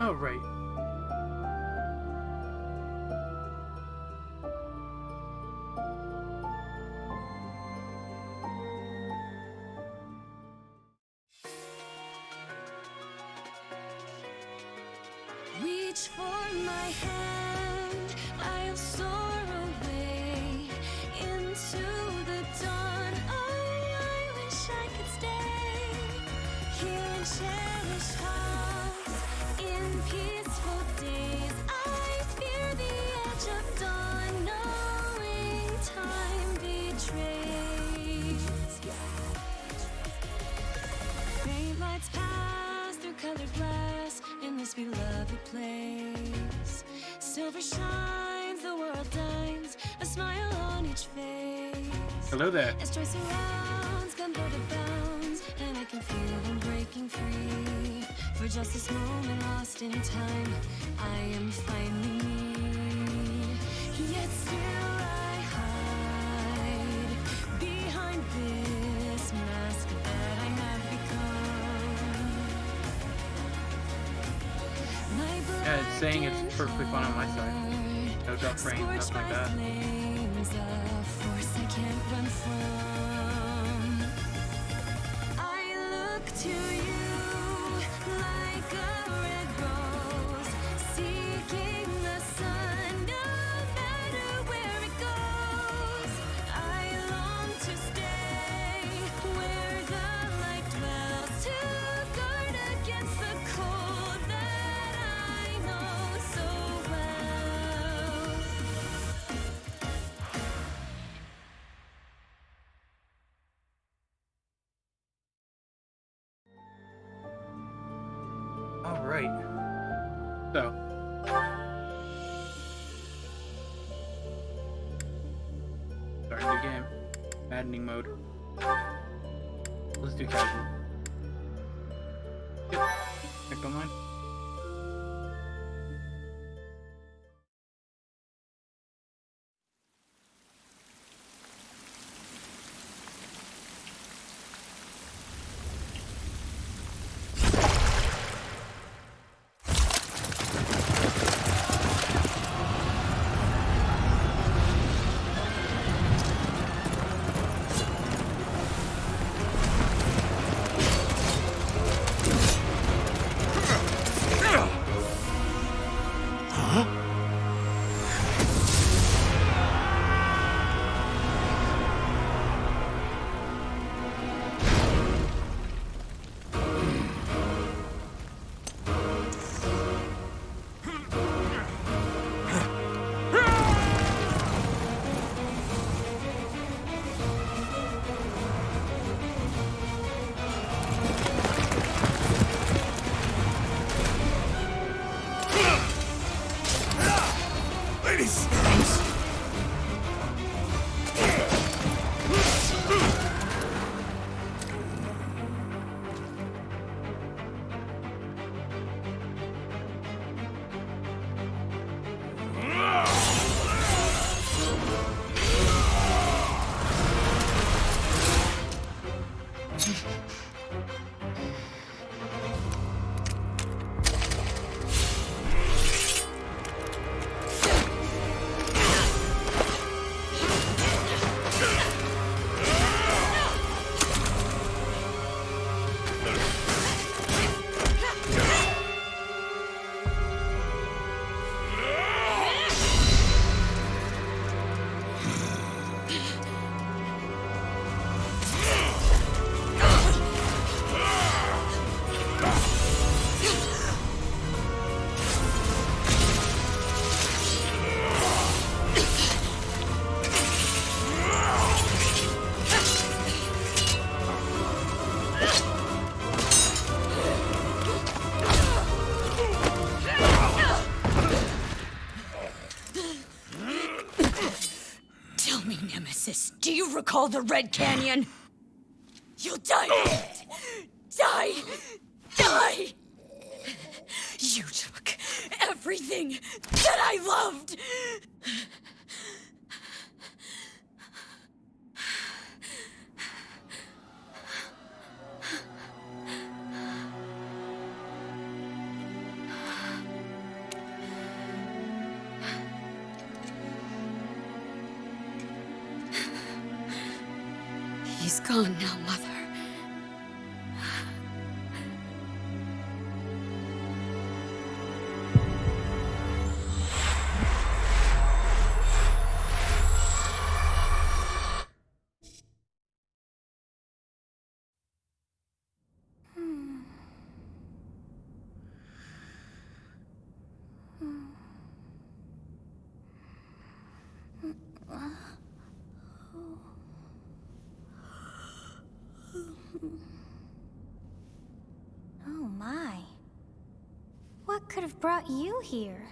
Oh, right. Reach for my hand, I'll soar away into the dawn. Oh, I wish I could stay here and cherish hearts in peaceful days. I fear the edge of dawn, knowing time betrays. Faint lights pass through colored glass in this beloved place. Silver shines, the world dines, a smile on each face. Hello there. As joy surrounds, comfort abounds, and I can feel them breaking free. For just this moment lost in time, I am finally me. Yet still I hide behind this mask that I have become. Yeah, it's saying it's perfectly fine on my side. No drop frames, nothing like that. Flames, a force I can't run from. I look to you like a red rose, seeking the sun, no matter where it goes. I long to stay where the light dwells, to guard against the cold that I know so well. All right. So. Start a new game. Maddening mode. Let's do casual. Yep. Connect online. Do you recall the Red Canyon? You'll die! Die! Die! You took everything that I loved! gone now, Mother. Oh my. What could have brought you here?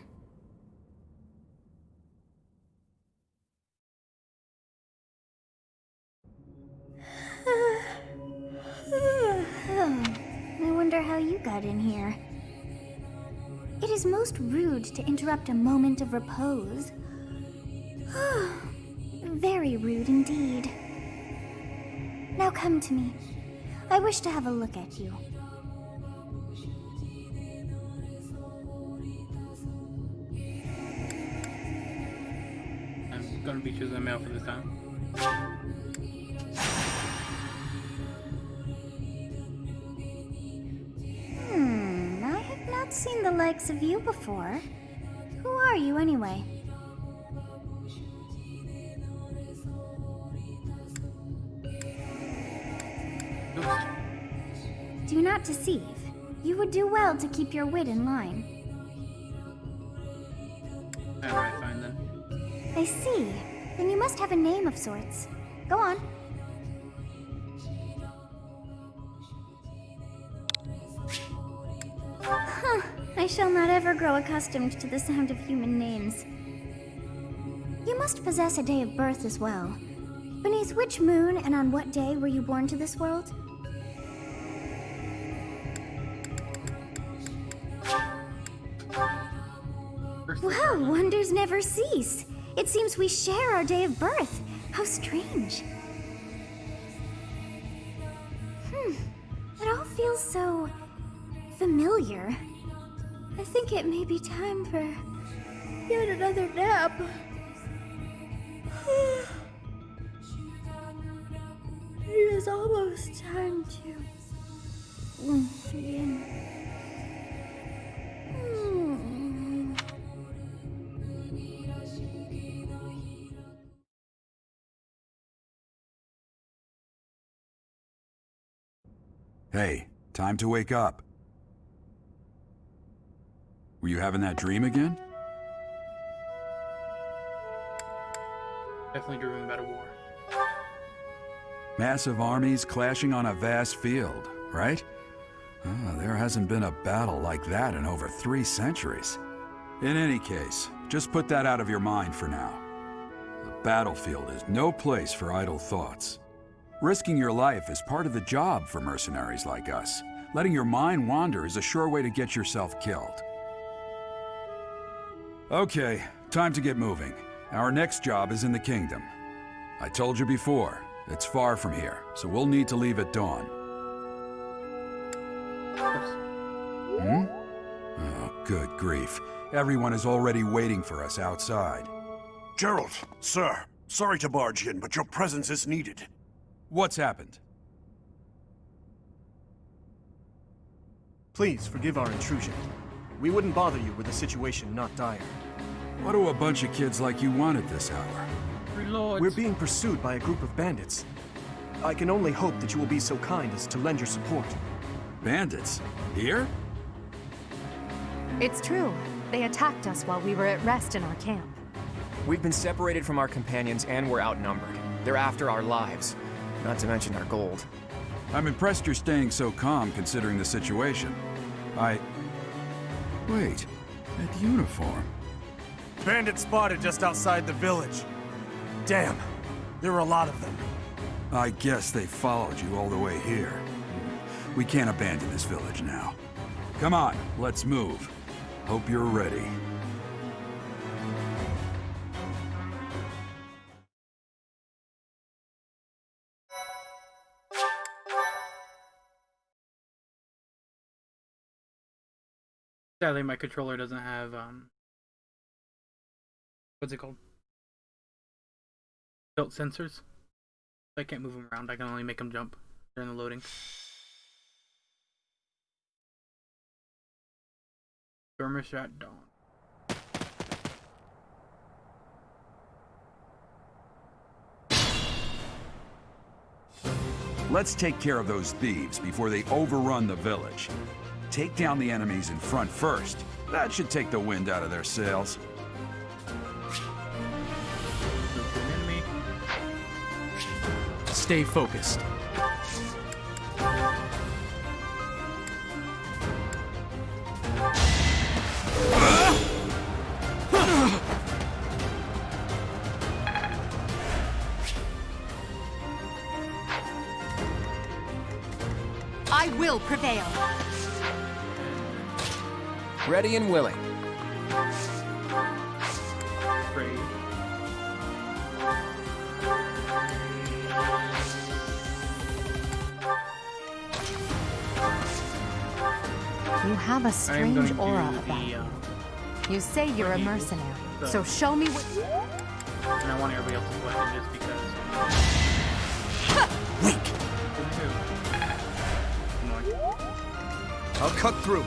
I wonder how you got in here. It is most rude to interrupt a moment of repose. Very rude indeed. Now come to me. I wish to have a look at you. I'm gonna be choosing a male for this time. I have not seen the likes of you before. Who are you anyway? Oops. Do not deceive. You would do well to keep your wit in line. Alright, fine then. I see. Then you must have a name of sorts. Go on. Huh. I shall not ever grow accustomed to the sound of human names. You must possess a day of birth as well. Beneath which moon and on what day were you born to this world? Well, wonders never cease. It seems we share our day of birth. How strange. It all feels so familiar. I think it may be time for yet another nap. It is almost time to begin. Hey, time to wake up. Were you having that dream again? Definitely dreaming about a war. Massive armies clashing on a vast field, right? There hasn't been a battle like that in over 3 centuries. In any case, just put that out of your mind for now. The battlefield is no place for idle thoughts. Risking your life is part of the job for mercenaries like us. Letting your mind wander is a sure way to get yourself killed. Okay, time to get moving. Our next job is in the kingdom. I told you before, it's far from here, so we'll need to leave at dawn. Oh, good grief. Everyone is already waiting for us outside. Gerald, sir, sorry to barge in, but your presence is needed. What's happened? Please forgive our intrusion. We wouldn't bother you with a situation not dire. What do a bunch of kids like you want at this hour? Reload. We're being pursued by a group of bandits. I can only hope that you will be so kind as to lend your support. Bandits? Here? It's true. They attacked us while we were at rest in our camp. We've been separated from our companions and we're outnumbered. They're after our lives, not to mention our gold. I'm impressed you're staying so calm considering the situation. Wait, that uniform. Bandits spotted just outside the village. Damn, there are a lot of them. I guess they followed you all the way here. We can't abandon this village now. Come on, let's move. Hope you're ready. Sadly, my controller doesn't have, what's it called? Built sensors. I can't move them around. I can only make them jump during the loading. Skirmish at dawn. Let's take care of those thieves before they overrun the village. Take down the enemies in front first. That should take the wind out of their sails. Move to an enemy. Stay focused. I will prevail. Ready and willing. Pray. You have a I am strange going to aura do about the, you. You say you're a mercenary, so show me what... and I want everybody else's weapon just because. Weak. Annoying. I'll cut through.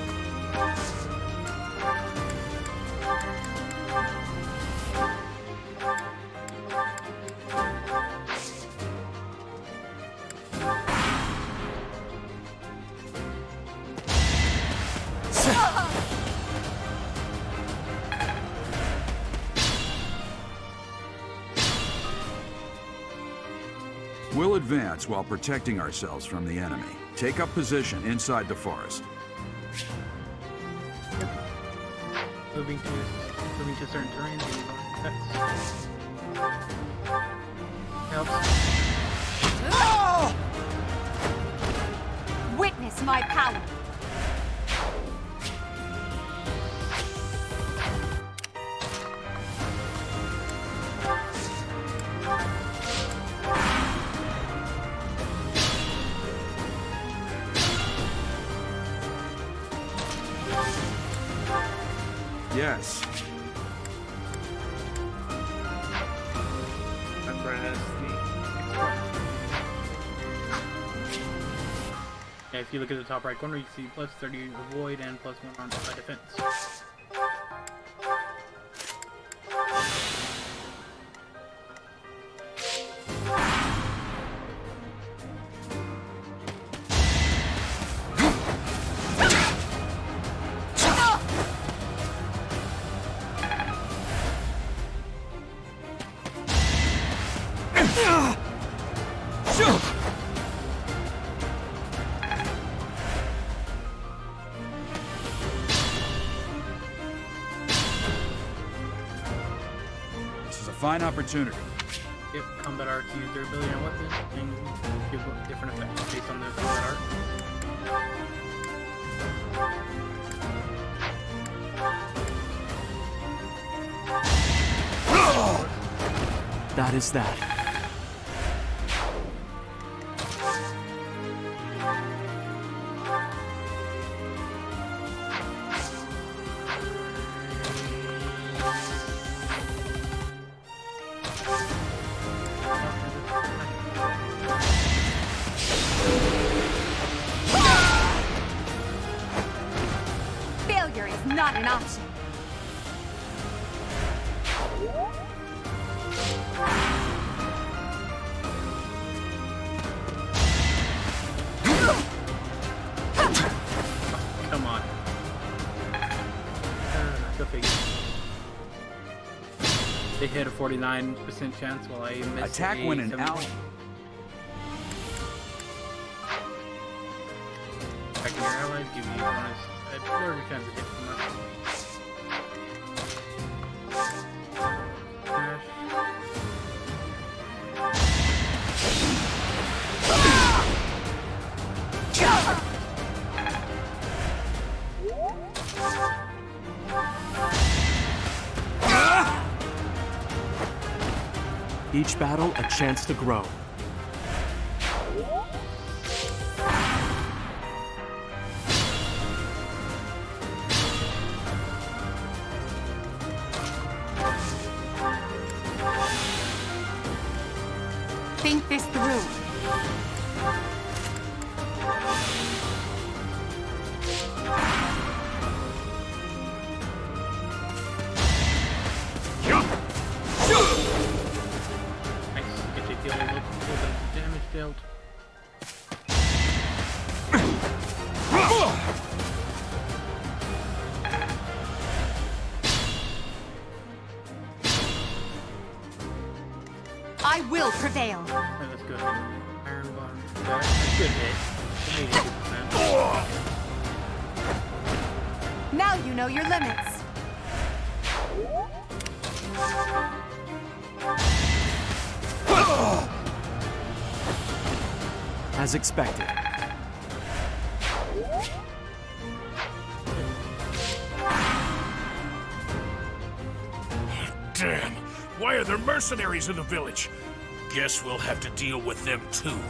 We'll advance while protecting ourselves from the enemy. Take up position inside the forest. Moving to certain terrains and effects. Helps. Witness my power! Yes. Yeah, if you look at the top right corner, you see plus 30 avoid and plus 1 on by defense. This is a fine opportunity. Yep, combat arts use their ability on weapons and give different effects based on the combat art. That is that. Failure is not an option. Come on. Go figure. They hit a 49% chance while I missed Attack when in 70. out. Attacking your allies give you a larger chance of hitting them. Dash. Each battle, a chance to grow. Think this through. Nice. Get to deal a little bit of damage dealt. I will prevail. Alright, let's go ahead and iron bottom. That's a good hit. 82%. Now you know your limits. As expected. Damn! Why are there mercenaries in the village? Guess we'll have to deal with them too.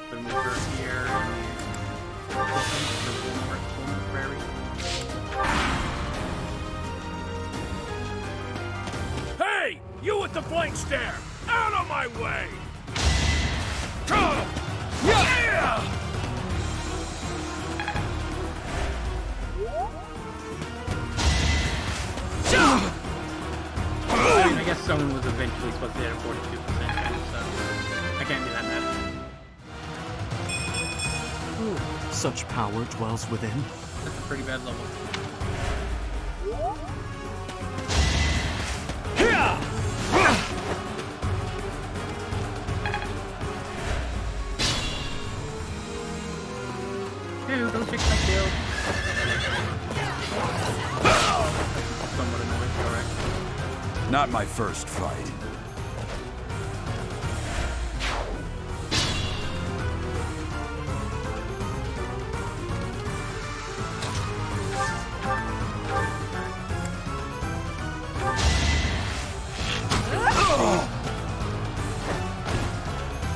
Put him over here and prairie. Hey! You with the blank stare! Out of my way! Come! Yeah! I guess someone was eventually supposed to hit a 42% chance, so I can't be that mad. Such power dwells within. That's a pretty bad level. Dude, don't fix my shield. Somewhat annoying, alright. Not my first fight.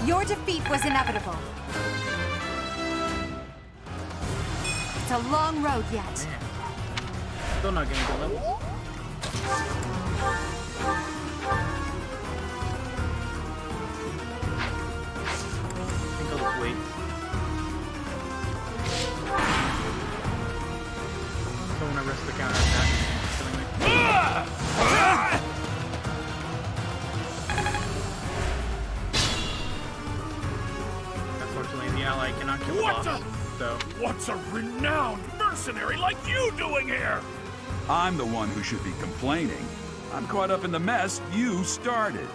Your defeat was inevitable. It's a long road yet. Man. Still not getting good levels. I think I'll just wait. Don't want to risk the counter attack. Killing me. Unfortunately, the ally cannot kill the boss. So What's a renowned mercenary like you doing here? I'm the one who should be complaining. I'm caught up in the mess you started.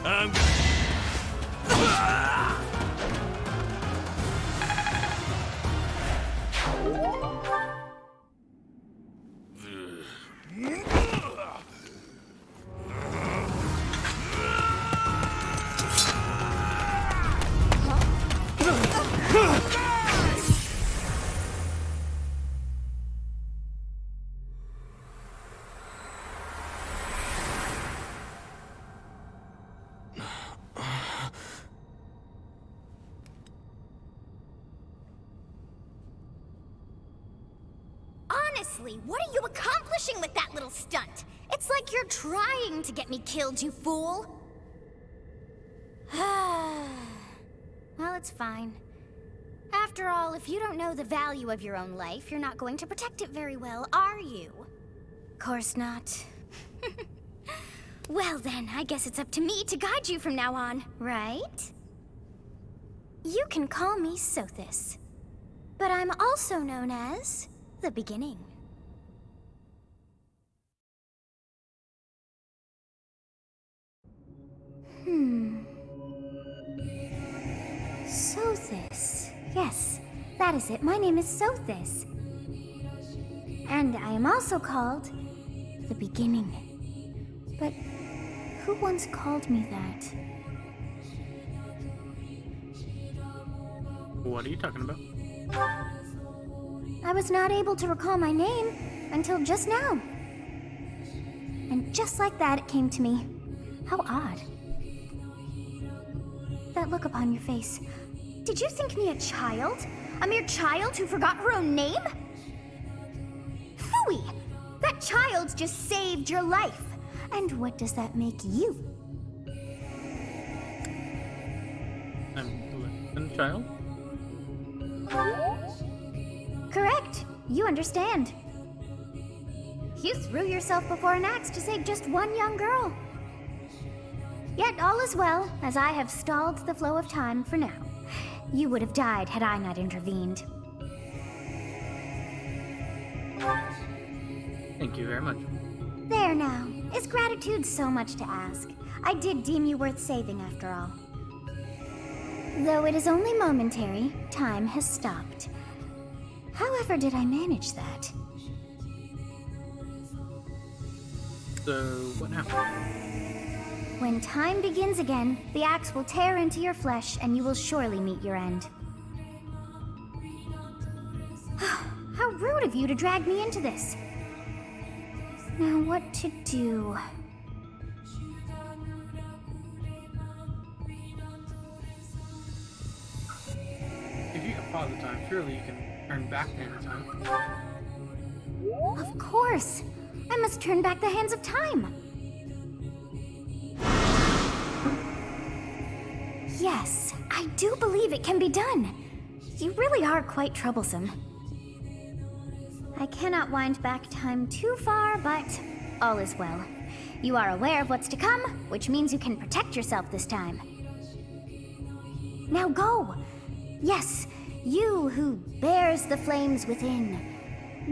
I'm gonna... Honestly, what are you accomplishing with that little stunt? It's like you're trying to get me killed, you fool. Well, it's fine. After all, if you don't know the value of your own life, you're not going to protect it very well, are you? Course not. Well then, I guess it's up to me to guide you from now on, right? You can call me Sothis, but I'm also known as the Beginning. Sothis. Yes, that is it. My name is Sothis. And I am also called the Beginning. But who once called me that? What are you talking about? I was not able to recall my name until just now. And just like that, it came to me. How odd. That look upon your face. Did you think me a child? A mere child who forgot her own name? Phooey! That child just saved your life. And what does that make you? I'm a child? Correct. You understand. You threw yourself before an axe to save just one young girl. Yet all is well, as I have stalled the flow of time for now. You would have died had I not intervened. Thank you very much. There now. Is gratitude so much to ask? I did deem you worth saving after all. Though it is only momentary, time has stopped. However did I manage that? So, what happened? When time begins again, the axe will tear into your flesh and you will surely meet your end. How rude of you to drag me into this. Now what to do? If you can pause the time, surely you can turn back the time. Of course! I must turn back the hands of time! Yes, I do believe it can be done. You really are quite troublesome. I cannot wind back time too far, but all is well. You are aware of what's to come, which means you can protect yourself this time. Now go! Yes, you who bears the flames within.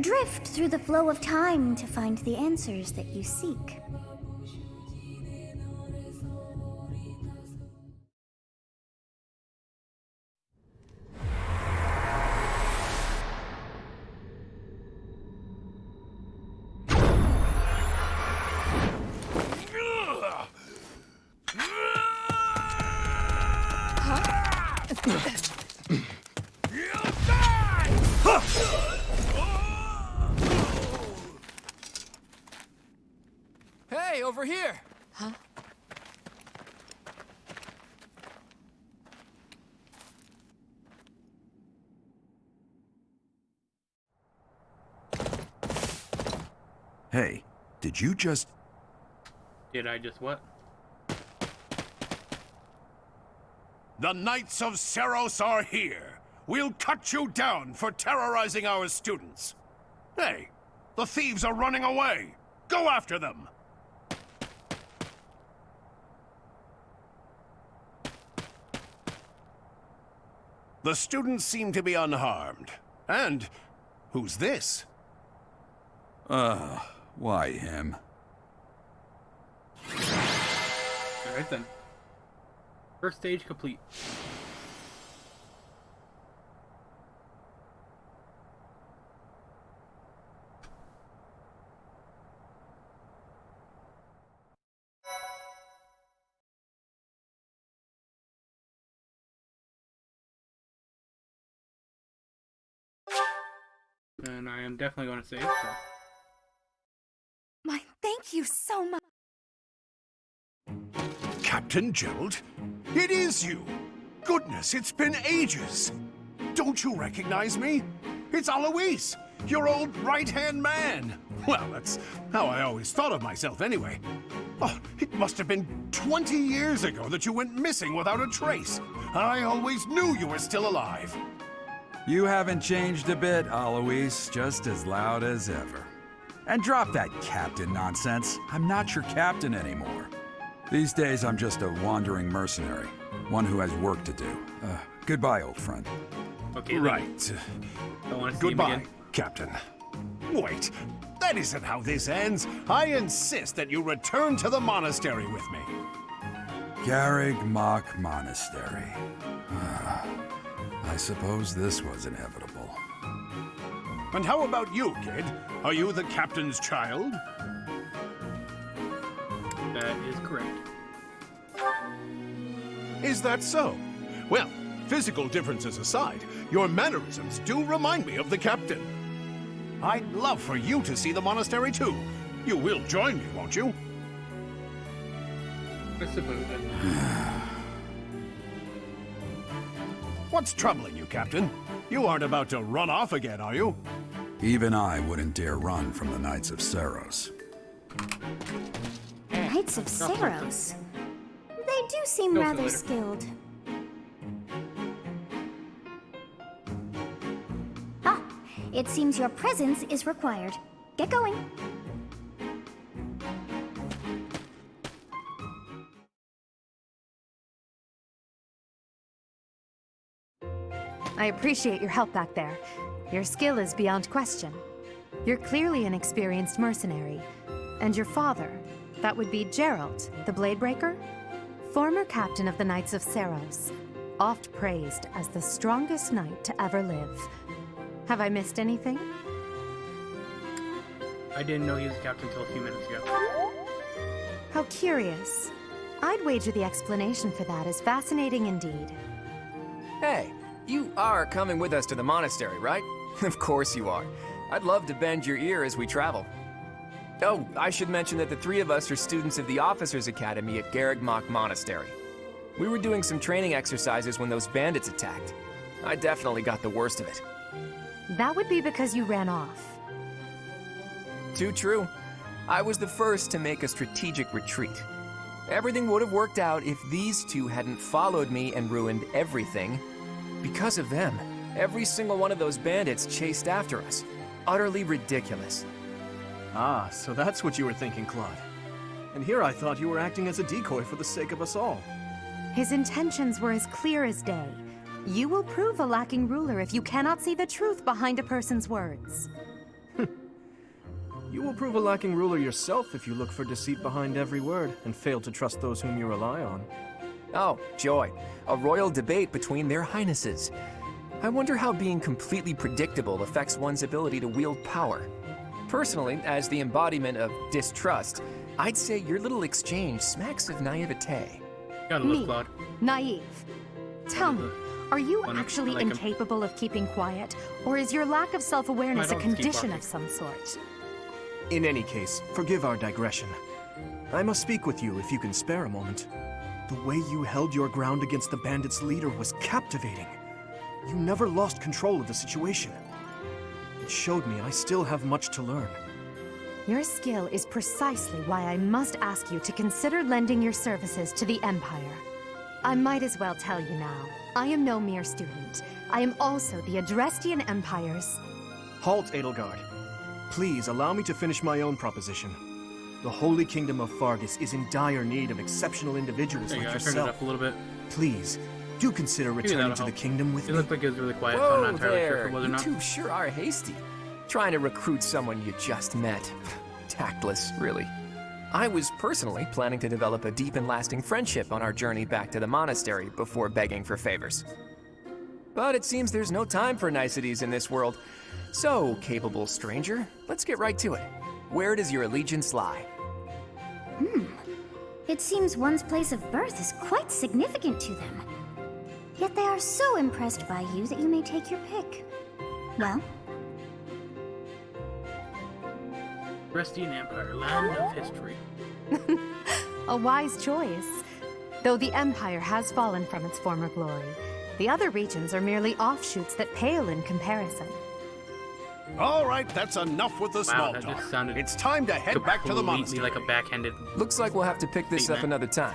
Drift through the flow of time to find the answers that you seek. Hey, over here! Huh? Hey, did you just... Did I just what? The Knights of Seros are here. We'll cut you down for terrorizing our students. Hey, the thieves are running away. Go after them. The students seem to be unharmed. And who's this? Why him? Alright then. First stage complete. And I am definitely going to save, so. My thank you so much. Captain Gerald? It is you! Goodness, it's been ages! Don't you recognize me? It's Alois, your old right-hand man! Well, that's how I always thought of myself anyway. Oh, it must have been 20 years ago that you went missing without a trace. I always knew you were still alive. You haven't changed a bit, Alois, just as loud as ever. And drop that captain nonsense. I'm not your captain anymore. These days, I'm just a wandering mercenary. One who has work to do. Goodbye, old friend. Okay, Right. I want to see him Goodbye, again. Captain. Wait, that isn't how this ends. I insist that you return to the monastery with me. Garrig Mach Monastery. I suppose this was inevitable. And how about you, kid? Are you the captain's child? That is correct. Is that so? Well, physical differences aside, your mannerisms do remind me of the captain. I'd love for you to see the monastery too. You will join me, won't you? I suppose. What's troubling you, Captain? You aren't about to run off again, are you? Even I wouldn't dare run from the Knights of Saros. Knights of Saros. They do seem Go for rather later. skilled. Ah, it seems your presence is required. Get going. I appreciate your help back there. Your skill is beyond question. You're clearly an experienced mercenary. And your father, that would be Gerald, the Bladebreaker? Former captain of the Knights of Saros, oft praised as the strongest knight to ever live. Have I missed anything? I didn't know he was a captain until a few minutes ago. How curious. I'd wager the explanation for that is fascinating indeed. Hey, you are coming with us to the monastery, right? Of course you are. I'd love to bend your ear as we travel. Oh, I should mention that the three of us are students of the Officers' Academy at Garrigmach Monastery. We were doing some training exercises when those bandits attacked. I definitely got the worst of it. That would be because you ran off. Too true. I was the first to make a strategic retreat. Everything would have worked out if these two hadn't followed me and ruined everything. Because of them, every single one of those bandits chased after us. Utterly ridiculous. Ah, so that's what you were thinking, Claude. And here I thought you were acting as a decoy for the sake of us all. His intentions were as clear as day. You will prove a lacking ruler if you cannot see the truth behind a person's words. You will prove a lacking ruler yourself if you look for deceit behind every word and fail to trust those whom you rely on. Oh, joy. A royal debate between their highnesses. I wonder how being completely predictable affects one's ability to wield power. Personally, as the embodiment of distrust, I'd say your little exchange smacks of naivete. Gotta love Me, Claude. naive. Tell me, are you One- actually like him. incapable of keeping quiet, or is your lack of self-awareness I a don't keep condition barking. of some sort? In any case, forgive our digression. I must speak with you if you can spare a moment. The way you held your ground against the bandits' leader was captivating. You never lost control of the situation. It showed me I still have much to learn. Your skill is precisely why I must ask you to consider lending your services to the Empire. I might as well tell you now, I am no mere student. I am also the Adrestian Empire's... Halt, Edelgard. Please allow me to finish my own proposition. The Holy Kingdom of Fargus is in dire need of exceptional individuals There you like go, I turned it yourself. up a little bit. Please, do consider returning that'll to the help. kingdom with It me. looked like it was really quiet, so I'm Whoa not entirely sure if there! it was or You not. two sure are hasty. Trying to recruit someone you just met. Tactless, really. I was personally planning to develop a deep and lasting friendship on our journey back to the monastery before begging for favors. But it seems there's no time for niceties in this world. So, capable stranger, let's get right to it. Where does your allegiance lie? It seems one's place of birth is quite significant to them. Yet they are so impressed by you that you may take your pick. Well, Adrestian Empire, land of history. A wise choice. Though the Empire has fallen from its former glory, the other regions are merely offshoots that pale in comparison. All right, that's enough with the small that talk. just sounded It's time to head back to the Completely monastery. like a backhanded. Looks like we'll have to pick this up Statement. another time.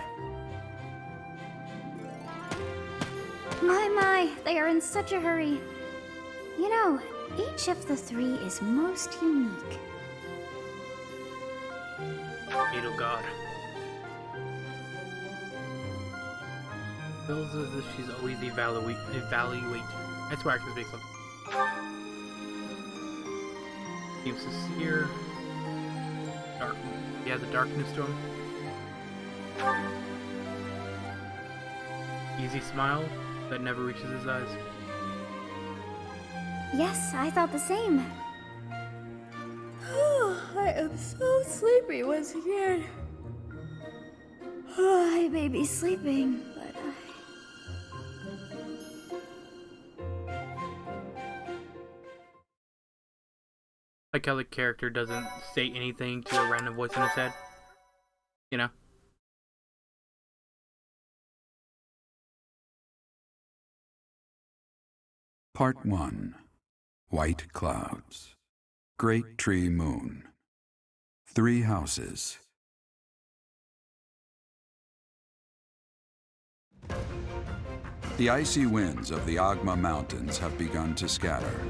my, they are in such a hurry. You know, each of the three is most unique. Beetle God. Feels as if she's always evaluate. That's where actors makes up. Seems sincere. Dark. Yeah, the darkness to him. Easy smile that never reaches his eyes. Yes, I thought the same. I am so sleepy once again. I may be sleeping, but Like how the character doesn't say anything to a random voice in his head. You know? Part 1. White Clouds. Great Tree Moon. 3 houses. The icy winds of the Agma Mountains have begun to scatter,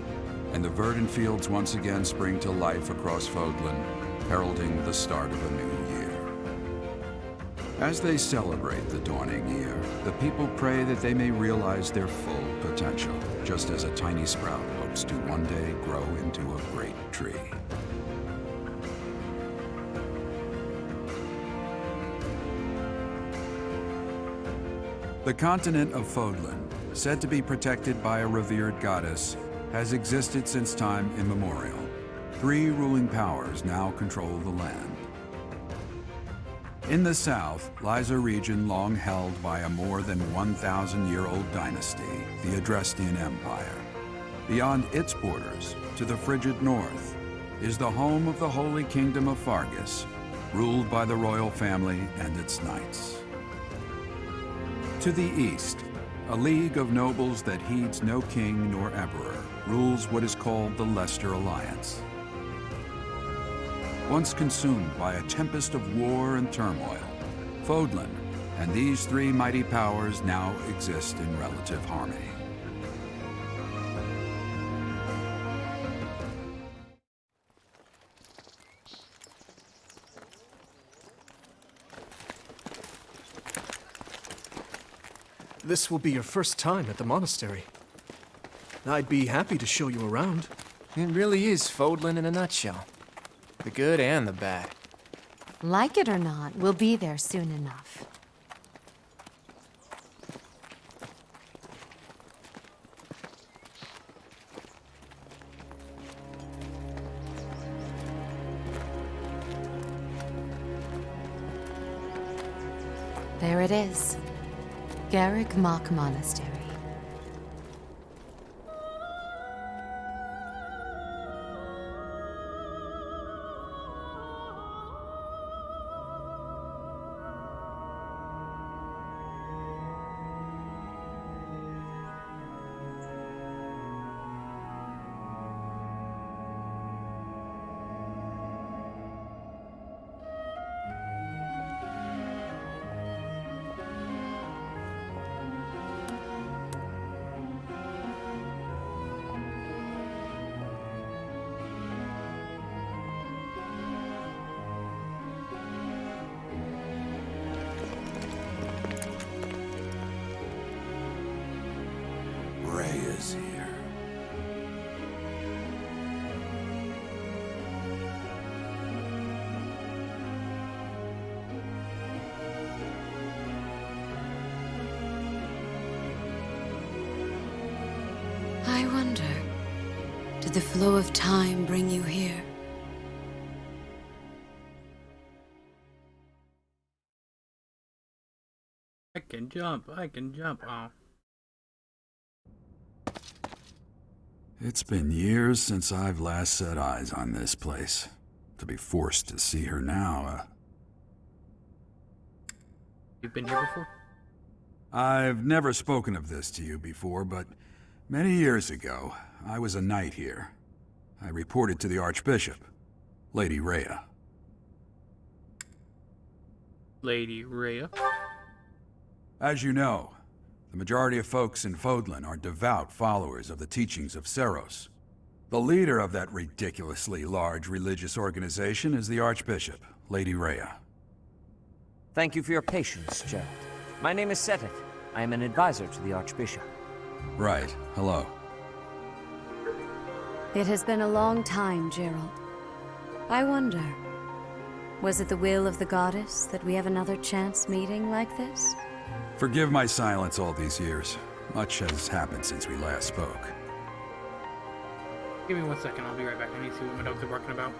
and the verdant fields once again spring to life across Fodlan, heralding the start of a new year. As they celebrate the dawning year, the people pray that they may realize their full potential, just as a tiny sprout hopes to one day grow into a great tree. The continent of Fodlan, said to be protected by a revered goddess, has existed since time immemorial. 3 ruling powers now control the land. In the south lies a region long held by a more than 1,000-year-old dynasty, the Adrestian Empire. Beyond its borders, to the frigid north, is the home of the Holy Kingdom of Fargus, ruled by the royal family and its knights. To the east, a league of nobles that heeds no king nor emperor rules what is called the Leicester Alliance. Once consumed by a tempest of war and turmoil, Fodlan and these 3 mighty powers now exist in relative harmony. This will be your first time at the monastery. I'd be happy to show you around. It really is Fodlan in a nutshell. The good and the bad. Like it or not, we'll be there soon enough. There it is. Garrick Mach Monastery. Is here. I wonder, did the flow of time bring you here? I can jump. Oh. It's been years since I've last set eyes on this place. To be forced to see her now, You've been here before? I've never spoken of this to you before, but many years ago, I was a knight here. I reported to the Archbishop, Lady Rhea. Lady Rhea? As you know, the majority of folks in Fodlan are devout followers of the teachings of Seros. The leader of that ridiculously large religious organization is the Archbishop, Lady Rhea. Thank you for your patience, Gerald. My name is Seteth. I am an advisor to the Archbishop. Right. Hello. It has been a long time, Gerald. I wonder, was it the will of the goddess that we have another chance meeting like this? Forgive my silence all these years. Much has happened since we last spoke. Give me 1 second, I'll be right back. I need to see what my dogs are barking about.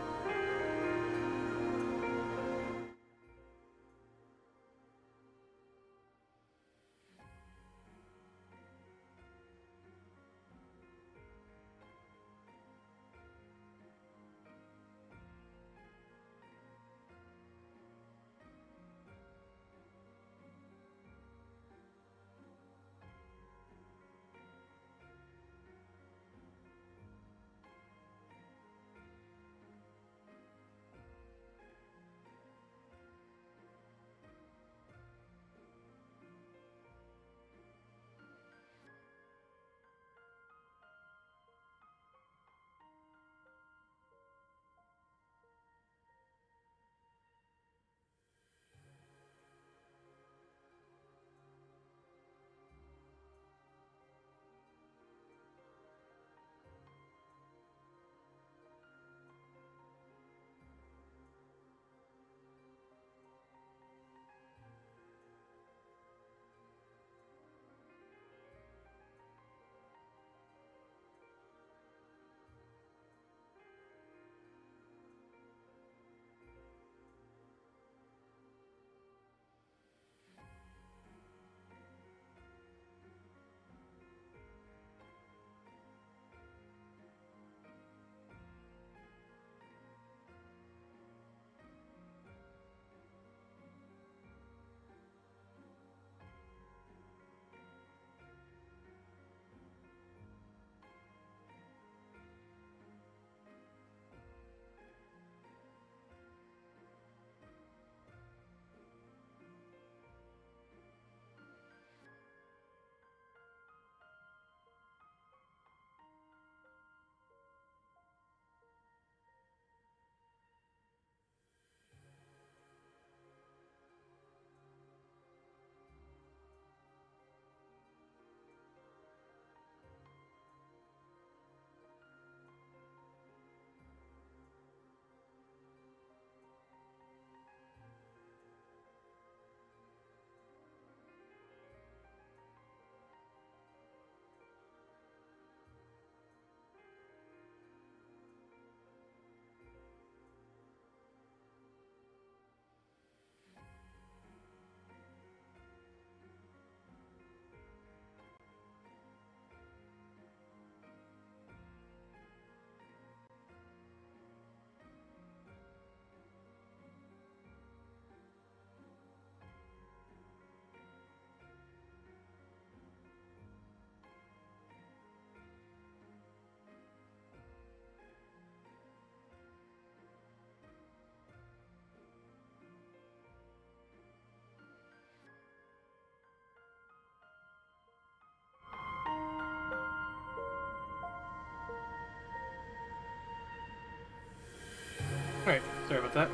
Alright, sorry about that.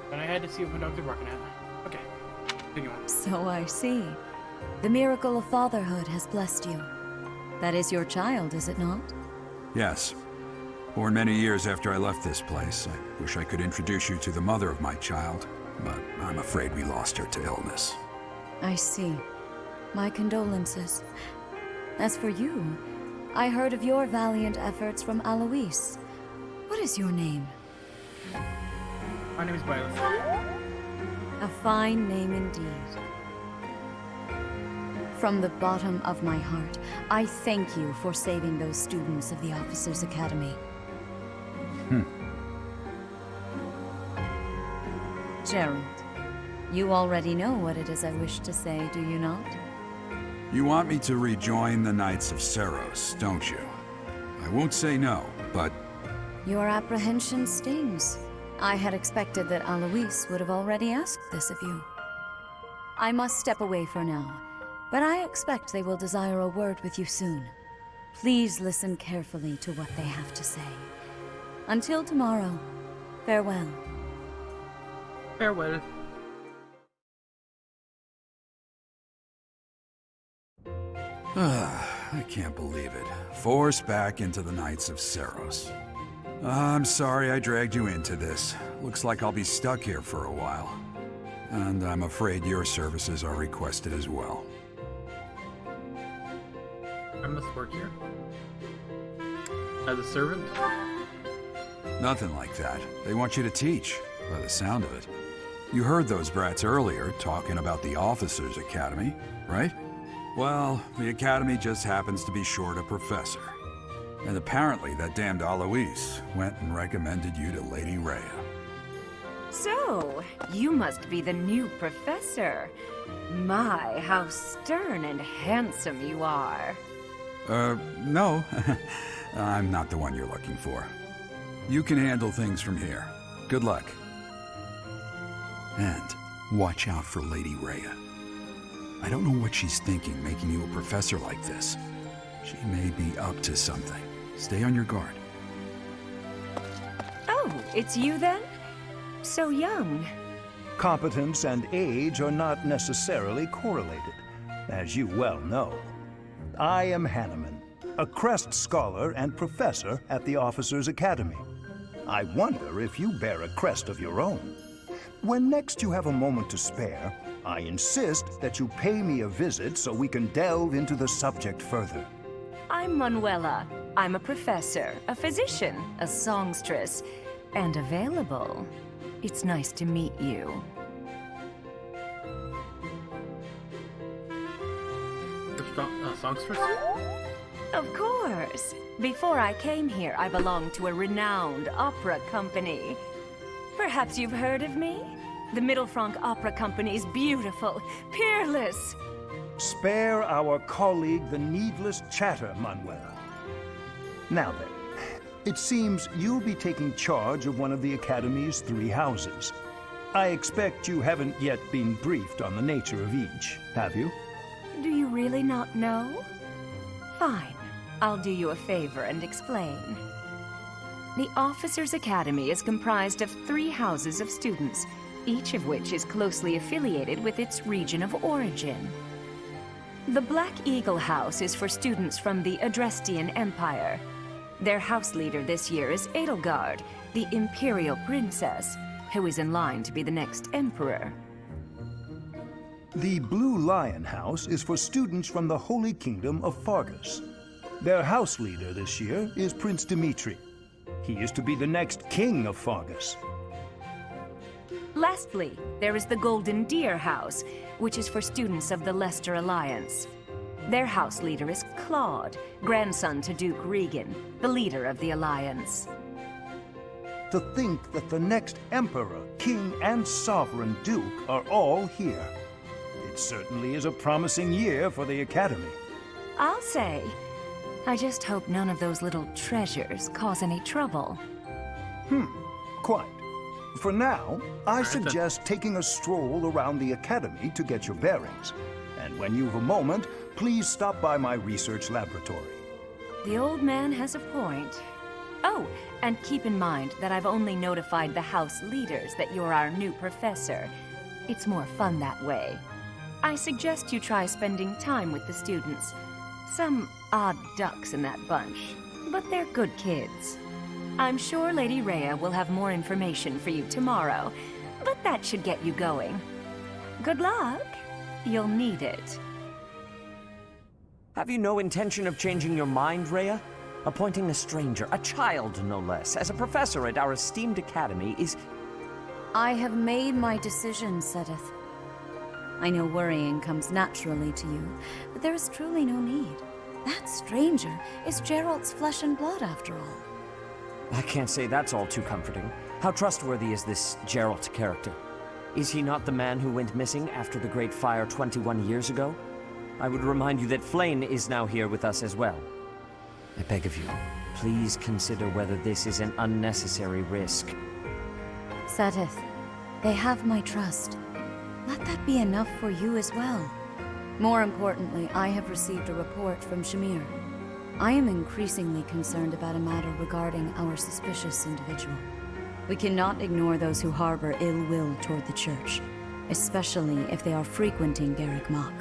But I had to see what my dogs are barking at. Okay, continue on. So I see. The miracle of fatherhood has blessed you. That is your child, is it not? Yes. Born many years after I left this place. I wish I could introduce you to the mother of my child, but I'm afraid we lost her to illness. I see. My condolences. As for you, I heard of your valiant efforts from Alois. What is your name? My name is Violet. A fine name indeed. From the bottom of my heart, I thank you for saving those students of the Officers' Academy. Gerald, you already know what it is I wish to say, do you not? You want me to rejoin the Knights of Seros, don't you? I won't say no, but Your apprehension stings. I had expected that Alois would have already asked this of you. I must step away for now, but I expect they will desire a word with you soon. Please listen carefully to what they have to say. Until tomorrow, farewell. Farewell. I can't believe it. Forced back into the Knights of Seros. I'm sorry I dragged you into this. Looks like I'll be stuck here for a while. And I'm afraid your services are requested as well. I must work here. As a servant? Nothing like that. They want you to teach, by the sound of it. You heard those brats earlier talking about the Officers' Academy, right? Well, the Academy just happens to be short a professor. And apparently that damned Alois went and recommended you to Lady Rhea. So, you must be the new professor. My, how stern and handsome you are. No. I'm not the one you're looking for. You can handle things from here. Good luck. And watch out for Lady Rhea. I don't know what she's thinking making you a professor like this. She may be up to something. Stay on your guard. Oh, it's you then? So young. Competence and age are not necessarily correlated, as you well know. I am Hanneman, a Crest Scholar and Professor at the Officers' Academy. I wonder if you bear a crest of your own. When next you have a moment to spare, I insist that you pay me a visit so we can delve into the subject further. I'm Manuela. I'm a professor, a physician, a songstress, and available. It's nice to meet you. Songstress? Of course. Before I came here, I belonged to a renowned opera company. Perhaps you've heard of me? The Middlefranc Opera Company's beautiful, peerless. Spare our colleague the needless chatter, Manuela. Now then, it seems you'll be taking charge of one of the Academy's 3 houses. I expect you haven't yet been briefed on the nature of each, have you? Do you really not know? Fine. I'll do you a favor and explain. The Officers' Academy is comprised of 3 houses of students, each of which is closely affiliated with its region of origin. The Black Eagle House is for students from the Adrestian Empire. Their house leader this year is Edelgard, the Imperial Princess, who is in line to be the next Emperor. The Blue Lion House is for students from the Holy Kingdom of Fargus. Their house leader this year is Prince Dimitri. He is to be the next king of Fargus. Lastly, there is the Golden Deer House, which is for students of the Leicester Alliance. Their house leader is Claude, grandson to Duke Regan, the leader of the Alliance. To think that the next Emperor, King, and Sovereign Duke are all here. It certainly is a promising year for the Academy. I'll say. I just hope none of those little treasures cause any trouble. Quite. For now, I suggest taking a stroll around the Academy to get your bearings. And when you've a moment, please stop by my research laboratory. The old man has a point. Oh, and keep in mind that I've only notified the house leaders that you're our new professor. It's more fun that way. I suggest you try spending time with the students. Some odd ducks in that bunch, but they're good kids. I'm sure Lady Rhea will have more information for you tomorrow, but that should get you going. Good luck. You'll need it. Have you no intention of changing your mind, Rhea? Appointing a stranger, a child no less, as a professor at our esteemed academy is... I have made my decision, Sedith. I know worrying comes naturally to you, but there is truly no need. That stranger is Geralt's flesh and blood, after all. I can't say that's all too comforting. How trustworthy is this Geralt character? Is he not the man who went missing after the Great Fire 21 years ago? I would remind you that Flayn is now here with us as well. I beg of you, please consider whether this is an unnecessary risk. Sedith, they have my trust. Let that be enough for you as well. More importantly, I have received a report from Shamir. I am increasingly concerned about a matter regarding our suspicious individual. We cannot ignore those who harbor ill will toward the Church, especially if they are frequenting Garrick Mach.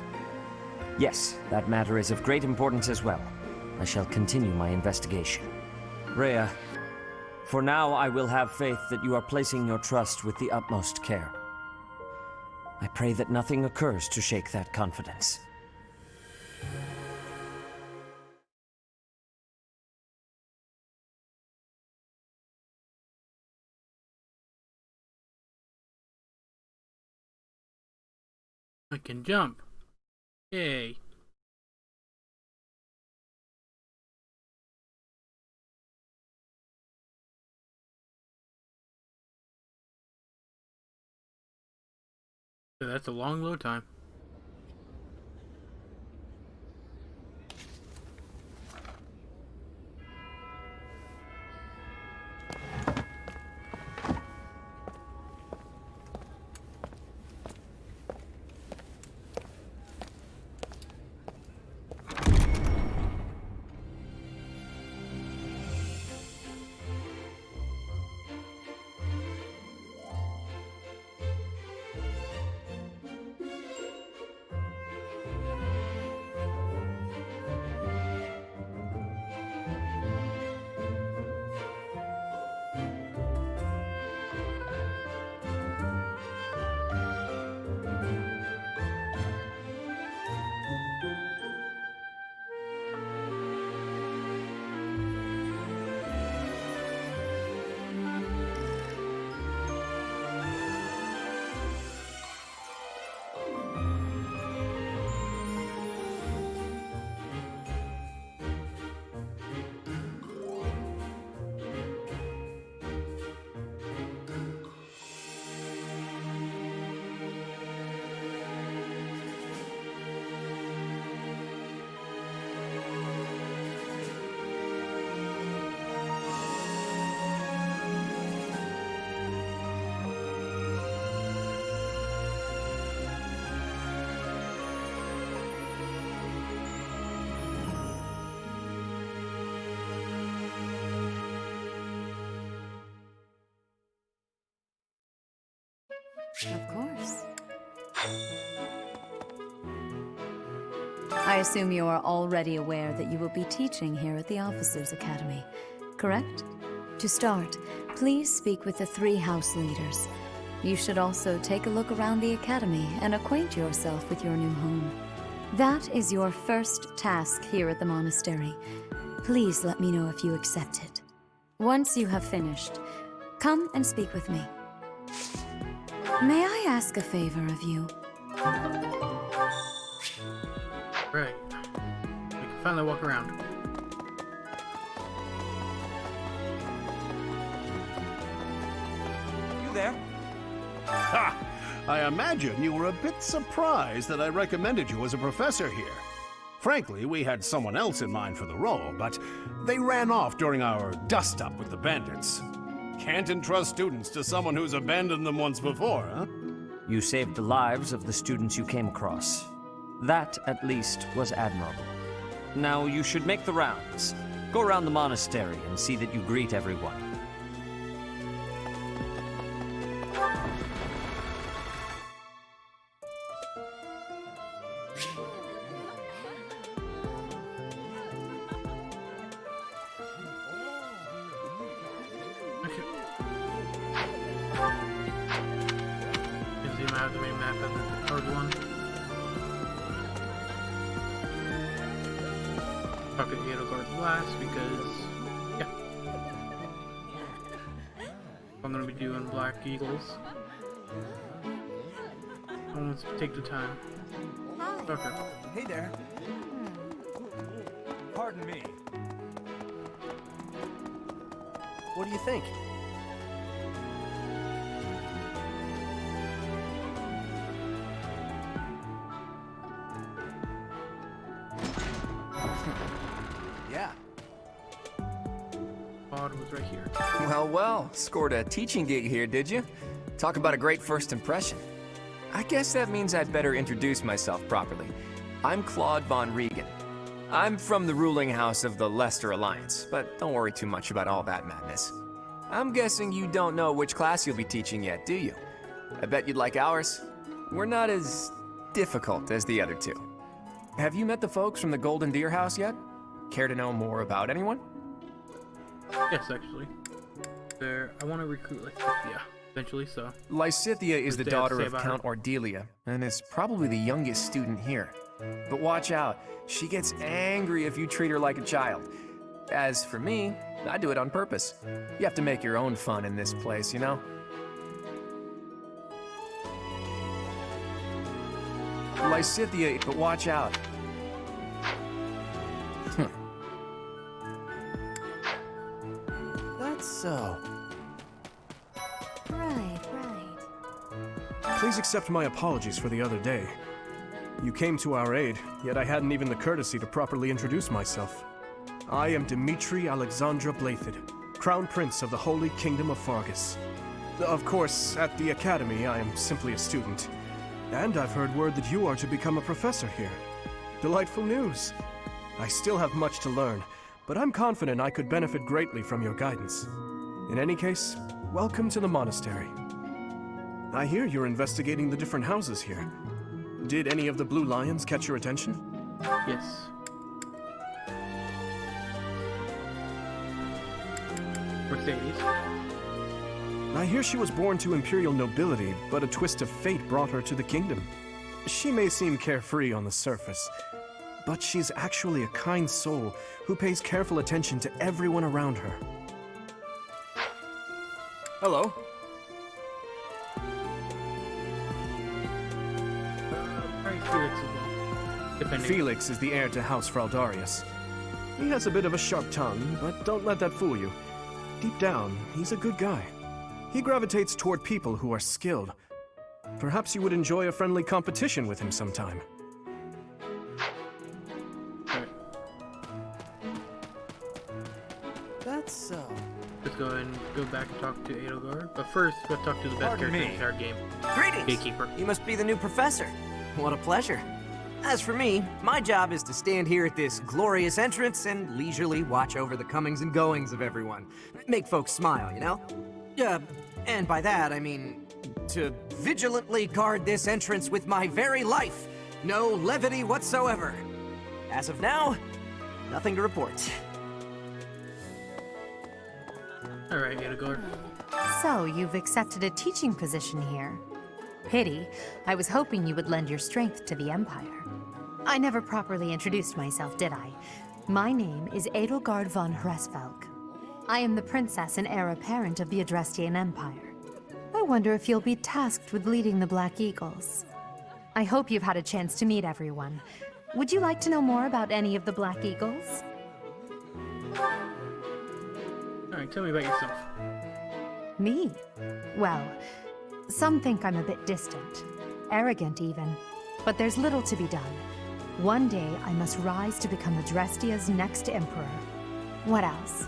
Yes, that matter is of great importance as well. I shall continue my investigation. Rhea, for now I will have faith that you are placing your trust with the utmost care. I pray that nothing occurs to shake that confidence. I can jump. Yay. So that's a long load time. Of course. I assume you are already aware that you will be teaching here at the Officers' Academy, correct? To start, please speak with the 3 house leaders. You should also take a look around the Academy and acquaint yourself with your new home. That is your first task here at the monastery. Please let me know if you accept it. Once you have finished, come and speak with me. May I ask a favor of you? Right. We can finally walk around. You there? Ha! I imagine you were a bit surprised that I recommended you as a professor here. Frankly, we had someone else in mind for the role, but they ran off during our dust-up with the bandits. Can't entrust students to someone who's abandoned them once before, huh? You saved the lives of the students you came across. That, at least, was admirable. Now you should make the rounds. Go around the monastery and see that you greet everyone. Okay. You zoom out the main map of the card one. Pocket Yellow Guard last because, yeah. I'm gonna be doing Black Eagles. I want to take the time. Okay. Hey there. Pardon me. What do you think? Yeah. Pod was right here. Well, well, scored a teaching gig here, did you? Talk about a great first impression. I guess that means I'd better introduce myself properly. I'm Claude von Regan. I'm from the ruling house of the Leicester Alliance, but don't worry too much about all that madness. I'm guessing you don't know which class you'll be teaching yet, do you? I bet you'd like ours. We're not as difficult as the other two. Have you met the folks from the Golden Deer House yet? Care to know more about anyone? Yes, actually. I want to recruit Lysithea eventually, so. Lysithea is the What's there to daughter say of about Count her? Ordelia, and is probably the youngest student here. But watch out, she gets angry if you treat her like a child. As for me, I do it on purpose. You have to make your own fun in this place, you know? my Scythiate, but watch out. That's so. Right. Please accept my apologies for the other day. You came to our aid, yet I hadn't even the courtesy to properly introduce myself. I am Dimitri Alexandra Blathid, Crown Prince of the Holy Kingdom of Fargus. Of course, at the Academy, I am simply a student. And I've heard word that you are to become a professor here. Delightful news. I still have much to learn, but I'm confident I could benefit greatly from your guidance. In any case, welcome to the monastery. I hear you're investigating the different houses here. Did any of the blue lions catch your attention? Yes. Mercedes. I hear she was born to imperial nobility, but a twist of fate brought her to the kingdom. She may seem carefree on the surface, but she's actually a kind soul who pays careful attention to everyone around her. Hello. Probably Felix as well. Depending. Felix is the heir to House Fraldarius. He has a bit of a sharp tongue, but don't let that fool you. Deep down, he's a good guy. He gravitates toward people who are skilled. Perhaps you would enjoy a friendly competition with him sometime. Alright. That's so. Let's go ahead and go back and talk to Edelgard. But first, let's talk to the best character in our game. Greetings! Gatekeeper. You must be the new professor. What a pleasure. As for me, my job is to stand here at this glorious entrance and leisurely watch over the comings and goings of everyone. Make folks smile, you know? And by that, I mean to vigilantly guard this entrance with my very life. No levity whatsoever. As of now, nothing to report. Alright, Edelgard. So, you've accepted a teaching position here. Pity. I was hoping you would lend your strength to the Empire. I never properly introduced myself, did I? My name is Edelgard von Hresvelg. I am the princess and heir apparent of the Adrestian Empire. I wonder if you'll be tasked with leading the Black Eagles. I hope you've had a chance to meet everyone. Would you like to know more about any of the Black Eagles? Alright, tell me about yourself. Me? Well, some think I'm a bit distant, arrogant even, but there's little to be done. One day, I must rise to become Adrestia's next emperor. What else?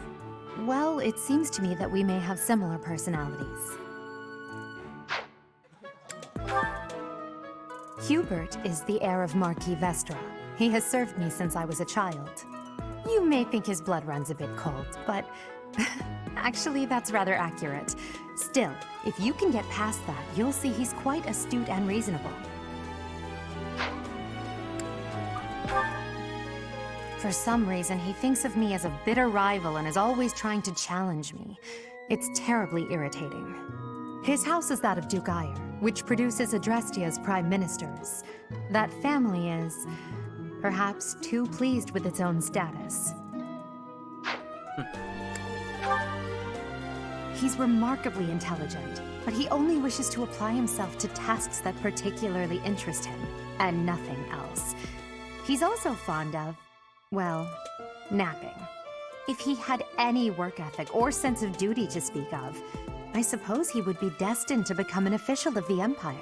Well, it seems to me that we may have similar personalities. Hubert is the heir of Marquis Vestra. He has served me since I was a child. You may think his blood runs a bit cold, but actually that's rather accurate. Still, if you can get past that, you'll see he's quite astute and reasonable. For some reason, he thinks of me as a bitter rival and is always trying to challenge me. It's terribly irritating. His house is that of Duke Eyre, which produces Adrestia's prime ministers. That family is, perhaps, too pleased with its own status. He's remarkably intelligent, but he only wishes to apply himself to tasks that particularly interest him, and nothing else. He's also fond of, well, napping. If he had any work ethic or sense of duty to speak of, I suppose he would be destined to become an official of the Empire.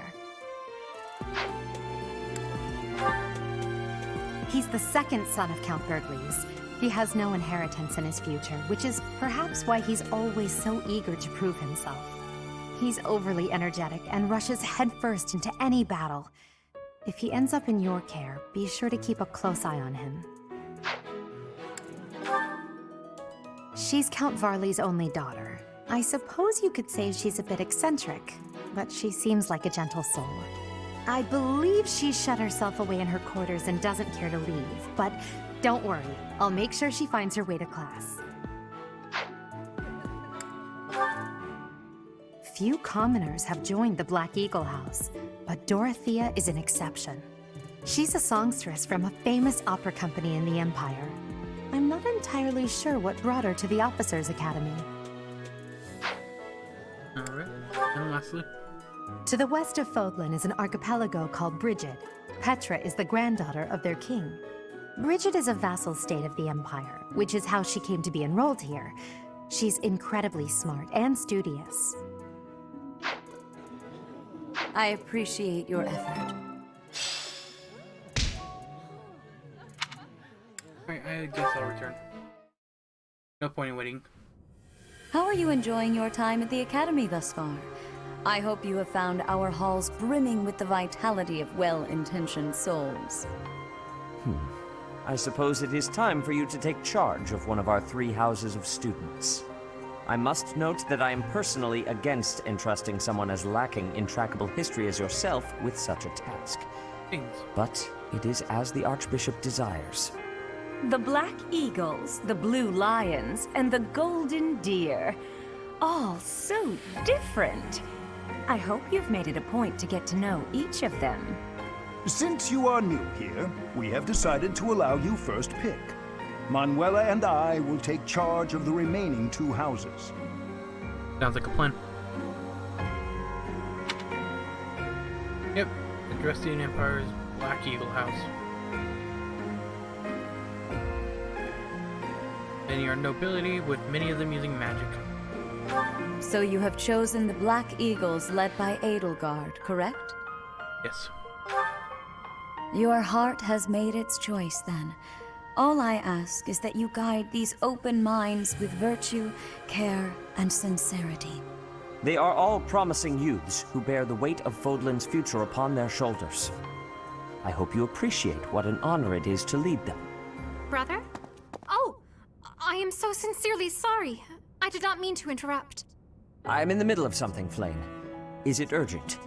He's the second son of Count Bergliez. He has no inheritance in his future, which is perhaps why he's always so eager to prove himself. He's overly energetic and rushes headfirst into any battle. If he ends up in your care, be sure to keep a close eye on him. She's Count Varley's only daughter. I suppose you could say she's a bit eccentric, but she seems like a gentle soul. I believe she's shut herself away in her quarters and doesn't care to leave, but don't worry, I'll make sure she finds her way to class. Few commoners have joined the Black Eagle House, but Dorothea is an exception. She's a songstress from a famous opera company in the Empire. I'm not entirely sure what brought her to the Officers' Academy. Alright, and lastly, To the west of Fodlan is an archipelago called Brigid. Petra is the granddaughter of their king. Brigid is a vassal state of the Empire, which is how she came to be enrolled here. She's incredibly smart and studious. I appreciate your effort. Alright, I guess I'll return. No point in waiting. How are you enjoying your time at the Academy thus far? I hope you have found our halls brimming with the vitality of well-intentioned souls. I suppose it is time for you to take charge of one of our 3 houses of students. I must note that I am personally against entrusting someone as lacking in trackable history as yourself with such a task. But it is as the Archbishop desires. The Black Eagles, the Blue Lions, and the Golden Deer. All so different. I hope you've made it a point to get to know each of them. Since you are new here, we have decided to allow you first pick. Manuela and I will take charge of the remaining 2 houses. Sounds like a plan. Yep, the Drestian Empire's Black Eagle House. Many are nobility, with many of them using magic. So you have chosen the Black Eagles led by Edelgard, correct? Yes. Your heart has made its choice, then. All I ask is that you guide these open minds with virtue, care, and sincerity. They are all promising youths who bear the weight of Fodlan's future upon their shoulders. I hope you appreciate what an honor it is to lead them. Brother? Oh, I am so sincerely sorry. I did not mean to interrupt. I'm in the middle of something, Flame. Is it urgent?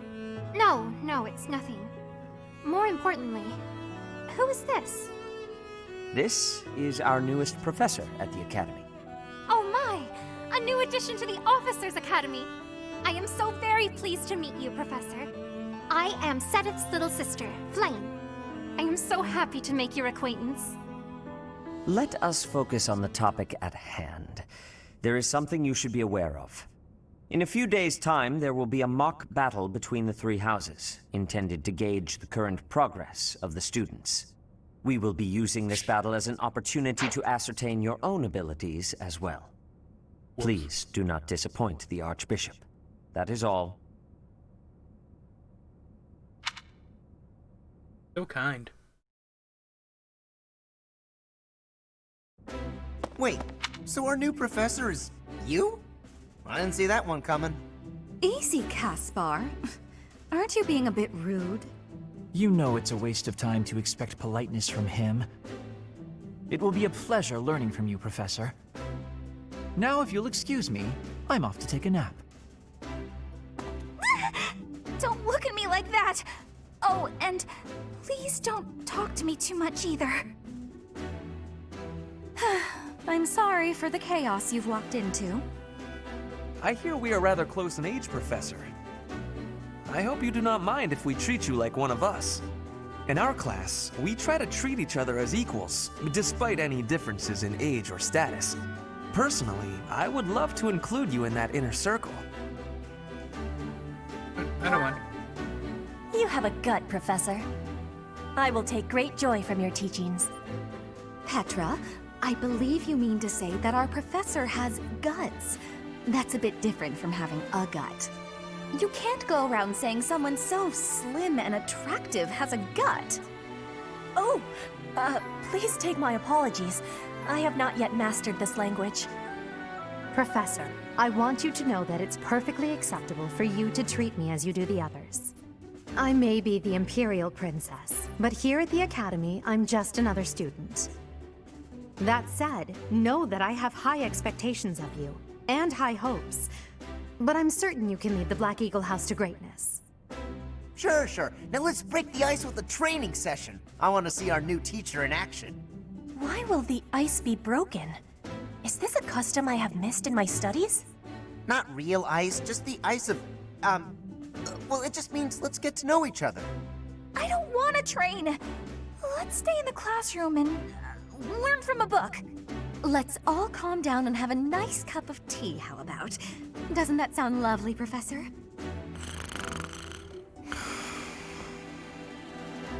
No, it's nothing. More importantly, who is this? This is our newest professor at the Academy. Oh my! A new addition to the Officers' Academy! I am so very pleased to meet you, Professor. I am Sedith's little sister, Flame. I am so happy to make your acquaintance. Let us focus on the topic at hand. There is something you should be aware of. In a few days' time, there will be a mock battle between the 3 houses, intended to gauge the current progress of the students. We will be using this battle as an opportunity to ascertain your own abilities as well. Please do not disappoint the Archbishop. That is all. So kind. Wait, so our new professor is you? I didn't see that one coming. Easy, Caspar. Aren't you being a bit rude? You know it's a waste of time to expect politeness from him. It will be a pleasure learning from you, Professor. Now, if you'll excuse me, I'm off to take a nap. Don't look at me like that! Oh, and please don't talk to me too much either. I'm sorry for the chaos you've walked into. I hear we are rather close in age, Professor. I hope you do not mind if we treat you like one of us. In our class, we try to treat each other as equals, despite any differences in age or status. Personally, I would love to include you in that inner circle. I don't want. You have a gut, Professor. I will take great joy from your teachings. Petra, I believe you mean to say that our professor has guts. That's a bit different from having a gut. You can't go around saying someone so slim and attractive has a gut. Oh, please take my apologies. I have not yet mastered this language. Professor, I want you to know that it's perfectly acceptable for you to treat me as you do the others. I may be the Imperial Princess, but here at the Academy, I'm just another student. That said, know that I have high expectations of you, and high hopes. But I'm certain you can lead the Black Eagle House to greatness. Sure. Now let's break the ice with a training session. I want to see our new teacher in action. Why will the ice be broken? Is this a custom I have missed in my studies? Not real ice, just the ice of, well, it just means let's get to know each other. I don't want to train. Let's stay in the classroom and learn from a book. Let's all calm down and have a nice cup of tea, how about? Doesn't that sound lovely, Professor?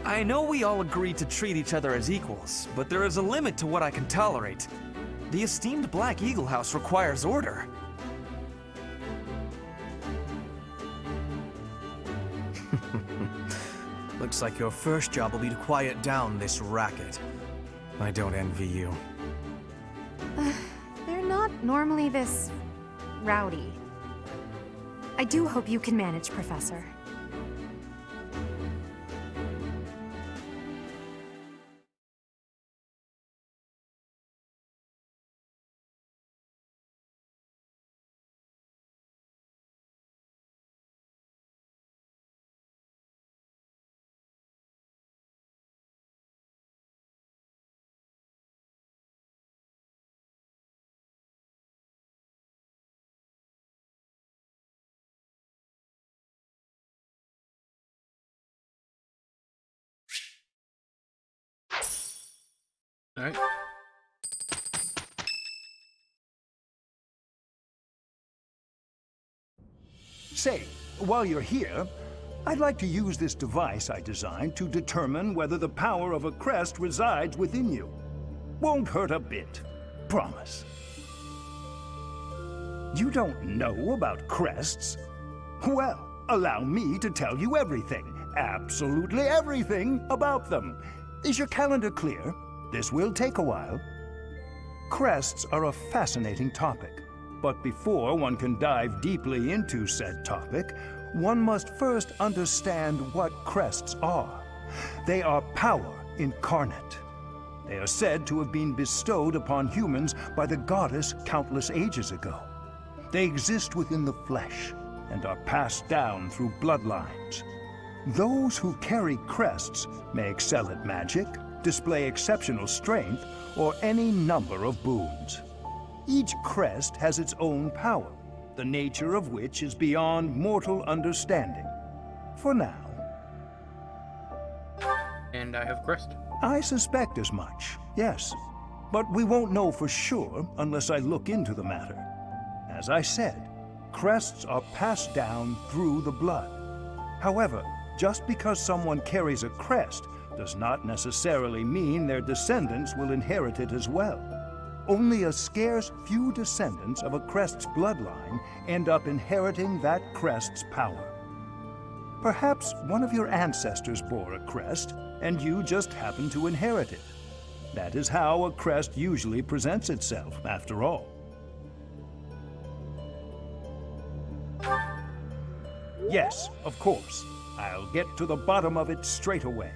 I know we all agreed to treat each other as equals, but there is a limit to what I can tolerate. The esteemed Black Eagle House requires order. Looks like your first job will be to quiet down this racket. I don't envy you. They're not normally this rowdy. I do hope you can manage, Professor. Alright. Say, while you're here, I'd like to use this device I designed to determine whether the power of a crest resides within you. Won't hurt a bit. Promise. You don't know about crests? Well, allow me to tell you everything, absolutely everything about them. Is your calendar clear? This will take a while. Crests are a fascinating topic, but before one can dive deeply into said topic, one must first understand what crests are. They are power incarnate. They are said to have been bestowed upon humans by the goddess countless ages ago. They exist within the flesh and are passed down through bloodlines. Those who carry crests may excel at magic, display exceptional strength, or any number of boons. Each crest has its own power, the nature of which is beyond mortal understanding. For now. And I have crest. I suspect as much, yes. But we won't know for sure unless I look into the matter. As I said, crests are passed down through the blood. However, just because someone carries a crest does not necessarily mean their descendants will inherit it as well. Only a scarce few descendants of a crest's bloodline end up inheriting that crest's power. Perhaps one of your ancestors bore a crest, and you just happen to inherit it. That is how a crest usually presents itself, after all. Yes, of course. I'll get to the bottom of it straight away.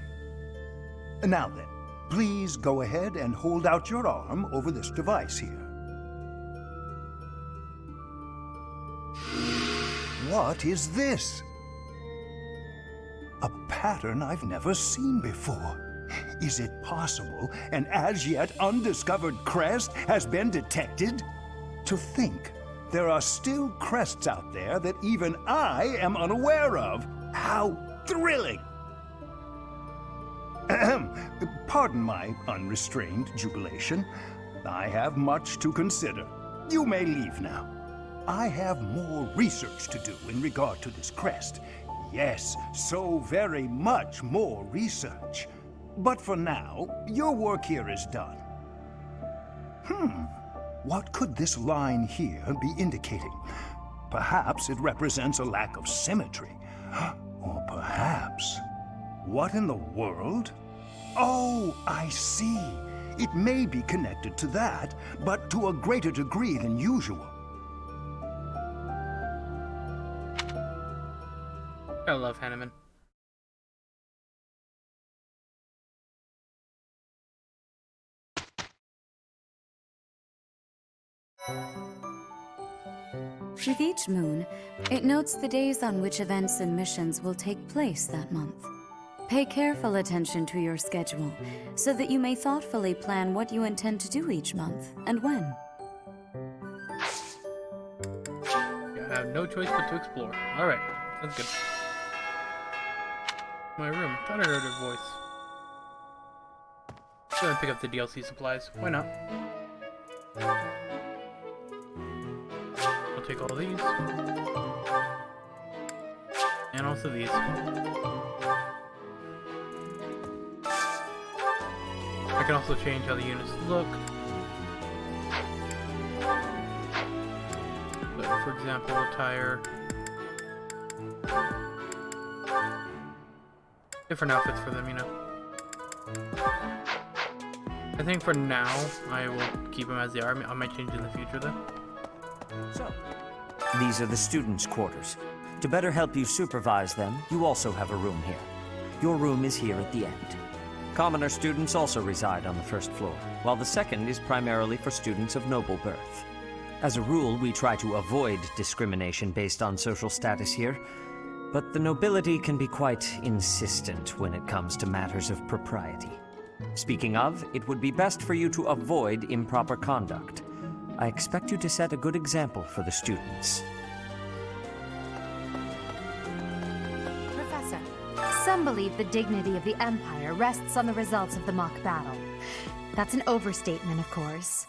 Now then, please go ahead and hold out your arm over this device here. What is this? A pattern I've never seen before. Is it possible an as yet undiscovered crest has been detected? To think there are still crests out there that even I am unaware of. How thrilling! Pardon my unrestrained jubilation. I have much to consider. You may leave now. I have more research to do in regard to this crest. Yes, so very much more research. But for now, your work here is done. What could this line here be indicating? Perhaps it represents a lack of symmetry. Or perhaps... What in the world? Oh, I see. It may be connected to that, but to a greater degree than usual. I love Hanneman. With each moon, it notes the days on which events and missions will take place that month. Pay careful attention to your schedule, so that you may thoughtfully plan what you intend to do each month, and when. I have no choice but to explore. Alright, sounds good. My room. Thought I heard her voice. Go and pick up the DLC supplies. Why not? I'll take all these. And also these. I can also change how the units look. So, for example, attire. Different outfits for them, you know. I think for now, I will keep them as they are. I might change in the future, though. So, these are the students' quarters. To better help you supervise them, you also have a room here. Your room is here at the end. Commoner students also reside on the first floor, while the second is primarily for students of noble birth. As a rule, we try to avoid discrimination based on social status here, but the nobility can be quite insistent when it comes to matters of propriety. Speaking of, it would be best for you to avoid improper conduct. I expect you to set a good example for the students. Professor, some believe the dignity of the Empire rests on the results of the mock battle. That's an overstatement, of course.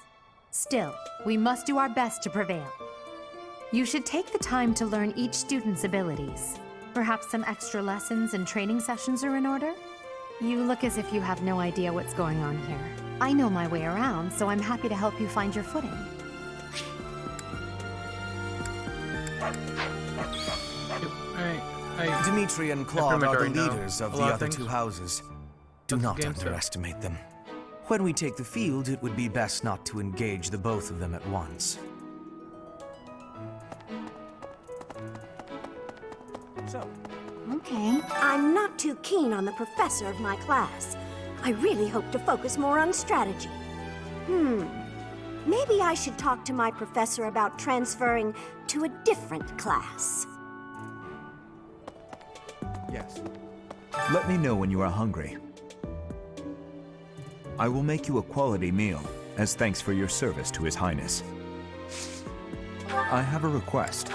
Still, we must do our best to prevail. You should take the time to learn each student's abilities. Perhaps some extra lessons and training sessions are in order? You look as if you have no idea what's going on here. I know my way around, so I'm happy to help you find your footing. Dimitri and Claude are the leaders of the other two houses. Do not underestimate them. When we take the field, it would be best not to engage the both of them at once. Okay. I'm not too keen on the professor of my class. I really hope to focus more on strategy. Maybe I should talk to my professor about transferring to a different class. Yes. Let me know when you are hungry. I will make you a quality meal, as thanks for your service to His Highness. I have a request.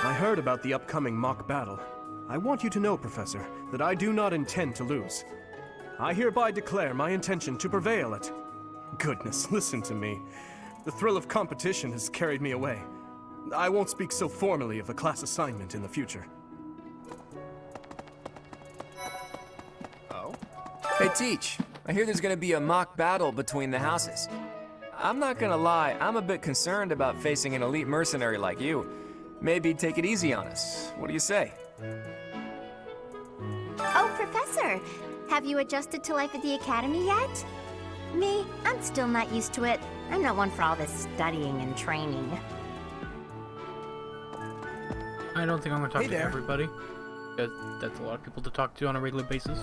I heard about the upcoming mock battle. I want you to know, Professor, that I do not intend to lose. I hereby declare my intention to prevail at... Goodness, listen to me. The thrill of competition has carried me away. I won't speak so formally of a class assignment in the future. Oh? Hey, Teach. I hear there's gonna be a mock battle between the houses. I'm not gonna lie, I'm a bit concerned about facing an elite mercenary like you. Maybe take it easy on us. What do you say? Oh, Professor! Have you adjusted to life at the Academy yet? Me, I'm still not used to it. I'm not one for all this studying and training. I don't think I'm going to talk to everybody, because that's a lot of people to talk to on a regular basis.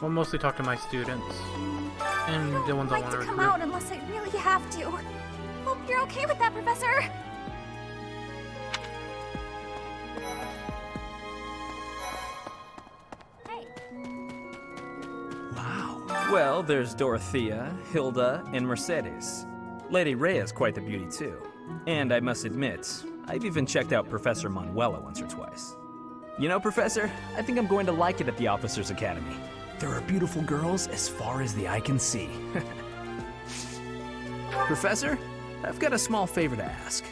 I'll mostly talk to my students, and the ones I want to recruit. Come out unless I really have to. Hope you're okay with that, Professor. Well, there's Dorothea, Hilda, and Mercedes. Lady Rhea's quite the beauty, too. And I must admit, I've even checked out Professor Manuela once or twice. You know, Professor, I think I'm going to like it at the Officers' Academy. There are beautiful girls as far as the eye can see. Professor, I've got a small favor to ask.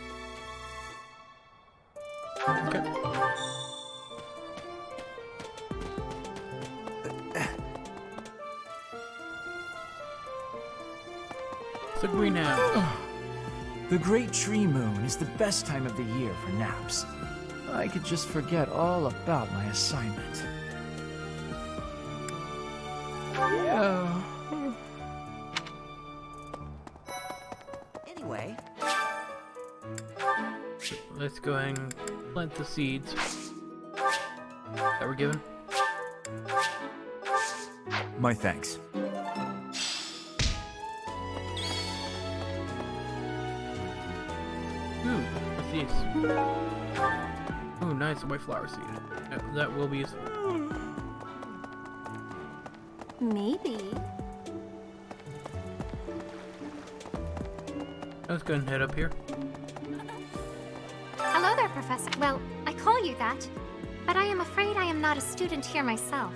Okay. The green apple. The Great Tree Moon is the best time of the year for naps. I could just forget all about my assignment. Yeah. Anyway. Let's go ahead and plant the seeds that we're given. My thanks. Ooh, what's these? Ooh, nice, a white flower seed. That will be useful. Maybe. Let's go ahead and head up here. Hello there, Professor. Well, I call you that, but I am afraid I am not a student here myself.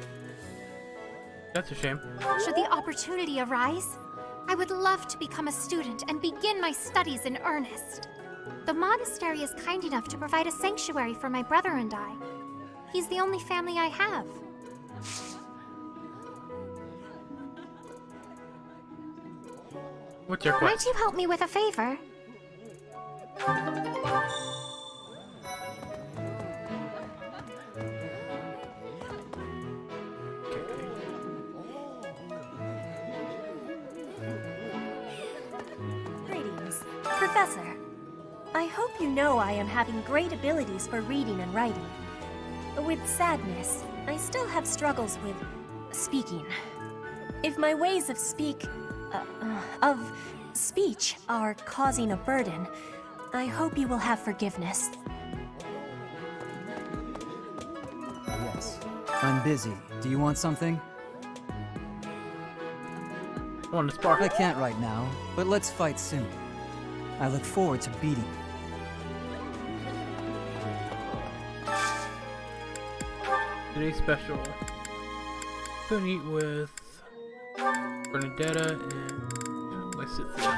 That's a shame. Should the opportunity arise, I would love to become a student and begin my studies in earnest. The monastery is kind enough to provide a sanctuary for my brother and I. He's the only family I have. What's your Might quest? you help me with a favor? Greetings, Professor. I hope you know I am having great abilities for reading and writing. With sadness, I still have struggles with speaking. If my ways of speech are causing a burden, I hope you will have forgiveness. Yes. I'm busy. Do you want something? Want to spark? I can't right now, but let's fight soon. I look forward to beating you. Today's special. Gonna eat with Bernadetta and Lysithia.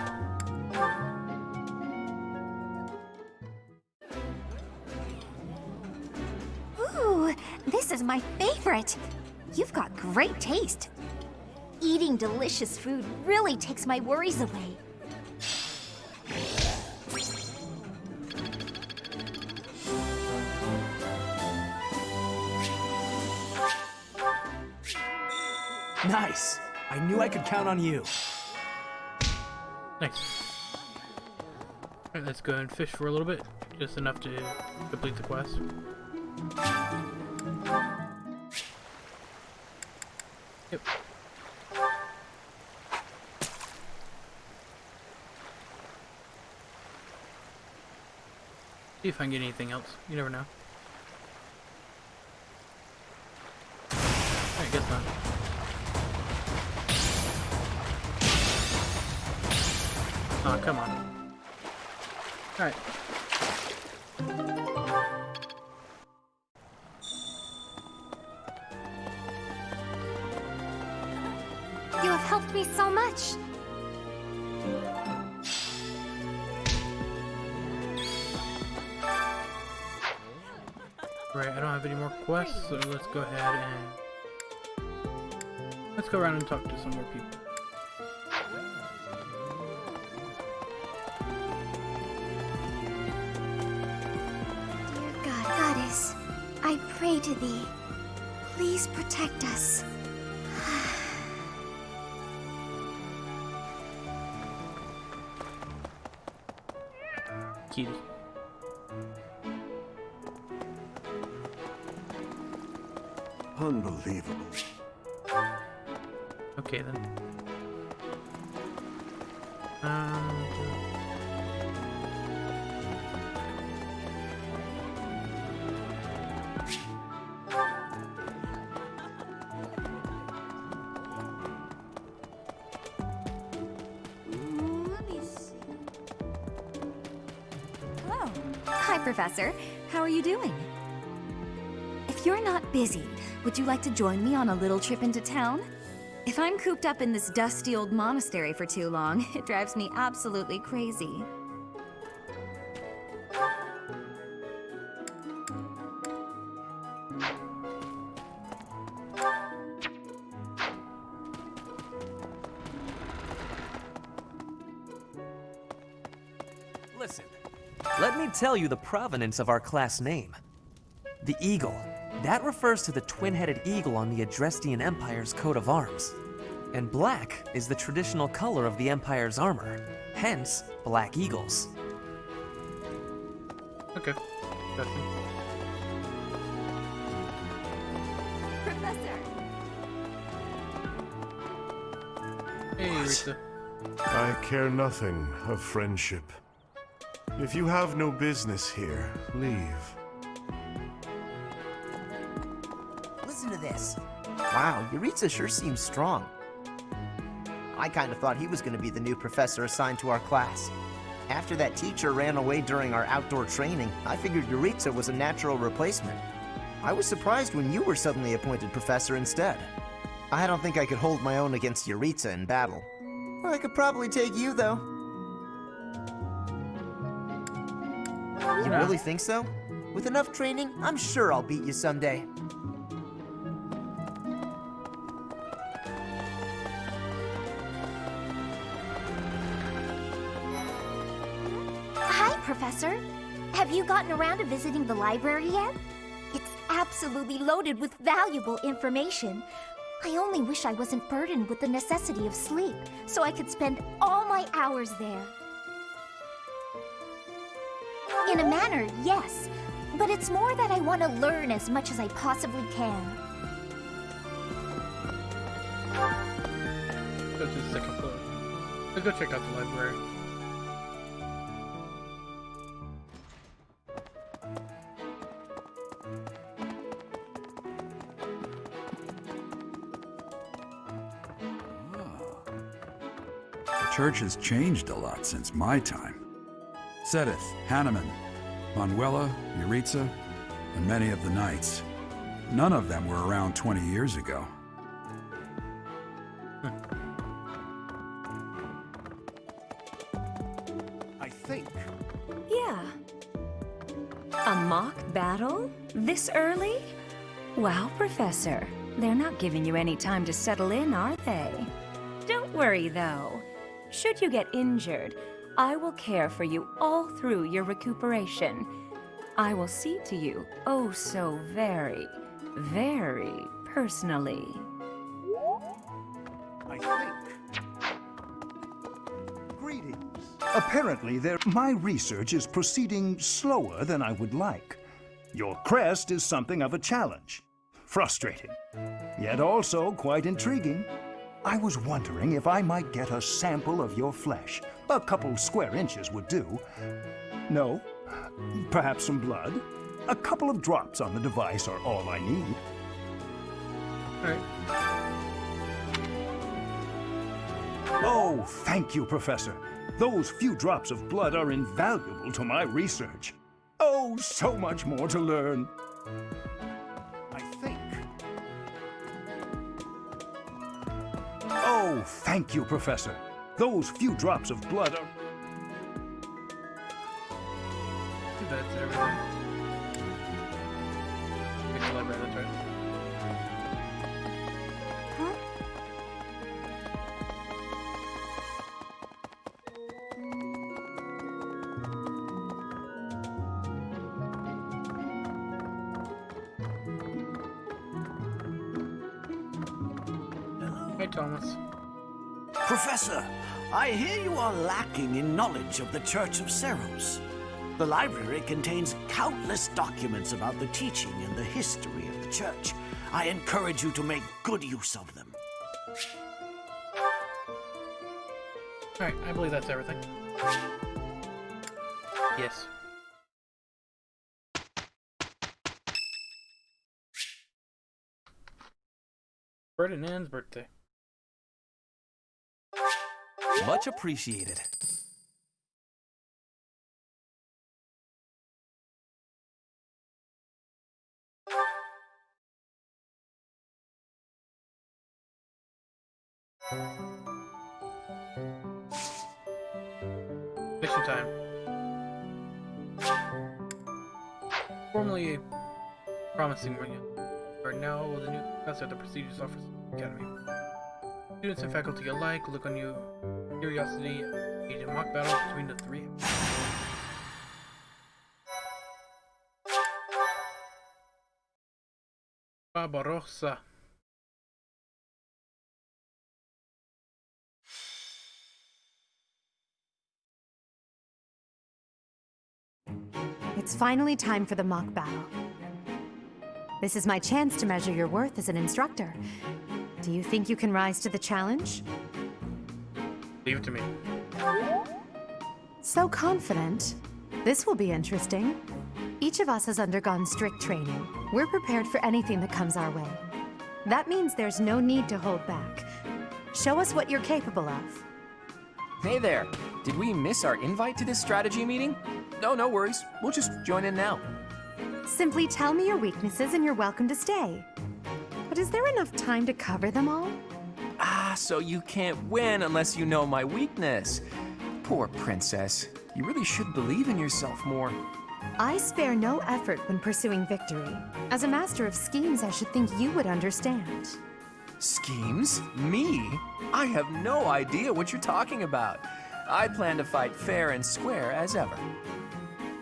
Ooh, this is my favorite. You've got great taste. Eating delicious food really takes my worries away. Nice! I knew I could count on you. Nice. Alright, let's go and fish for a little bit. Just enough to complete the quest. Yep. See if I can get anything else. You never know. I guess not. Oh, come on. Alright. You have helped me so much. Right, I don't have any more quests, so let's go ahead and let's go around and talk to some more people. God, Goddess, I pray to thee. Please protect us. Kitty. Unbelievable. Okay then. Let me see. Hello. Hi, Professor. How are you doing? If you're not busy, would you like to join me on a little trip into town? If I'm cooped up in this dusty old monastery for too long, it drives me absolutely crazy. Listen, let me tell you the provenance of our class name. The eagle. That refers to the twin-headed eagle on the Adrestian Empire's coat of arms. And black is the traditional color of the Empire's armor, hence black eagles. Okay. Interesting. Professor! Hey, Rita. I care nothing of friendship. If you have no business here, leave. Listen to this. Wow, Yuritsa sure seems strong. I kind of thought he was going to be the new professor assigned to our class. After that teacher ran away during our outdoor training, I figured Yuritsa was a natural replacement. I was surprised when you were suddenly appointed professor instead. I don't think I could hold my own against Yuritsa in battle. I could probably take you, though. You really think so? With enough training, I'm sure I'll beat you someday. Hi, Professor. Have you gotten around to visiting the library yet? It's absolutely loaded with valuable information. I only wish I wasn't burdened with the necessity of sleep, so I could spend all my hours there. In a manner, yes. But it's more that I want to learn as much as I possibly can. Go to the second floor. Let's go check out the library. The church has changed a lot since my time. Sedith, Hanneman, Manuela, Yuritsa, and many of the knights. None of them were around 20 years ago. I think. Yeah. A mock battle? This early? Wow, Professor. They're not giving you any time to settle in, are they? Don't worry, though. Should you get injured, I will care for you all through your recuperation. I will see to you, oh so very, very personally. I think. Greetings. Apparently, my research is proceeding slower than I would like. Your crest is something of a challenge. Frustrating, yet also quite intriguing. I was wondering if I might get a sample of your flesh. A couple square inches would do. No? Perhaps some blood? A couple of drops on the device are all I need. Oh, thank you, Professor. Those few drops of blood are invaluable to my research. Oh, so much more to learn. I think. Oh, thank you, Professor. Those few drops of blood are... Too bad, it's everything. Get to the library, that's right. Huh? Hey, Thomas. Professor, I hear you are lacking in knowledge of the Church of Seros. The library contains countless documents about the teaching and the history of the Church. I encourage you to make good use of them. Alright, I believe that's everything. Yes. Ferdinand's birthday. Much appreciated. Mission time. Formerly a promising one, are now the new professor at the prestigious office academy. Students and faculty alike look on you with curiosity at a mock battle between the three. Barbarossa. It's finally time for the mock battle. This is my chance to measure your worth as an instructor. Do you think you can rise to the challenge? Leave it to me. So confident. This will be interesting. Each of us has undergone strict training. We're prepared for anything that comes our way. That means there's no need to hold back. Show us what you're capable of. Hey there. Did we miss our invite to this strategy meeting? No worries. We'll just join in now. Simply tell me your weaknesses and you're welcome to stay. But is there enough time to cover them all? Ah, so you can't win unless you know my weakness. Poor princess. You really should believe in yourself more. I spare no effort when pursuing victory. As a master of schemes, I should think you would understand. Schemes? Me? I have no idea what you're talking about. I plan to fight fair and square as ever.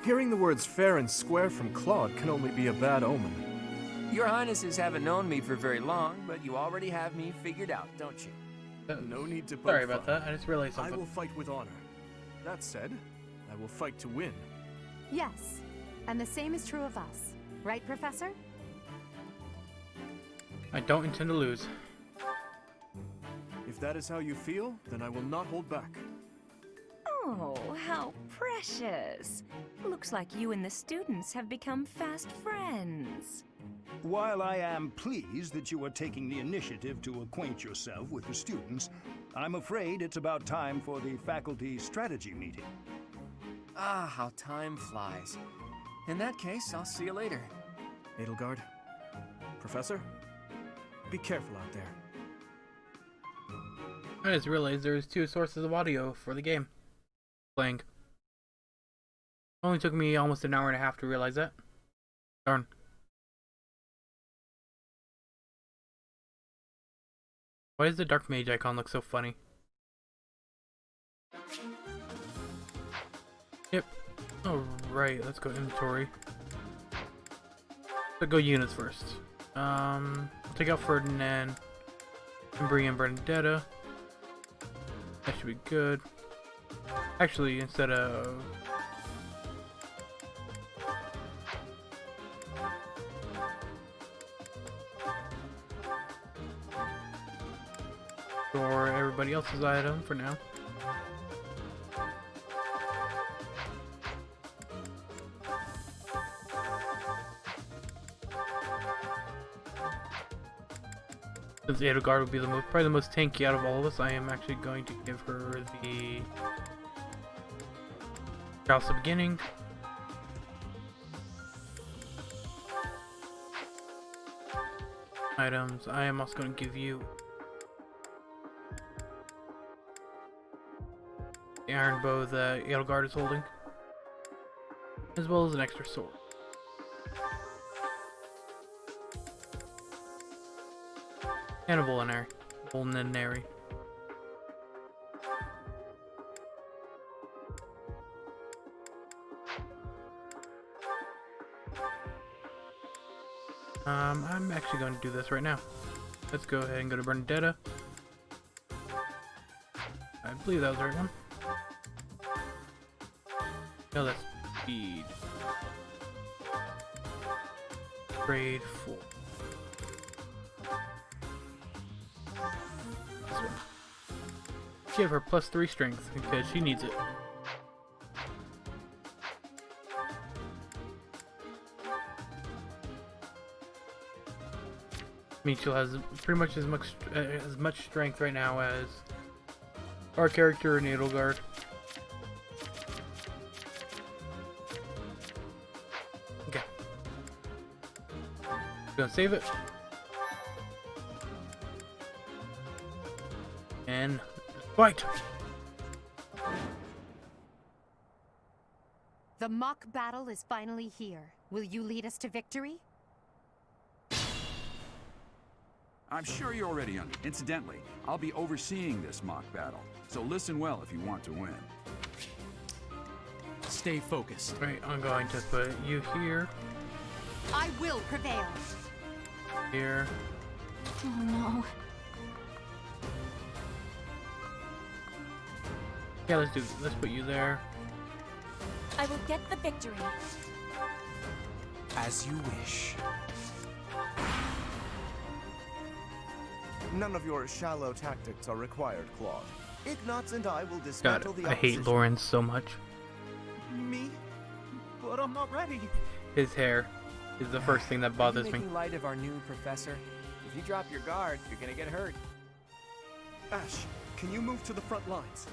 Hearing the words fair and square from Claude can only be a bad omen. Your Highnesses haven't known me for very long, but you already have me figured out, don't you? No need to poke Sorry about fun. that. I just realized something. I will fight with honor. That said, I will fight to win. Yes, and the same is true of us. Right, Professor? I don't intend to lose. If that is how you feel, then I will not hold back. Oh, how precious. Looks like you and the students have become fast friends. While I am pleased that you are taking the initiative to acquaint yourself with the students, I'm afraid it's about time for the faculty strategy meeting. Ah, how time flies. In that case, I'll see you later. Edelgard, Professor, be careful out there. I just realized there's 2 sources of audio for the game. Playing. Only took me almost an hour and a half to realize that. Darn. Why does the Dark Mage icon look so funny? Yep. Alright, let's go inventory. Let's go units first. Take out Ferdinand and bring in Bernadetta. That should be good. Actually, instead of... for everybody else's item for now. Since Edelgard would be probably the most tanky out of all of us, I am actually going to give her the House of Beginning. Items. I am also going to give you the iron bow that Edelgard is holding, as well as an extra sword. And a vulnerary. I'm actually going to do this right now. Let's go ahead and go to Bernadetta. I believe that was the right one. No, that's speed. Grade 4. This one. Give her +3 strength because she needs it. I mean, she has pretty much as much strength right now as our character in Edelgard. Okay. Gonna save it. And fight! The mock battle is finally here. Will you lead us to victory? I'm sure you already under. Incidentally, I'll be overseeing this mock battle, so listen well if you want to win. Stay focused. Right, I'm going to put you here. I will prevail. Here. Oh no. Yeah, let's do this. Let's put you there. I will get the victory. As you wish. None of your shallow tactics are required, Claude. Ignatz and I will dismantle God, the I hate opposition. Lawrence so much. Me? But I'm not ready. His hair is the first thing that bothers me. Making light of our new professor. If you drop your guard, you're gonna get hurt. Ash, can you move to the front lines?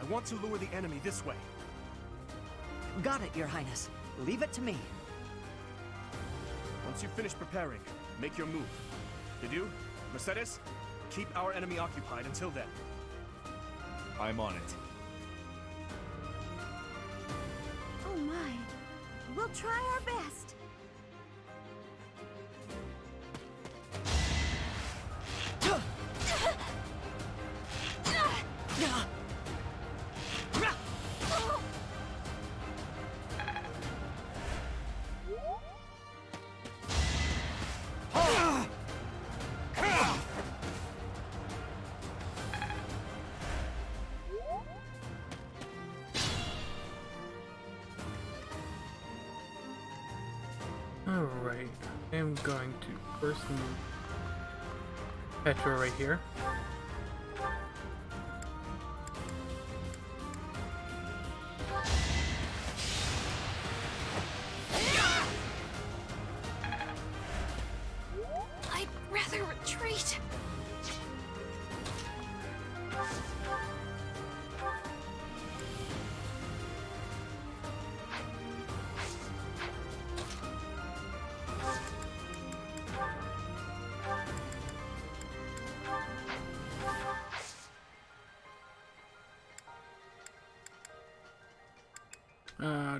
I want to lure the enemy this way. Got it, Your Highness. Leave it to me. Once you finish preparing, make your move. Did you, Mercedes? Keep our enemy occupied until then. I'm on it. Oh my. We'll try our best. Alright, I'm going to first move Petra right here. I'd rather retreat.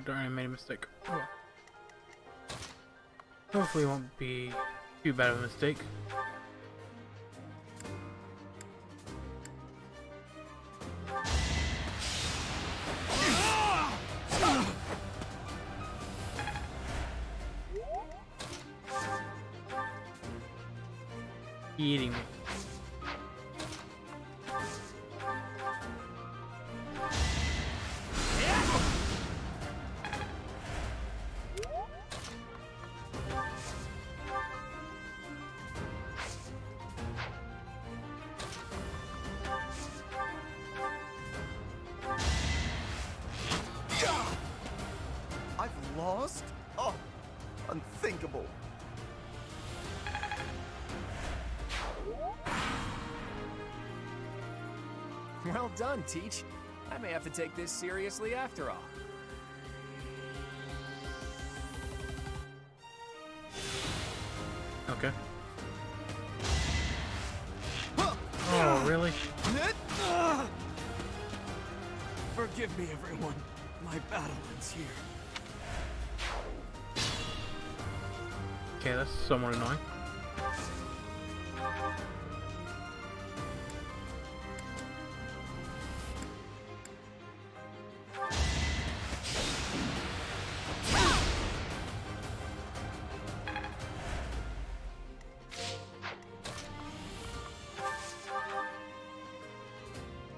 Darn, I made a mistake. Oh. Hopefully it won't be too bad of a mistake. Eating me. I've lost? Oh, unthinkable. Well done, Teach. I may have to take this seriously after all. Okay. Oh, really? Forgive me, everyone. My battle ends here. Okay, that's somewhat annoying.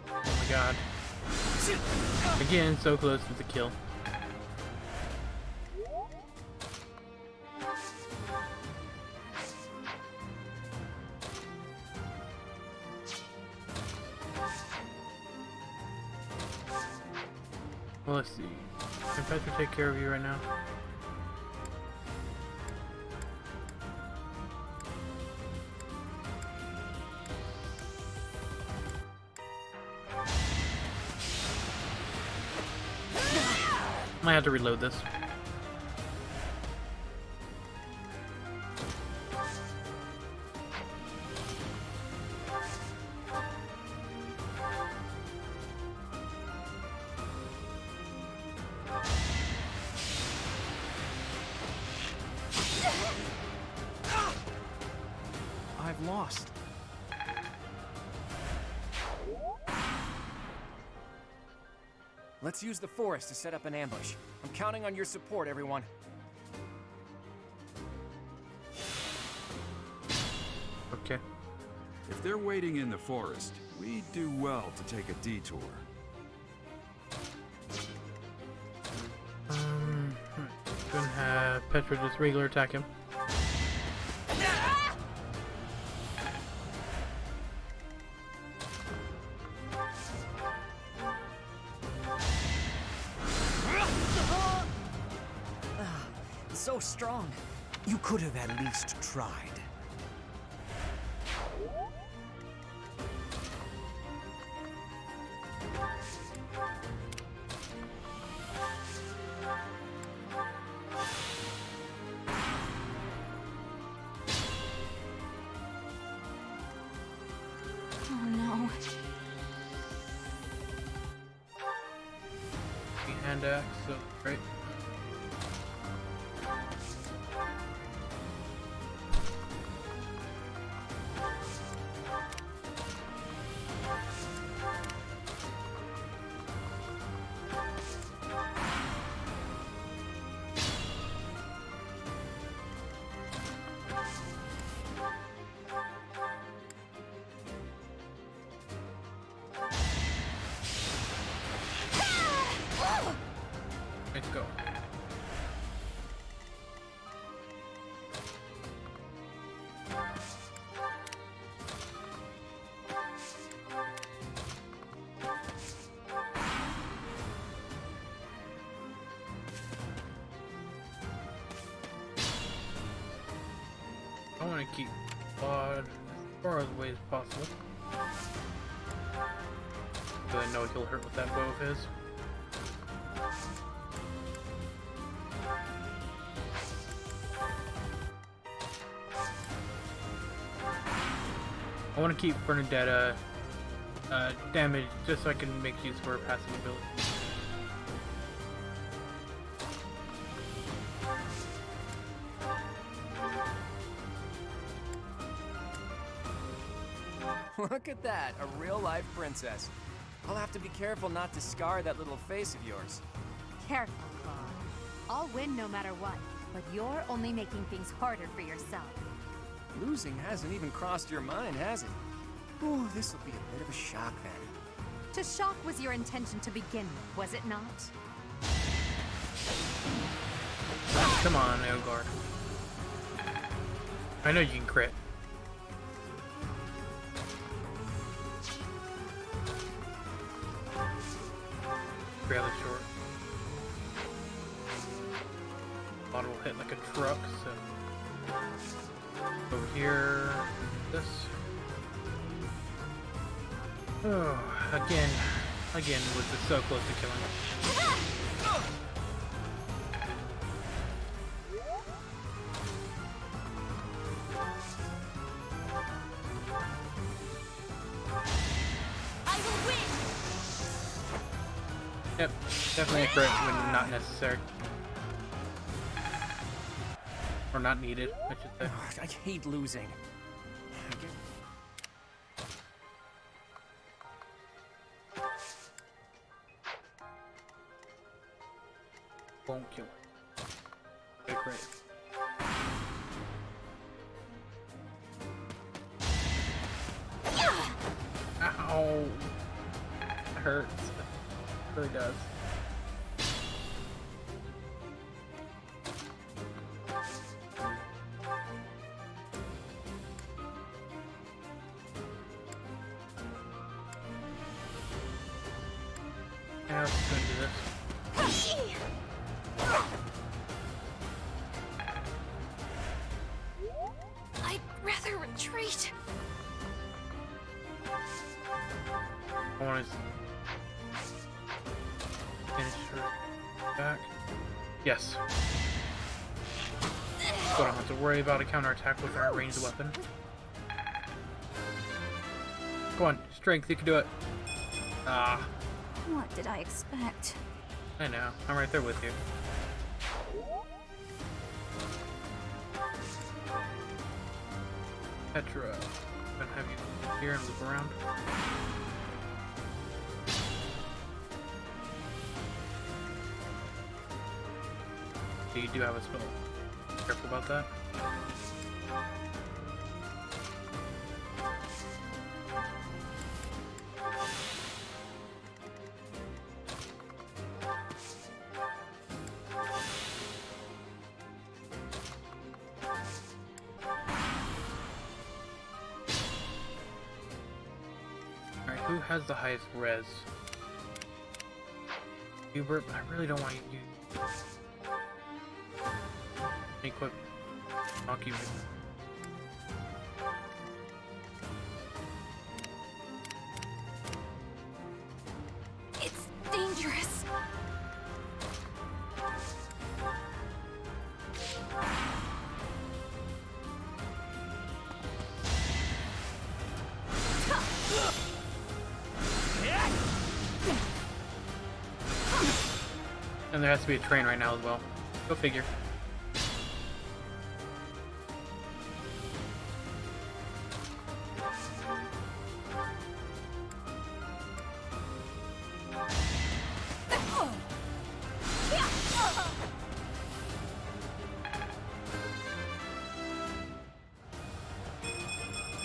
Oh my god. Again, so close to the kill. Well, let's see. Can Petra take care of you right now? Might have to reload this. I've lost. Let's use the forest to set up an ambush. I'm counting on your support, everyone. Okay. If they're waiting in the forest, we'd do well to take a detour. Gonna have Petra just regular attack him. So strong. You could have at least tried. deck, so great. Let's go. I want to keep Claude as far away as possible. But I know he'll hurt with that bow of his. I want to keep Bernadetta damaged just so I can make use of her passive ability. Look at that, a real-life princess. I'll have to be careful not to scar that little face of yours. Careful, Claude. I'll win no matter what, but you're only making things harder for yourself. Losing hasn't even crossed your mind, has it? Ooh, this'll be a bit of a shock then. To shock was your intention to begin with, was it not? Come on, Eogard. I know you can crit. Fairly short. Bottom will hit like a truck, so over here, this. Oh, again was this so close to killing him. Yep, definitely a crit when not necessary. Or not needed, I should say. I hate losing. Won't kill it. Okay, great. Ow! It hurts. It really does. Yeah, let's go do this. I'd rather retreat. I want to finish her back. Yes. So I don't have to worry about a counterattack with our ranged weapon. Go on, strength, you can do it. Ah. What did I expect? I know, I'm right there with you. Petra, I'm gonna have you here and loop around. You do have a spell. Careful about that. Alright, who has the highest res? Hubert, but I really don't want you to use equip. I'll keep it. It's dangerous. And there has to be a train right now as well. Go figure.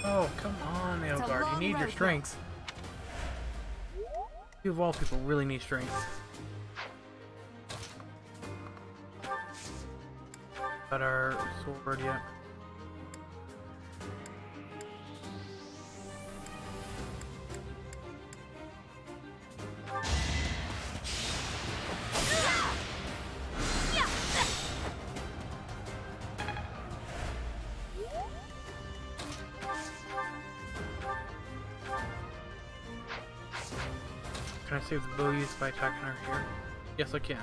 Oh, come on, Edelgard. You need your strength. You of all people really need strength. Got our sword yet. Can I save the bow use by attacking her here? Yes, I can.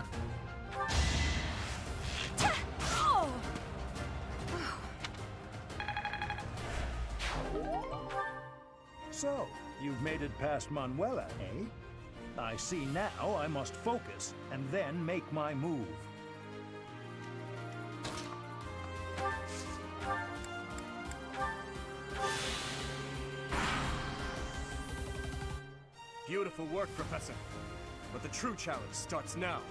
So, you've made it past Manuela, eh? I see now I must focus and then make my move. Beautiful work, Professor. But the true challenge starts now.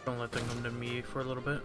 Don't let them come to me for a little bit.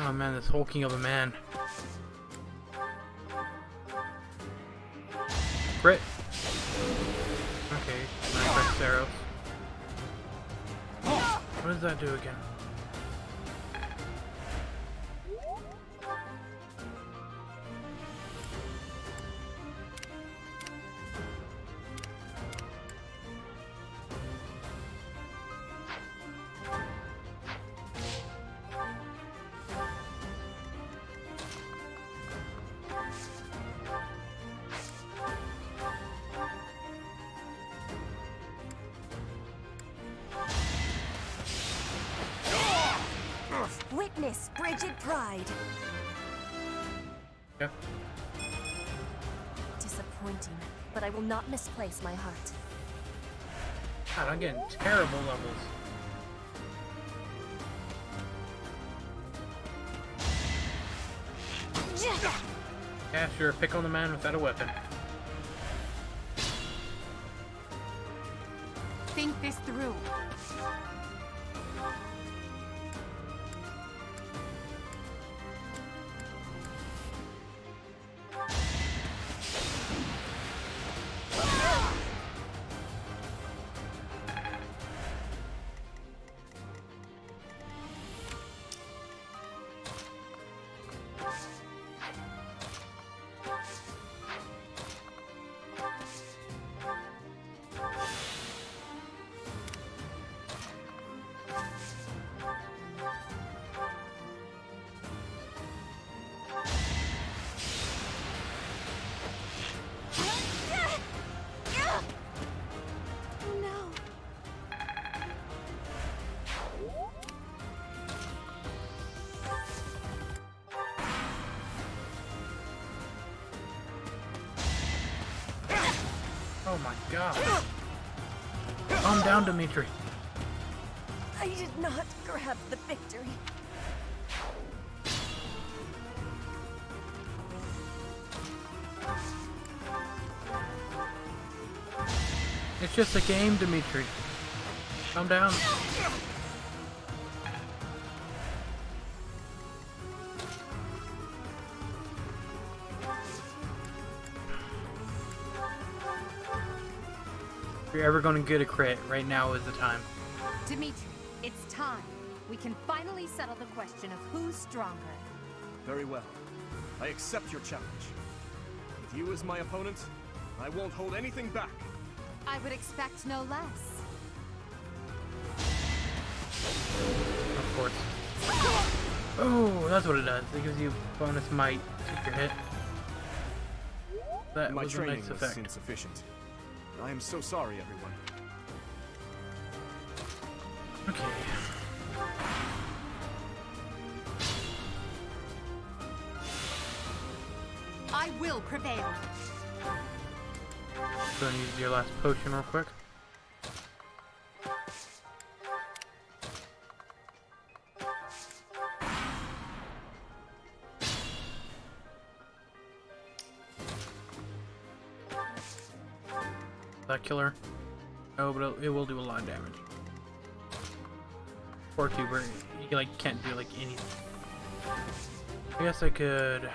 Oh man, this hulking of a man. Crit. Okay, nice arrows. What does that do again? Witness Brigid Pride. Yeah. Disappointing, but I will not misplace my heart. God, I'm getting terrible levels. Yeah, sure, pick on the man without a weapon. Think this through. my god. Calm down, Dimitri. I did not grab the victory. It's just a game, Dimitri. Calm down. If you're ever gonna get a crit, right now is the time. Dimitri, it's time. We can finally settle the question of who's stronger. Very well. I accept your challenge. With you as my opponent, I won't hold anything back. I would expect no less. Of course. Oh, that's what it does. It gives you bonus might to your hit. That My was a training nice was effect. insufficient. I am so sorry, everyone. Okay. I will prevail. Go and use your last potion real quick. That killer? No, but it will do a lot of damage. Or two, where you like can't do like anything. I guess I could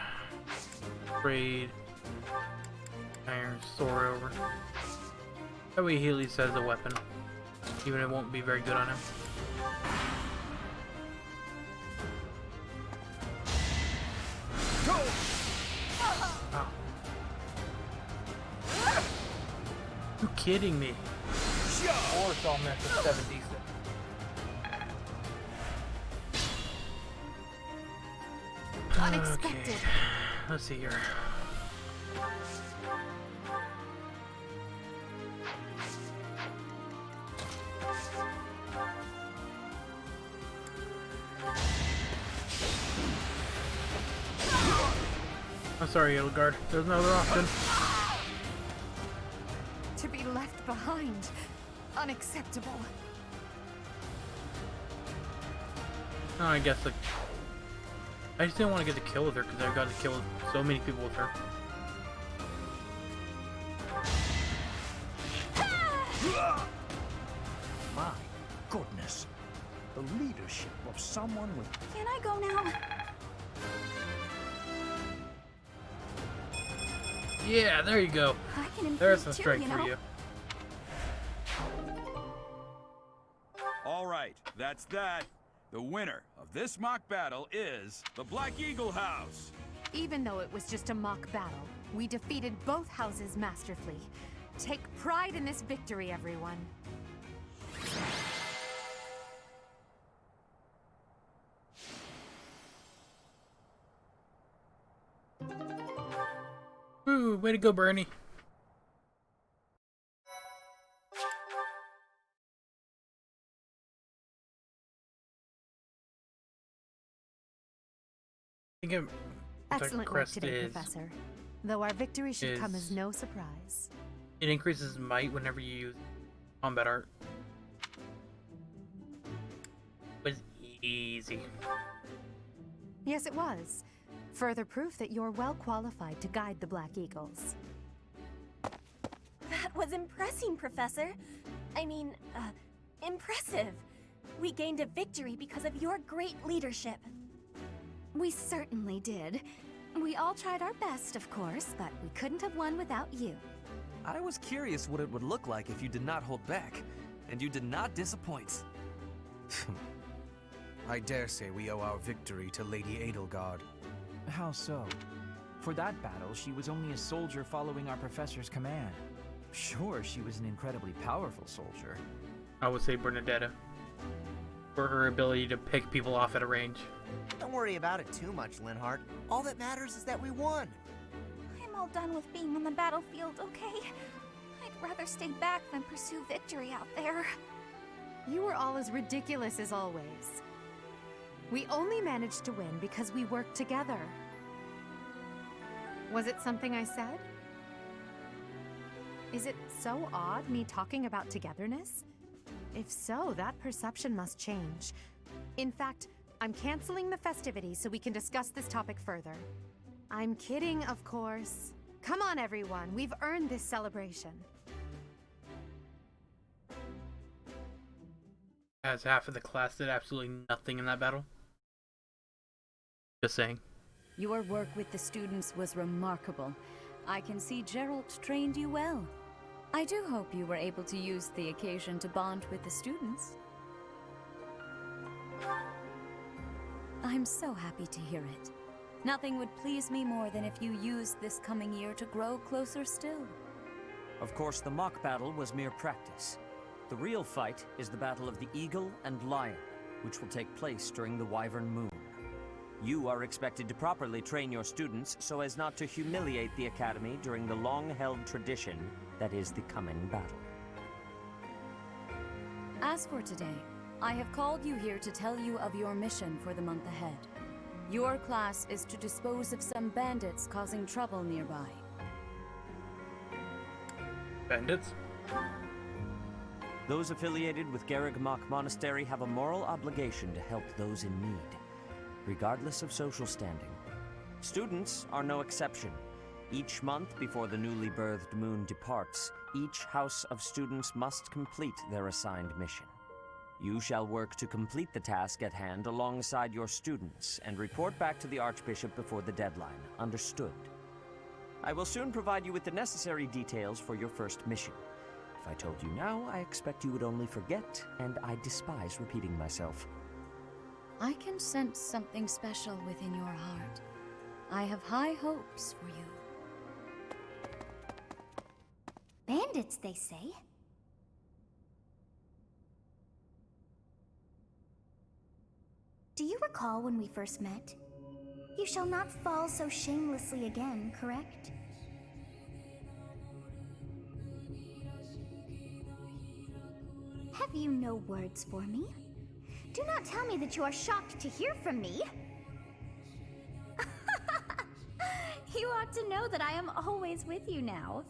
trade Iron Sword over. That way he at least has a weapon, even if it won't be very good on him. Oh. You kidding me? Of course I'll mess with 7d6. Unexpected. Okay. Let's see here. I'm sorry, Edelgard. There's no other option. To be left behind. Unacceptable. Oh, I guess like I just didn't want to get the kill with her because I've got to kill so many people with her. My goodness. The leadership of someone with... Can I go now? Yeah, there you go. I can improve There's some too, strength you for know? you. All right, that's that. The winner of this mock battle is the Black Eagle House. Even though it was just a mock battle, we defeated both houses masterfully. Take pride in this victory, everyone. Woo, way to go, Bernie. I think Excellent work crest today, is, Professor. Though our victory should come is- as no surprise. it increases might whenever you use combat art. It was easy. Yes, it was. Further proof that you're well qualified to guide the Black Eagles. That was impressing, Professor. I mean, impressive. We gained a victory because of your great leadership. We certainly did. We all tried our best, of course, but we couldn't have won without you. I was curious what it would look like if you did not hold back, and you did not disappoint. I dare say we owe our victory to Lady Edelgard. How so? For that battle, she was only a soldier following our professor's command. Sure, she was an incredibly powerful soldier. I would say Bernadetta. For her ability to pick people off at a range. Don't worry about it too much, Linhart. All that matters is that we won. I'm all done with being on the battlefield, okay? I'd rather stay back than pursue victory out there. You were all as ridiculous as always. We only managed to win because we worked together. Was it something I said? Is it so odd, me talking about togetherness? If so, that perception must change. In fact, I'm canceling the festivities so we can discuss this topic further. I'm kidding, of course. Come on, everyone. We've earned this celebration. As half of the class did absolutely nothing in that battle. Just saying. Your work with the students was remarkable. I can see Gerald trained you well. I do hope you were able to use the occasion to bond with the students. I'm so happy to hear it. Nothing would please me more than if you used this coming year to grow closer still. Of course, the mock battle was mere practice. The real fight is the battle of the Eagle and Lion, which will take place during the Wyvern Moon. You are expected to properly train your students so as not to humiliate the Academy during the long-held tradition that is the coming battle. As for today, I have called you here to tell you of your mission for the month ahead. Your class is to dispose of some bandits causing trouble nearby. Bandits? Those affiliated with Garrigmach Monastery have a moral obligation to help those in need, regardless of social standing. Students are no exception. Each month before the newly birthed moon departs, each house of students must complete their assigned mission. You shall work to complete the task at hand alongside your students and report back to the Archbishop before the deadline. Understood? I will soon provide you with the necessary details for your first mission. If I told you now, I expect you would only forget, and I despise repeating myself. I can sense something special within your heart. I have high hopes for you. Bandits, they say. Do you recall when we first met? You shall not fall so shamelessly again, correct? Have you no words for me? Do not tell me that you are shocked to hear from me. You ought to know that I am always with you now.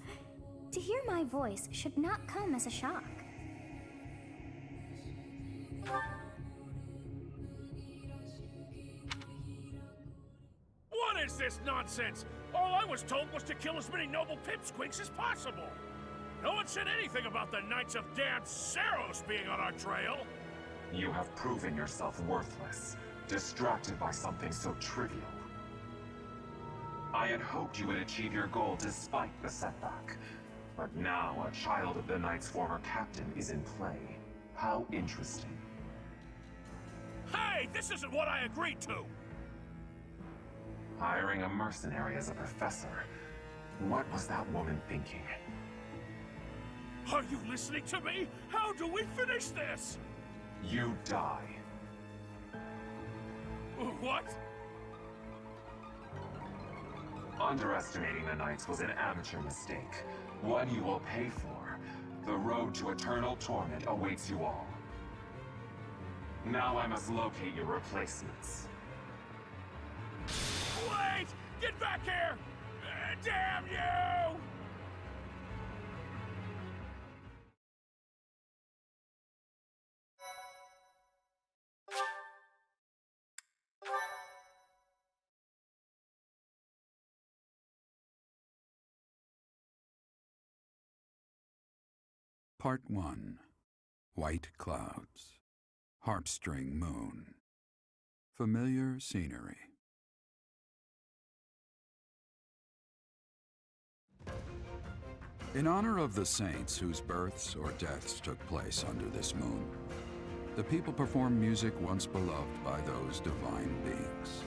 To hear my voice should not come as a shock. What is this nonsense? All I was told was to kill as many noble pipsqueaks as possible. No one said anything about the Knights of Dan Saros being on our trail. You have proven yourself worthless, distracted by something so trivial. I had hoped you would achieve your goal despite the setback. But now a child of the Knight's former captain is in play. How interesting. Hey, this isn't what I agreed to! Hiring a mercenary as a professor. What was that woman thinking? Are you listening to me? How do we finish this? You die. What? Underestimating the Knights was an amateur mistake. One you will pay for. The road to eternal torment awaits you all. Now I must locate your replacements. Wait! Get back here! Damn you! Part 1. White Clouds. Harpstring Moon. Familiar scenery. In honor of the saints whose births or deaths took place under this moon, the people perform music once beloved by those divine beings.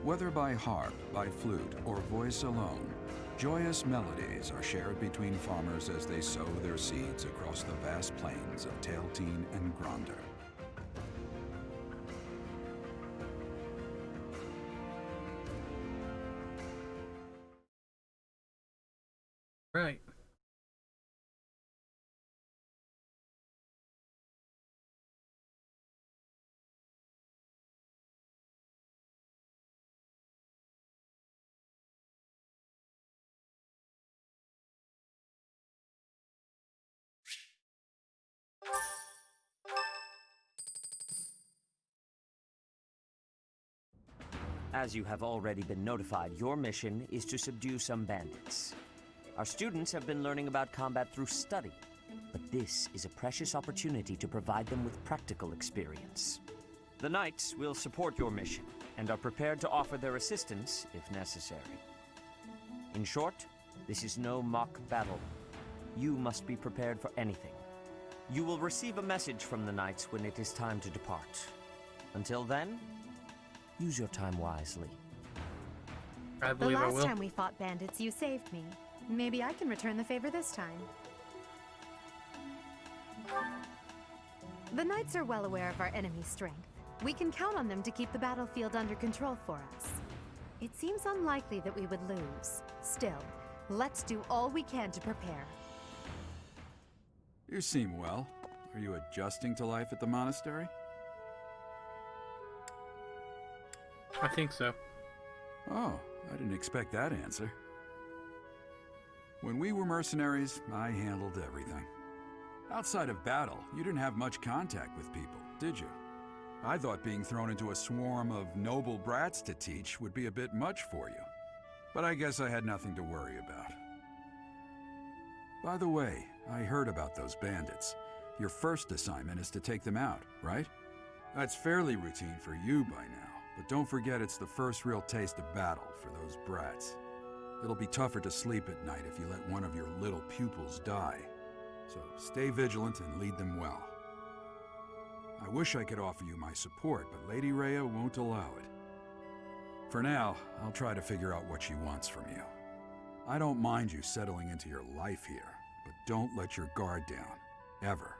Whether by harp, by flute, or voice alone, joyous melodies are shared between farmers as they sow their seeds across the vast plains of Tailteen and Gronder. Right. As you have already been notified, your mission is to subdue some bandits. Our students have been learning about combat through study, but this is a precious opportunity to provide them with practical experience. The Knights will support your mission and are prepared to offer their assistance if necessary. In short, this is no mock battle. You must be prepared for anything. You will receive a message from the Knights when it is time to depart. Until then, use your time wisely. I The believe I last will. time we fought bandits, you saved me. Maybe I can return the favor this time. The Knights are well aware of our enemy's strength. We can count on them to keep the battlefield under control for us. It seems unlikely that we would lose. Still, let's do all we can to prepare. You seem well. Are you adjusting to life at the monastery? I think so. Oh, I didn't expect that answer. When we were mercenaries, I handled everything. Outside of battle, you didn't have much contact with people, did you? I thought being thrown into a swarm of noble brats to teach would be a bit much for you. But I guess I had nothing to worry about. By the way, I heard about those bandits. Your first assignment is to take them out, right? That's fairly routine for you by now, but don't forget it's the first real taste of battle for those brats. It'll be tougher to sleep at night if you let one of your little pupils die. So stay vigilant and lead them well. I wish I could offer you my support, but Lady Rhea won't allow it. For now, I'll try to figure out what she wants from you. I don't mind you settling into your life here, but don't let your guard down, ever.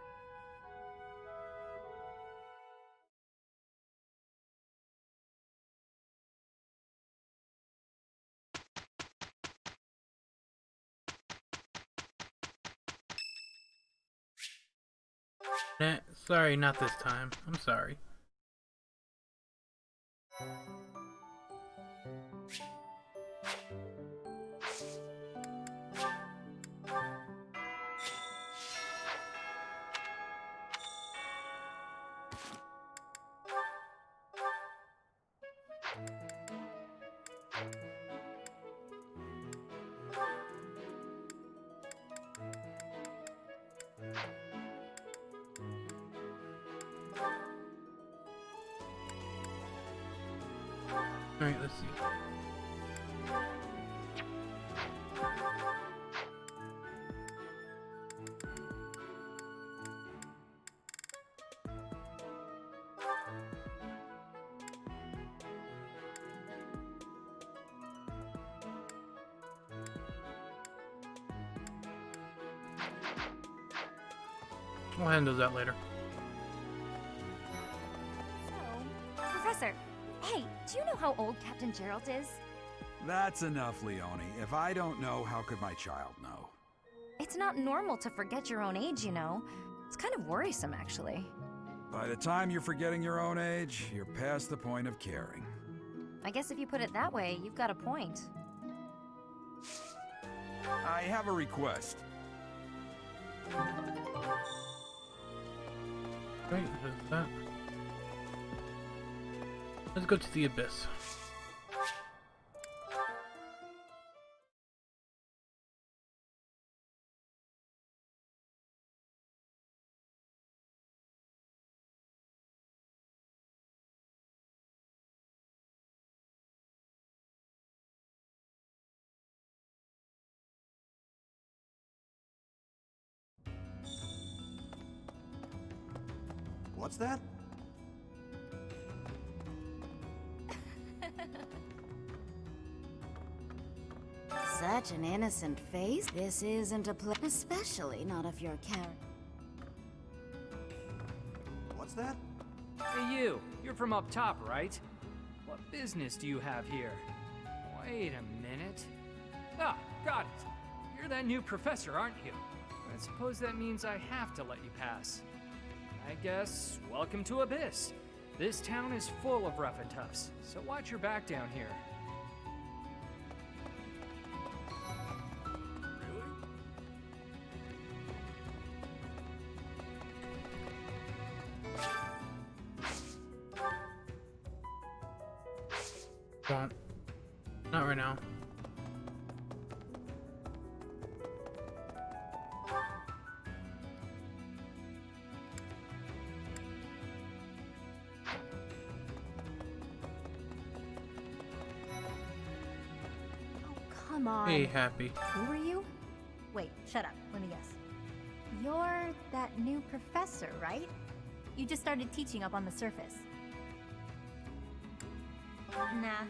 Sorry, not this time. I'm sorry. Alright, let's see. We'll handle that later. Professor, hey, do you know how old Captain Gerald is? That's enough, Leone. If I don't know, how could my child know? It's not normal to forget your own age, you know. It's kind of worrisome, actually. By the time you're forgetting your own age, you're past the point of caring. I guess if you put it that way, you've got a point. I have a request. Wait, what's that? Let's go to the abyss. What's that? Such an innocent face. This isn't a play, especially not if you're a character. What's that? Hey you, you're from up top, right? What business do you have here? Wait a minute. Ah, got it. You're that new professor, aren't you? I suppose that means I have to let you pass. I guess, welcome to Abyss. This town is full of rough and toughs, so watch your back down here. Well, not right now. Come on. Hey, Happy. Who are you? Wait, shut up. Let me guess. You're that new professor, right? You just started teaching up on the surface. Nah.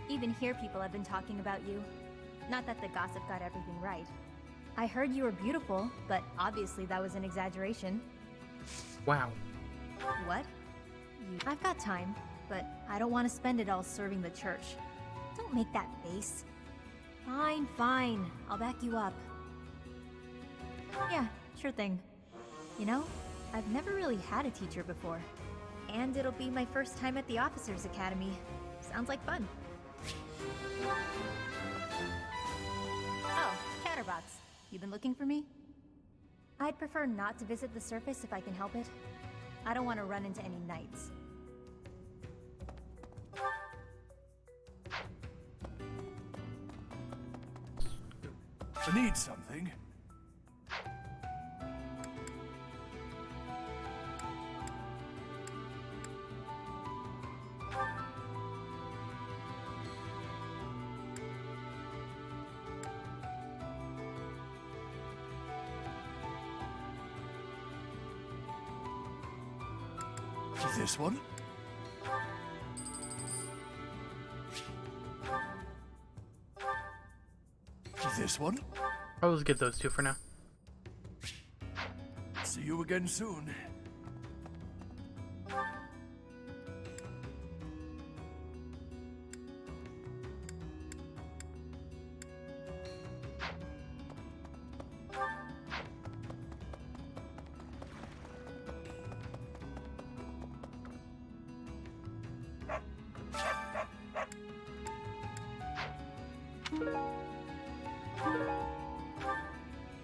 Even here people have been talking about you. Not that the gossip got everything right. I heard you were beautiful, but obviously that was an exaggeration. Wow. What? I've got time, but I don't want to spend it all serving the church. Don't make that face. Fine, fine. I'll back you up. Yeah, sure thing. You know, I've never really had a teacher before. And it'll be my first time at the Officers Academy. Sounds like fun. Oh, Chatterbox. You been looking for me? I'd prefer not to visit the surface if I can help it. I don't want to run into any knights. I need something. This one? This one? I'll just get those two for now. See you again soon.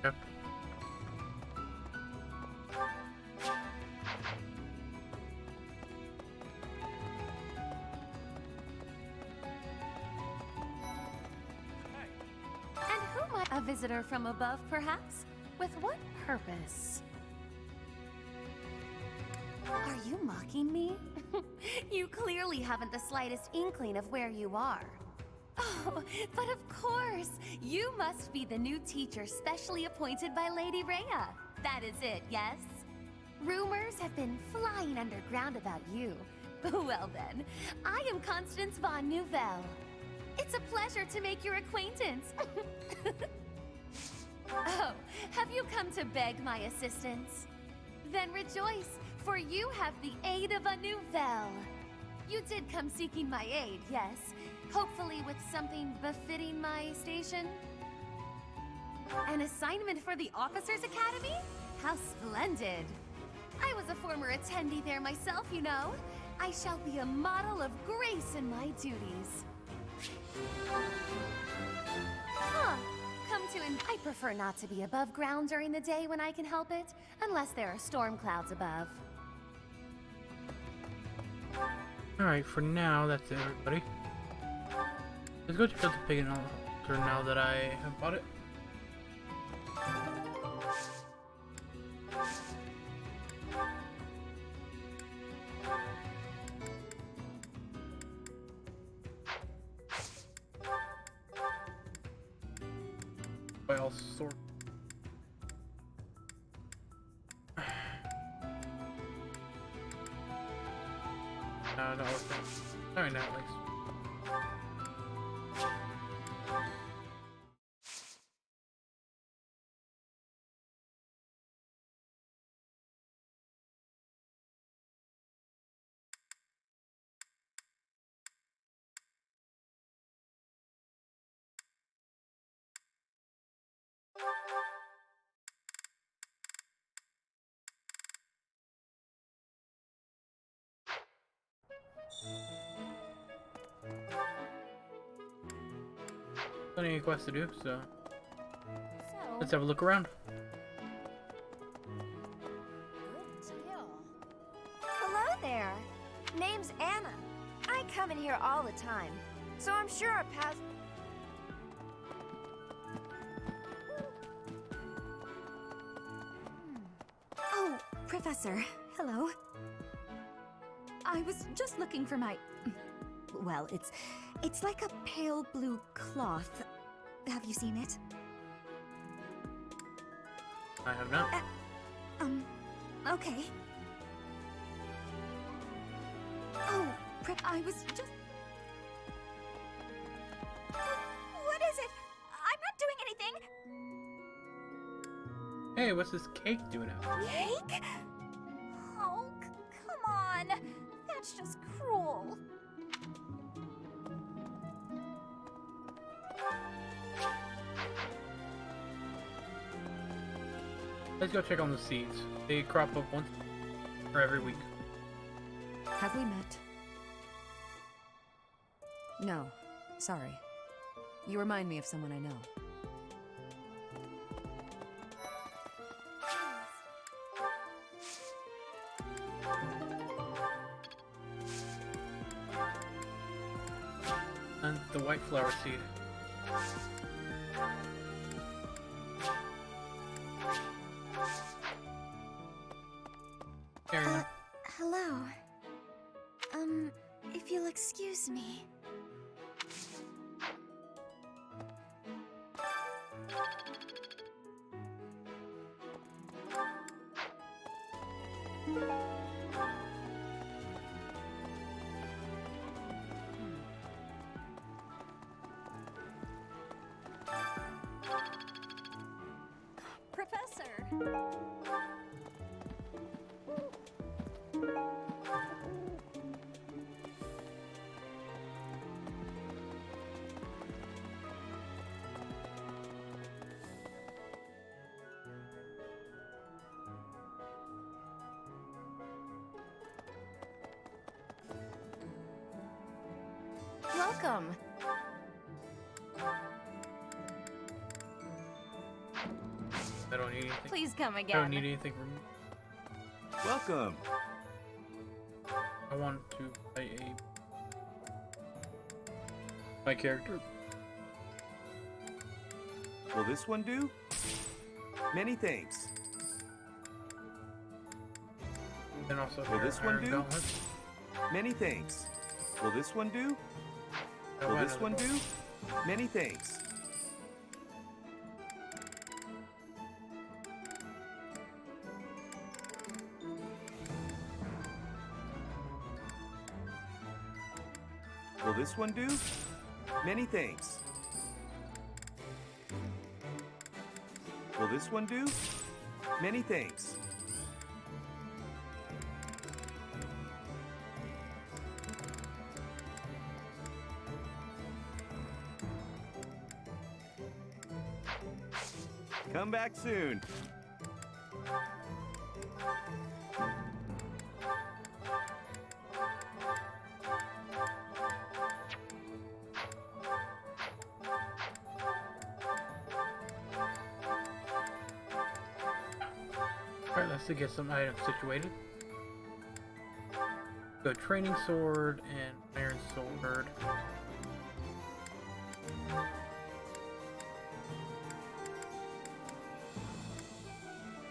Yep. And who might a visitor from above, perhaps? With what purpose? Are you mocking me? You clearly haven't the slightest inkling of where you are. Oh, but of course! You must be the new teacher specially appointed by Lady Rhea. That is it, yes? Rumors have been flying underground about you. Well then, I am Constance von Nouvelle. It's a pleasure to make your acquaintance. Oh, have you come to beg my assistance? Then rejoice, for you have the aid of a Nouvelle. You did come seeking my aid, yes? Hopefully with something befitting my station? An assignment for the Officers Academy? How splendid! I was a former attendee there myself, you know. I shall be a model of grace in my duties. Huh. Come to I prefer not to be above ground during the day when I can help it, unless there are storm clouds above. Alright, for now, that's it, everybody. Let's go check out the pig and altar now that I have bought it. By all sorts. No, not worth it. Alright, now at least. Plenty of quests to do, so let's have a look around. Hello there. Name's Anna. I come in here all the time. so I'm sure our paths. Oh, Professor. Hello. I was just looking for my... Well, it's like a pale blue cloth. Have you seen it? I have not. Okay. Oh, I was just... What is it? I'm not doing anything! Hey, what's this cake doing out there? Cake? Oh, come on. That's just cruel. Let's go check on the seeds. They crop up once or every week. Have we met? No. Sorry. You remind me of someone I know. And the white flower seed. Hello. If you'll excuse me. Professor! Welcome. I don't need anything. Please come I again. don't need anything from you. Welcome. I want to play my character. Will this one do? Many thanks. And also Will this one Iron do? Gauntlets. Many thanks. Will this one do? Oh, Will I this know one the do? Many thanks. Will this one do? Many thanks. Will this one do? Many thanks. Come back soon. Alright, let's get some items situated. Go training sword and iron sword.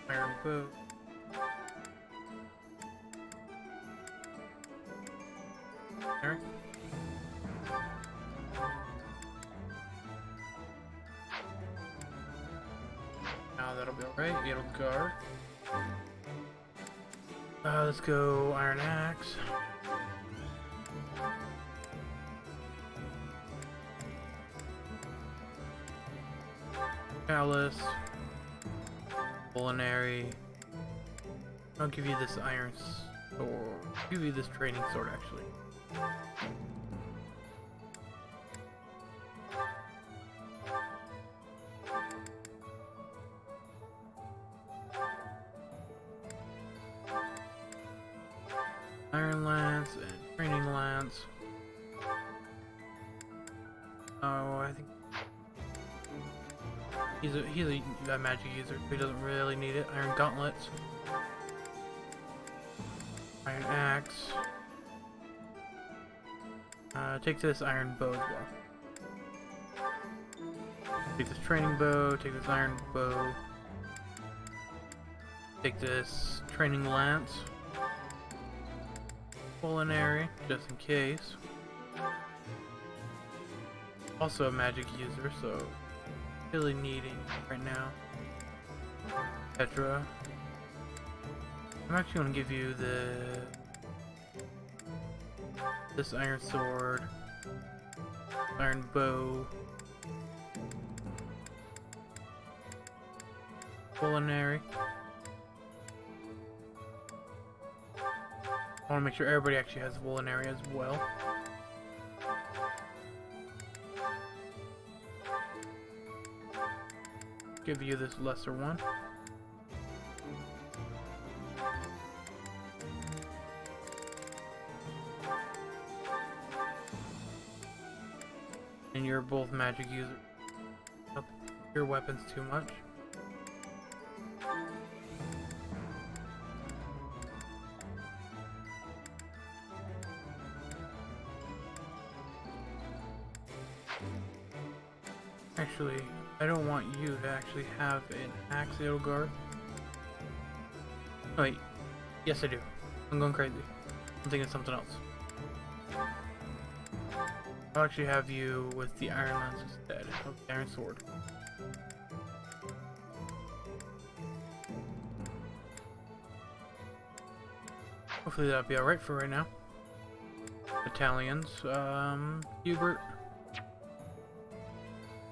Iron bow. Alright. Now that'll be alright. It'll guard. Let's go iron axe. Chalice. Culinary. I'll give you this iron sword. I'll give you this training sword actually. Iron lance and training lance. Oh, I think he's a magic user. He doesn't really need it. Iron gauntlets. Iron axe. Take this iron bow as well. Take this training bow, take this iron bow. Take this training lance. Culinary, just in case. Also a magic user, so really needing right now. Petra. I'm actually gonna give you this iron sword, iron bow, culinary. I want to make sure everybody actually has culinary as well. Give you this lesser one. And you're both magic users. Up your weapons too much. Actually, I don't want you to actually have an axe, Edelgard. Oh, wait. Yes, I do. I'm going crazy. I'm thinking of something else. I'll actually have you with the iron lance instead of the iron sword. Hopefully that'll be alright for right now. Battalions. Hubert.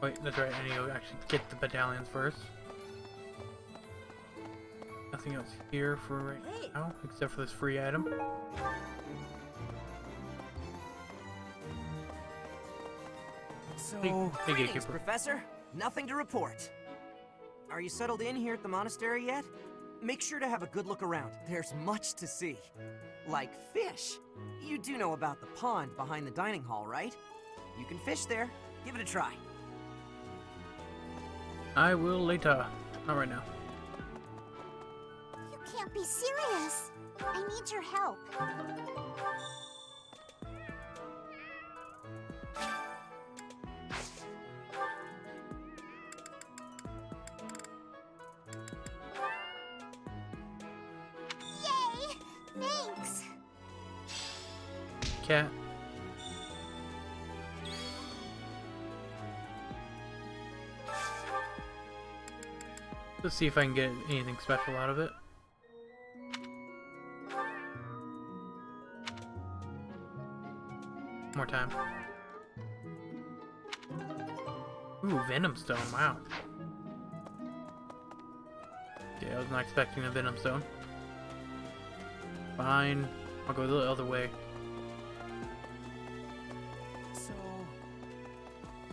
Wait, that's right, I need to actually get the battalions first. Nothing else here for right now, except for this free item. So, greetings, Professor. Nothing to report. Are you settled in here at the monastery yet? Make sure to have a good look around. There's much to see. Like fish. You do know about the pond behind the dining hall, right? You can fish there. Give it a try. I will later. Not right now. You can't be serious. I need your help. Yay! Thanks. Cat. Let's see if I can get anything special out of it. More time. Ooh, Venom Stone, wow. Yeah, I was not expecting a Venom Stone. Fine, I'll go the other way. So...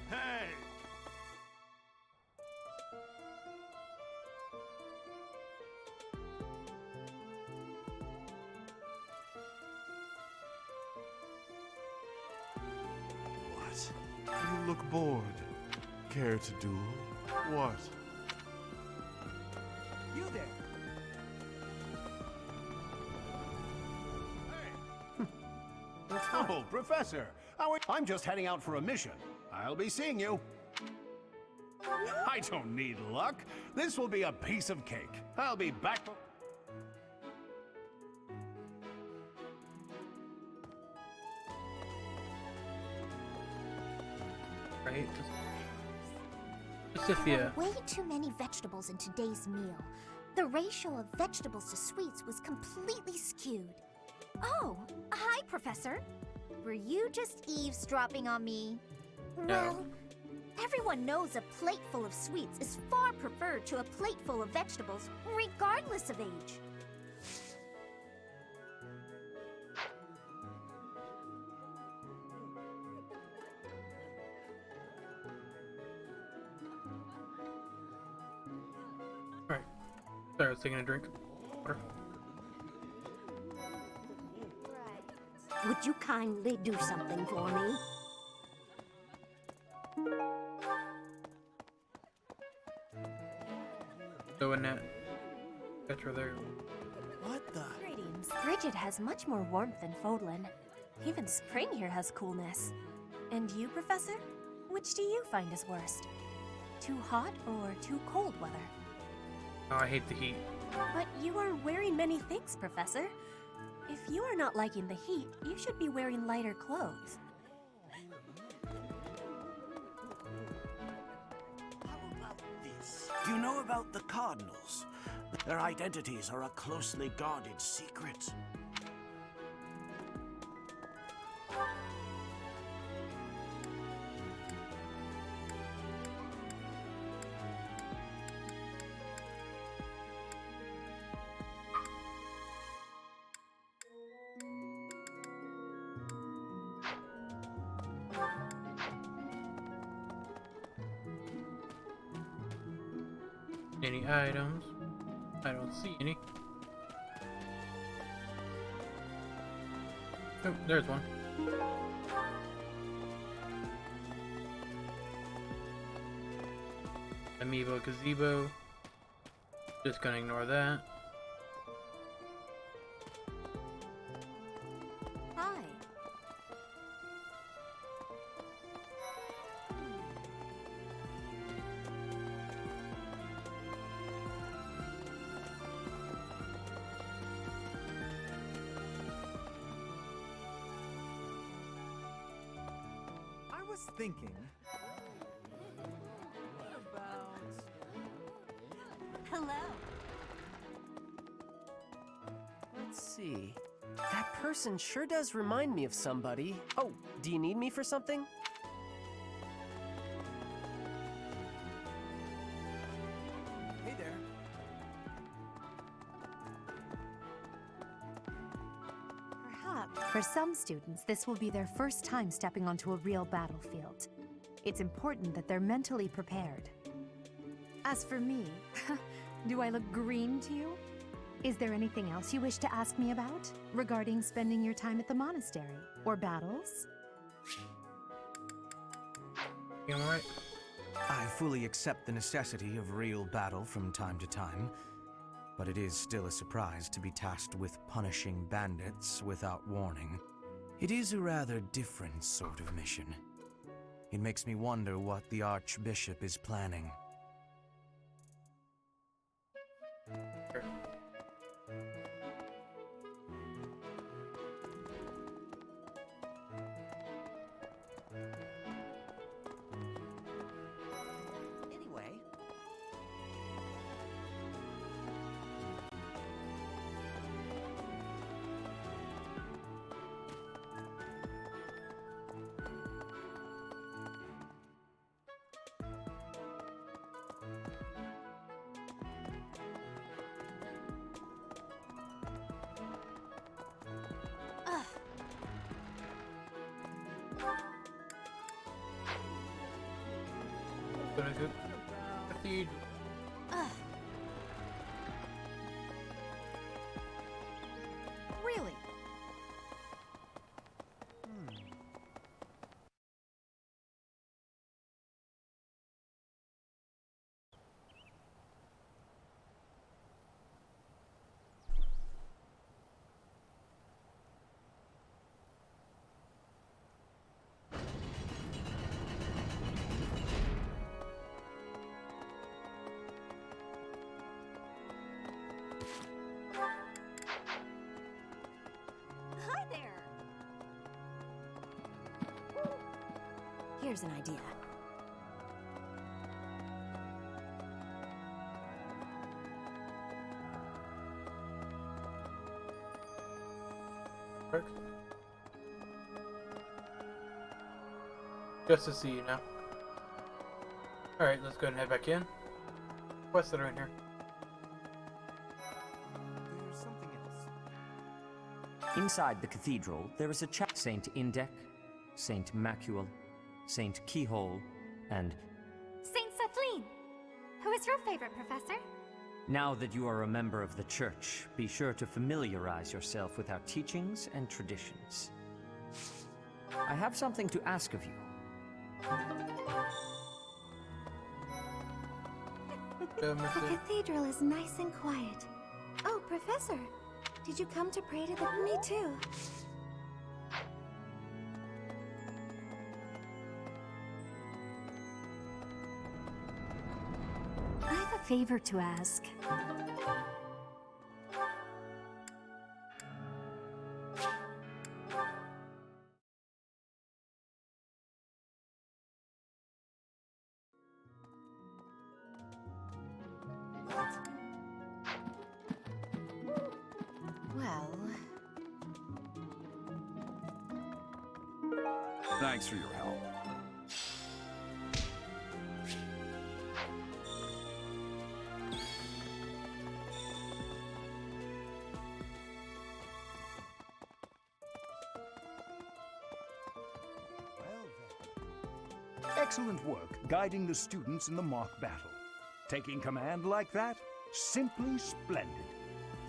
Hey! What? You look bored. Care to duel? What? You there! Oh, Professor! I'm just heading out for a mission. I'll be seeing you. I don't need luck. This will be a piece of cake. I'll be back. Right? There were way too many vegetables in today's meal. The ratio of vegetables to sweets was completely skewed. Oh, hi, Professor. Were you just eavesdropping on me? Well, everyone knows a plate full of sweets is far preferred to a plate full of vegetables, regardless of age. Alright. Sorry, I was taking a drink. Water. would you kindly do something for me? So Annette. Petra there. What the? Greetings. Bridget has much more warmth than Fodlan. Even spring here has coolness. And you, Professor? Which do you find is worst? Too hot or too cold weather? Oh, I hate the heat. But you are wearing many things, Professor. If you are not liking the heat, you should be wearing lighter clothes. Do you know about the Cardinals? Their identities are a closely guarded secret. Any items? I don't see any. Oh, there's one. Amiibo gazebo. Just gonna ignore that. Hi. I was thinking. Hello. Let's see. That person sure does remind me of somebody. Oh, do you need me for something? Hey there. Perhaps. For some students, this will be their first time stepping onto a real battlefield. It's important that they're mentally prepared. As for me, do I look green to you? Is there anything else you wish to ask me about regarding spending your time at the monastery or battles? You alright? I fully accept the necessity of real battle from time to time, but it is still a surprise to be tasked with punishing bandits without warning. It is a rather different sort of mission. It makes me wonder what the Archbishop is planning. Anyway, Gonna go cathedral. Really? Hi there. Here's an idea. Works. Just to see you now. Alright, let's go ahead and head back in. Quests that are in here. There's something else. Inside the cathedral, there is a Saint Indec, Saint Macule, Saint Keyhole, and Saint Kathleen! Who is your favorite, Professor? now that you are a member of the Church, be sure to familiarize yourself with our teachings and traditions. I have something to ask of you. The cathedral is nice and quiet. Oh, Professor, did you come to pray to the... Me too. favor to ask. Well, Thanks for your help. Excellent work guiding the students in the mock battle. Taking command like that? Simply splendid.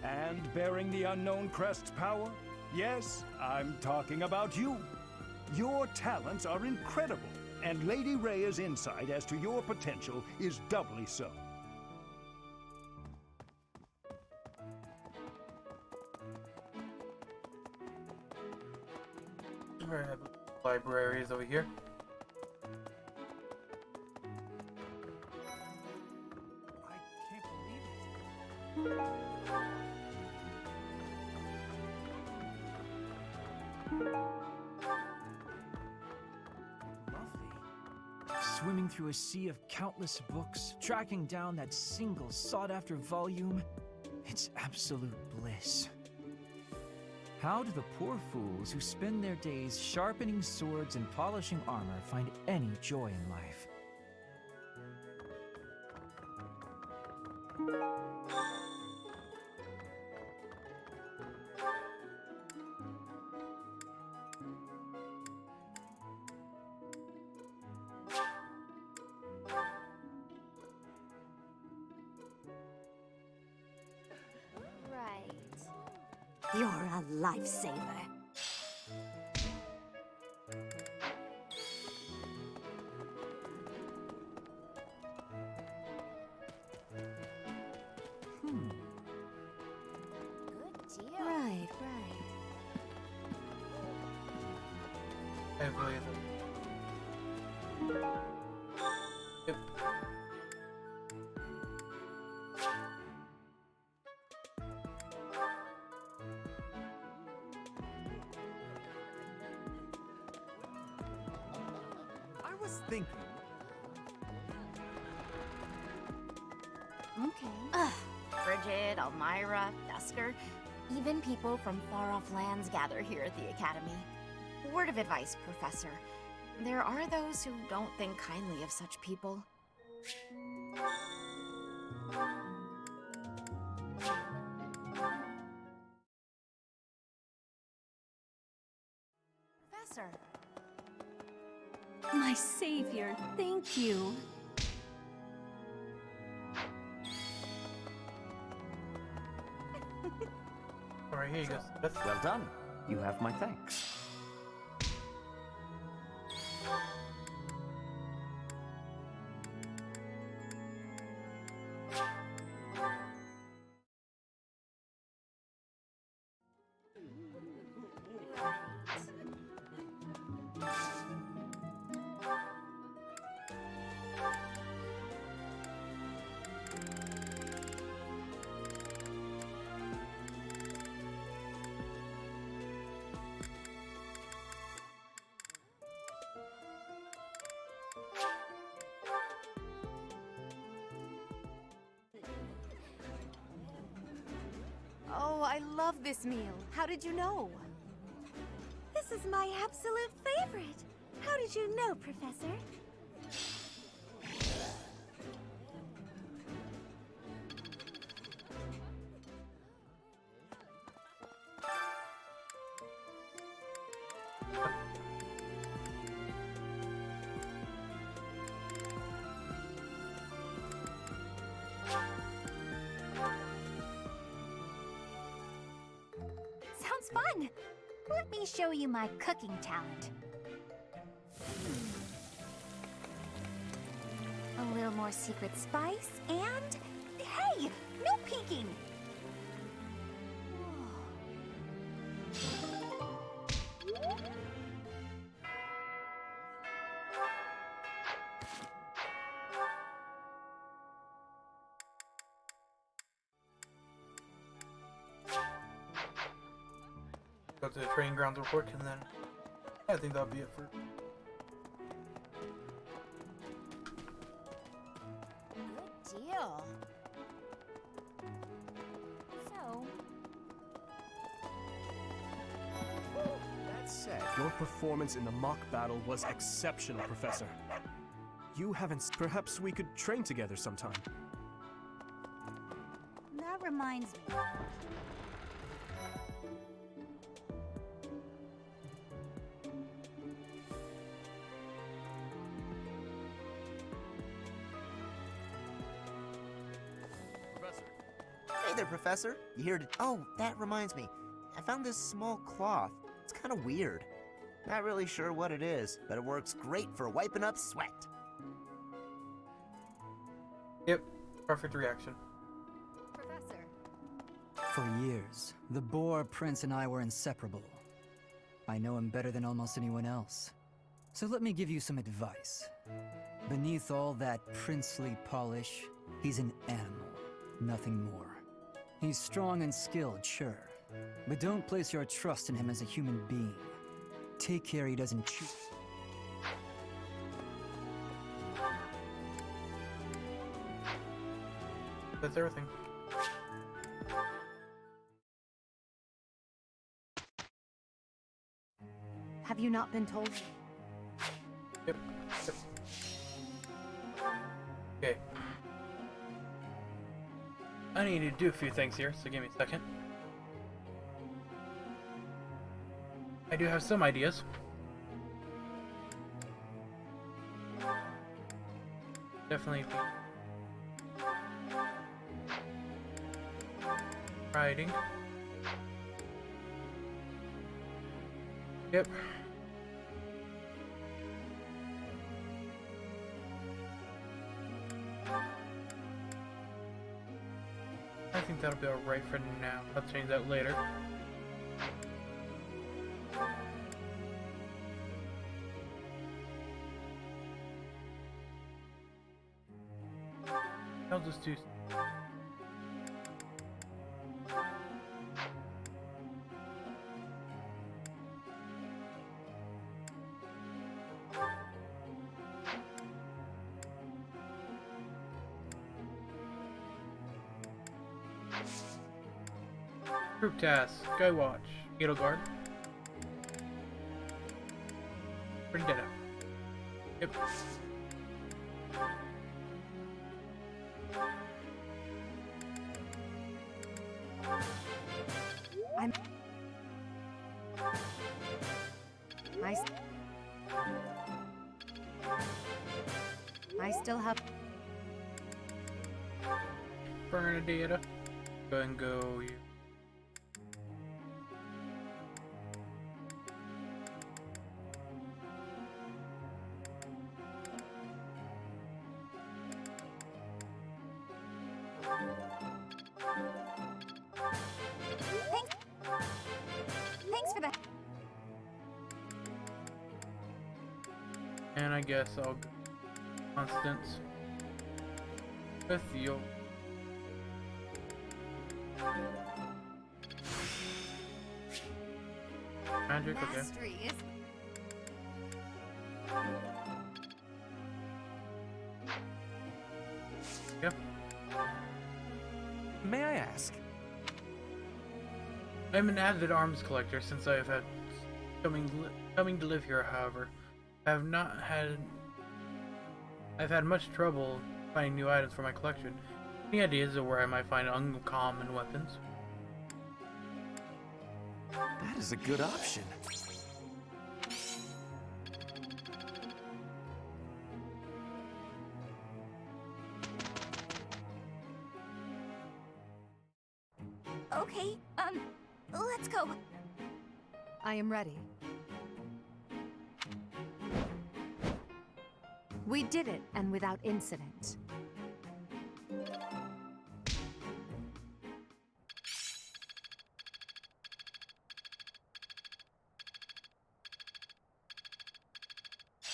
And bearing the unknown crest's power? Yes, I'm talking about you. Your talents are incredible, and Lady Rhea's insight as to your potential is doubly so. Where have libraries over here? Swimming through a sea of countless books, tracking down that single sought-after volume, it's absolute bliss. How do the poor fools who spend their days sharpening swords and polishing armor find any joy in life? you're a lifesaver. Right, right. I believe it. Yep. I was thinking. Okay. Bridget, Elmira, Dusker, even people from far-off lands gather here at the Academy. Word of advice, Professor. There are those who don't think kindly of such people. Professor. My savior, thank you. Alright, here you go. Well done. You have my thanks. Oh, I love this meal. How did you know? This is my absolute favorite. How did you know, Professor? Sounds fun! Let me show you my cooking talent. A little more secret spice, and... Hey! No peeking! go to the training grounds real quick, and then I think that'll be it for. Good deal. So, That said, your performance in the mock battle was exceptional, Professor. You haven't. Perhaps we could train together sometime. That reminds me. Professor. Hey there, Professor. You here to... Oh, that reminds me. I found this small cloth. It's kind of weird. Not really sure what it is, but it works great for wiping up sweat. Yep, perfect reaction. Professor. For years, the Boar Prince and I were inseparable. I know him better than almost anyone else. So let me give you some advice. Beneath all that princely polish, he's an animal, nothing more. He's strong and skilled, sure, but don't place your trust in him as a human being. Take care he doesn't chew. That's everything. Have you not been told? Yep. Okay. I need to do a few things here, so give me a second. I do have some ideas. Definitely riding. Yep. I think that'll be alright for now. I'll change that later. I'll just do. Group task, Skywatch, Gato Guard. Vendetta. Yep. I still have Bernadetta. Go and go you. Thanks for that. And I guess I'll go Constance with you. Magic, okay. Mastery is Yep. May I ask? I'm an avid arms collector since I have had coming to live here. However, I've had much trouble finding new items for my collection. Any ideas of where I might find uncommon weapons? That is a good option. okay. Let's go. I am ready. We did it, and without incident.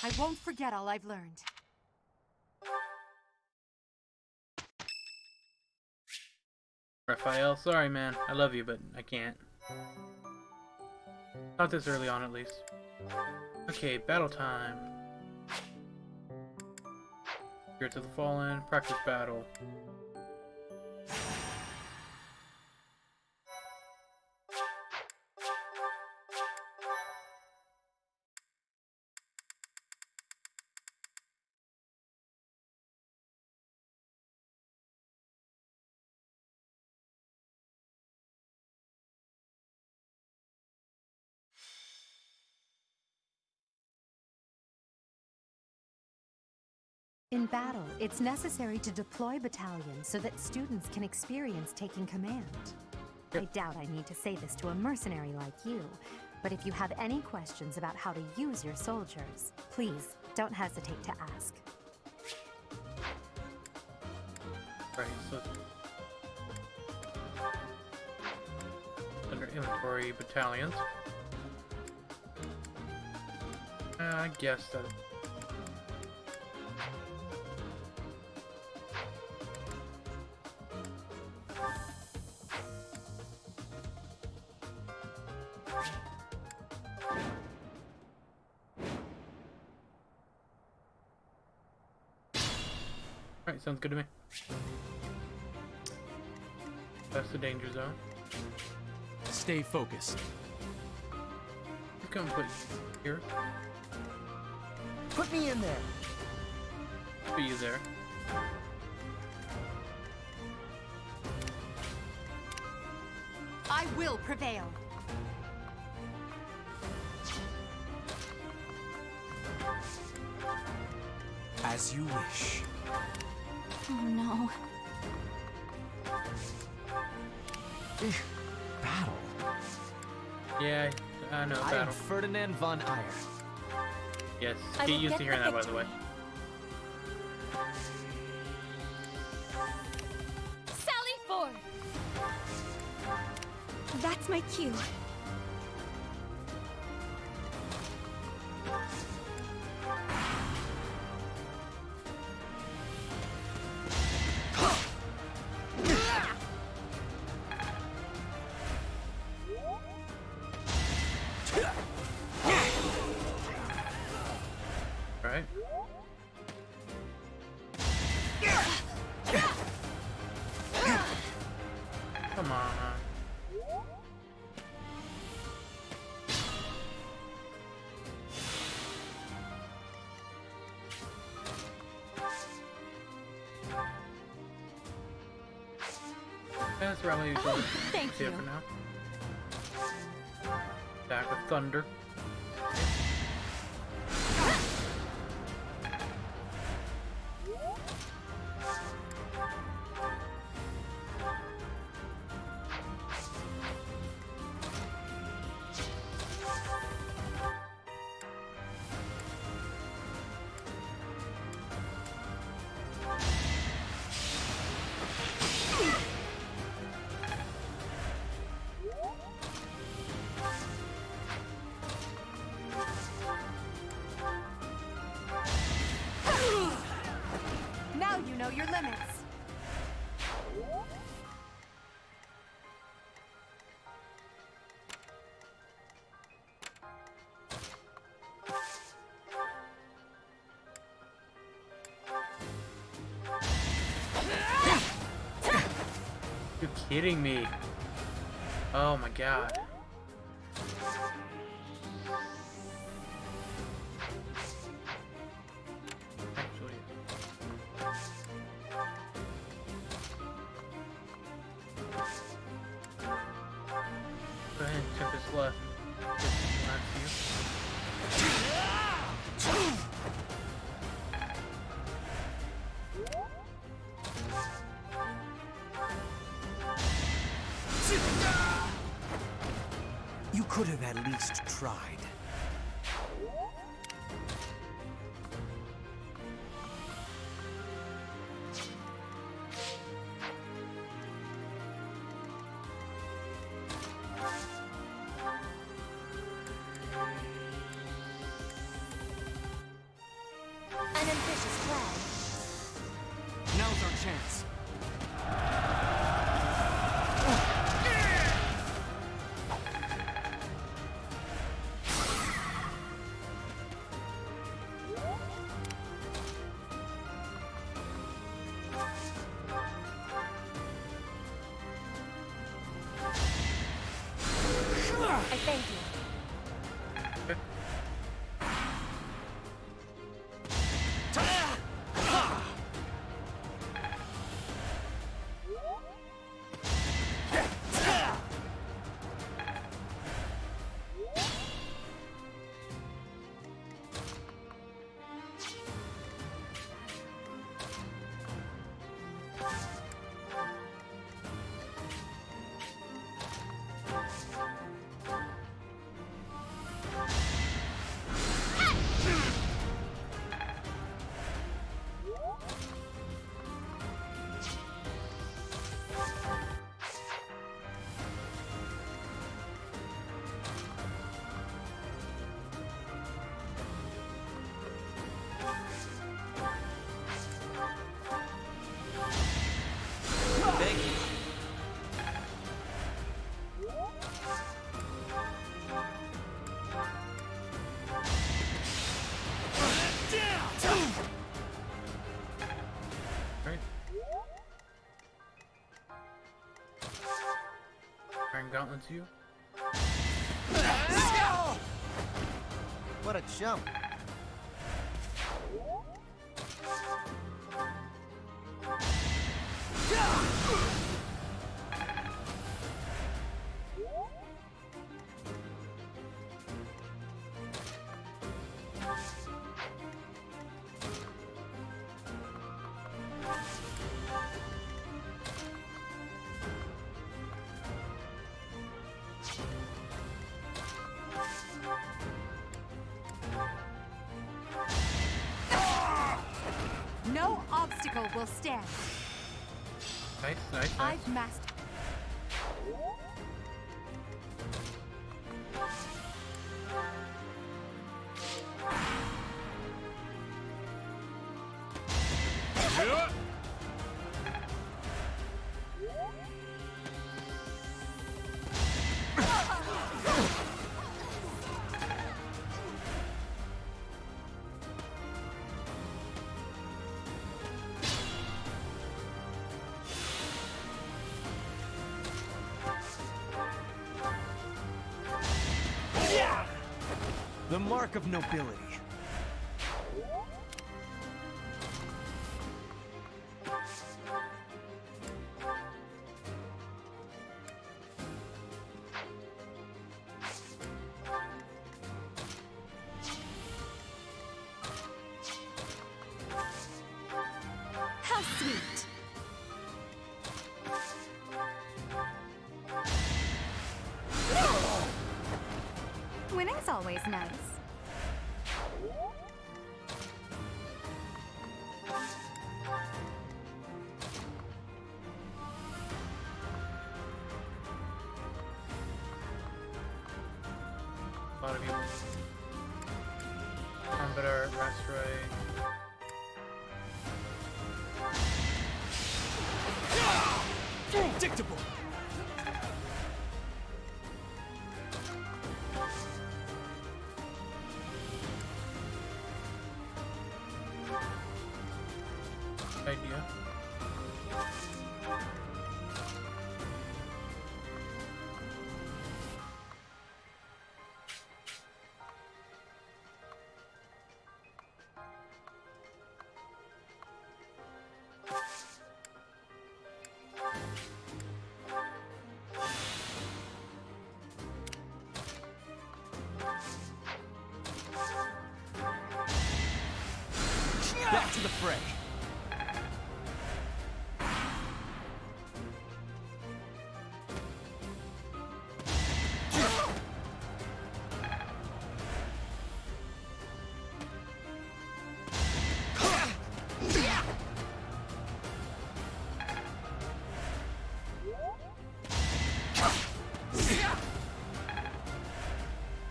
I won't forget all I've learned. Raphael, sorry man, I love you, but I can't. Not this early on, at least. Okay, battle time. Spirits of the Fallen, practice battle. In battle, it's necessary to deploy battalions so that students can experience taking command. I doubt I need to say this to a mercenary like you, but if you have any questions about how to use your soldiers, please don't hesitate to ask. Right, so under inventory battalions. I guess that. Alright, sounds good to me. That's the danger zone. Stay focused. You can put here. Put me in there. Put you there. I will prevail. As you wish. Oh no. Battle. Yeah, I know, I battle. am Ferdinand von Eyre. Yes, I get will used get to hearing the that, by the way. Sally forth! That's my cue. Right. Come on. That's right, maybe Thank see you. it for now. Attack with thunder. Now you know your limits. You're kidding me. Oh my god. Actually. Go ahead and check this left. You could have at least tried. An ambitious plan. Now's our chance. I thank you. Iron Gauntlets you. What a jump. No obstacle will stand. Nice, nice, nice. I've mastered. The mark of nobility. How sweet. Winning's always nice. A lot of you. Combat art, asteroid. Predictable. Idea. Back to the fray.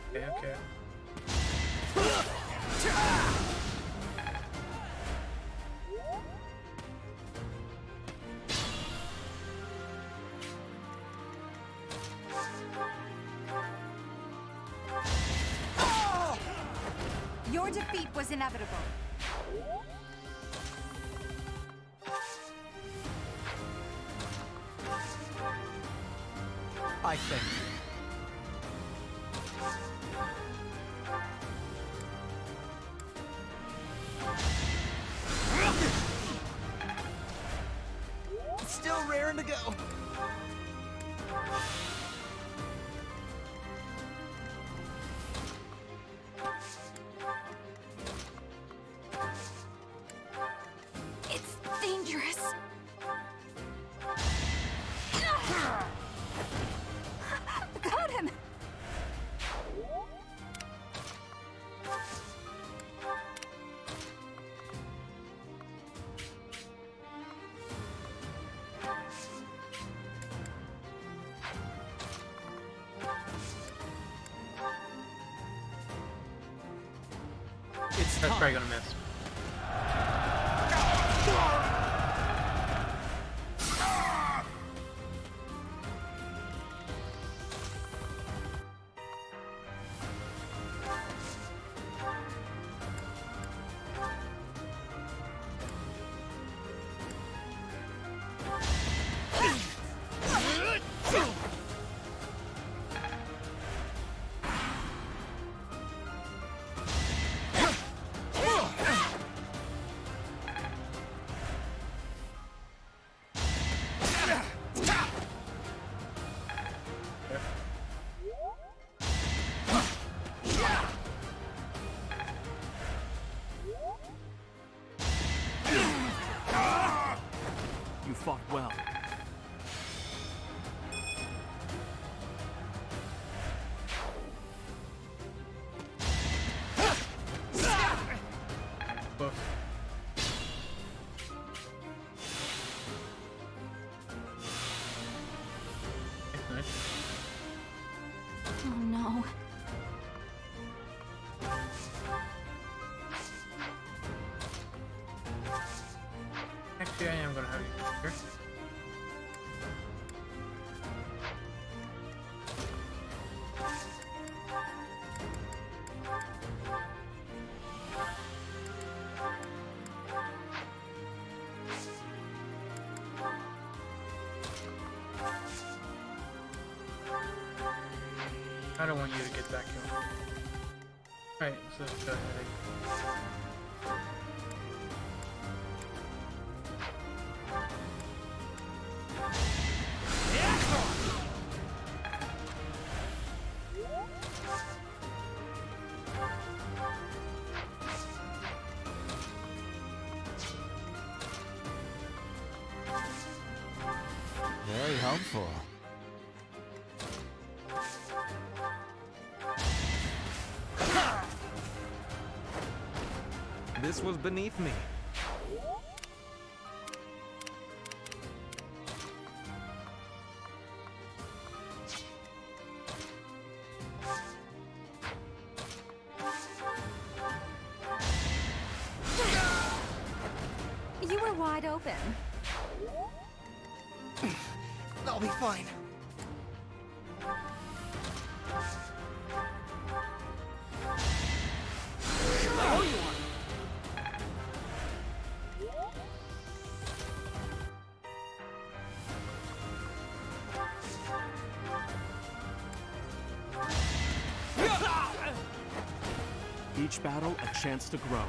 Okay, okay. Your defeat was inevitable. I thank you. That's probably gonna miss. You fought well. Close. Nice. Oh no. Actually, I am gonna have you here. I don't want you to get back here. Alright, so let's go ahead. Very helpful. This was beneath me. You were wide open. I'll be fine. Oh, you are. Each battle, a chance to grow.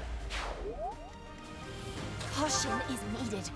Caution is needed.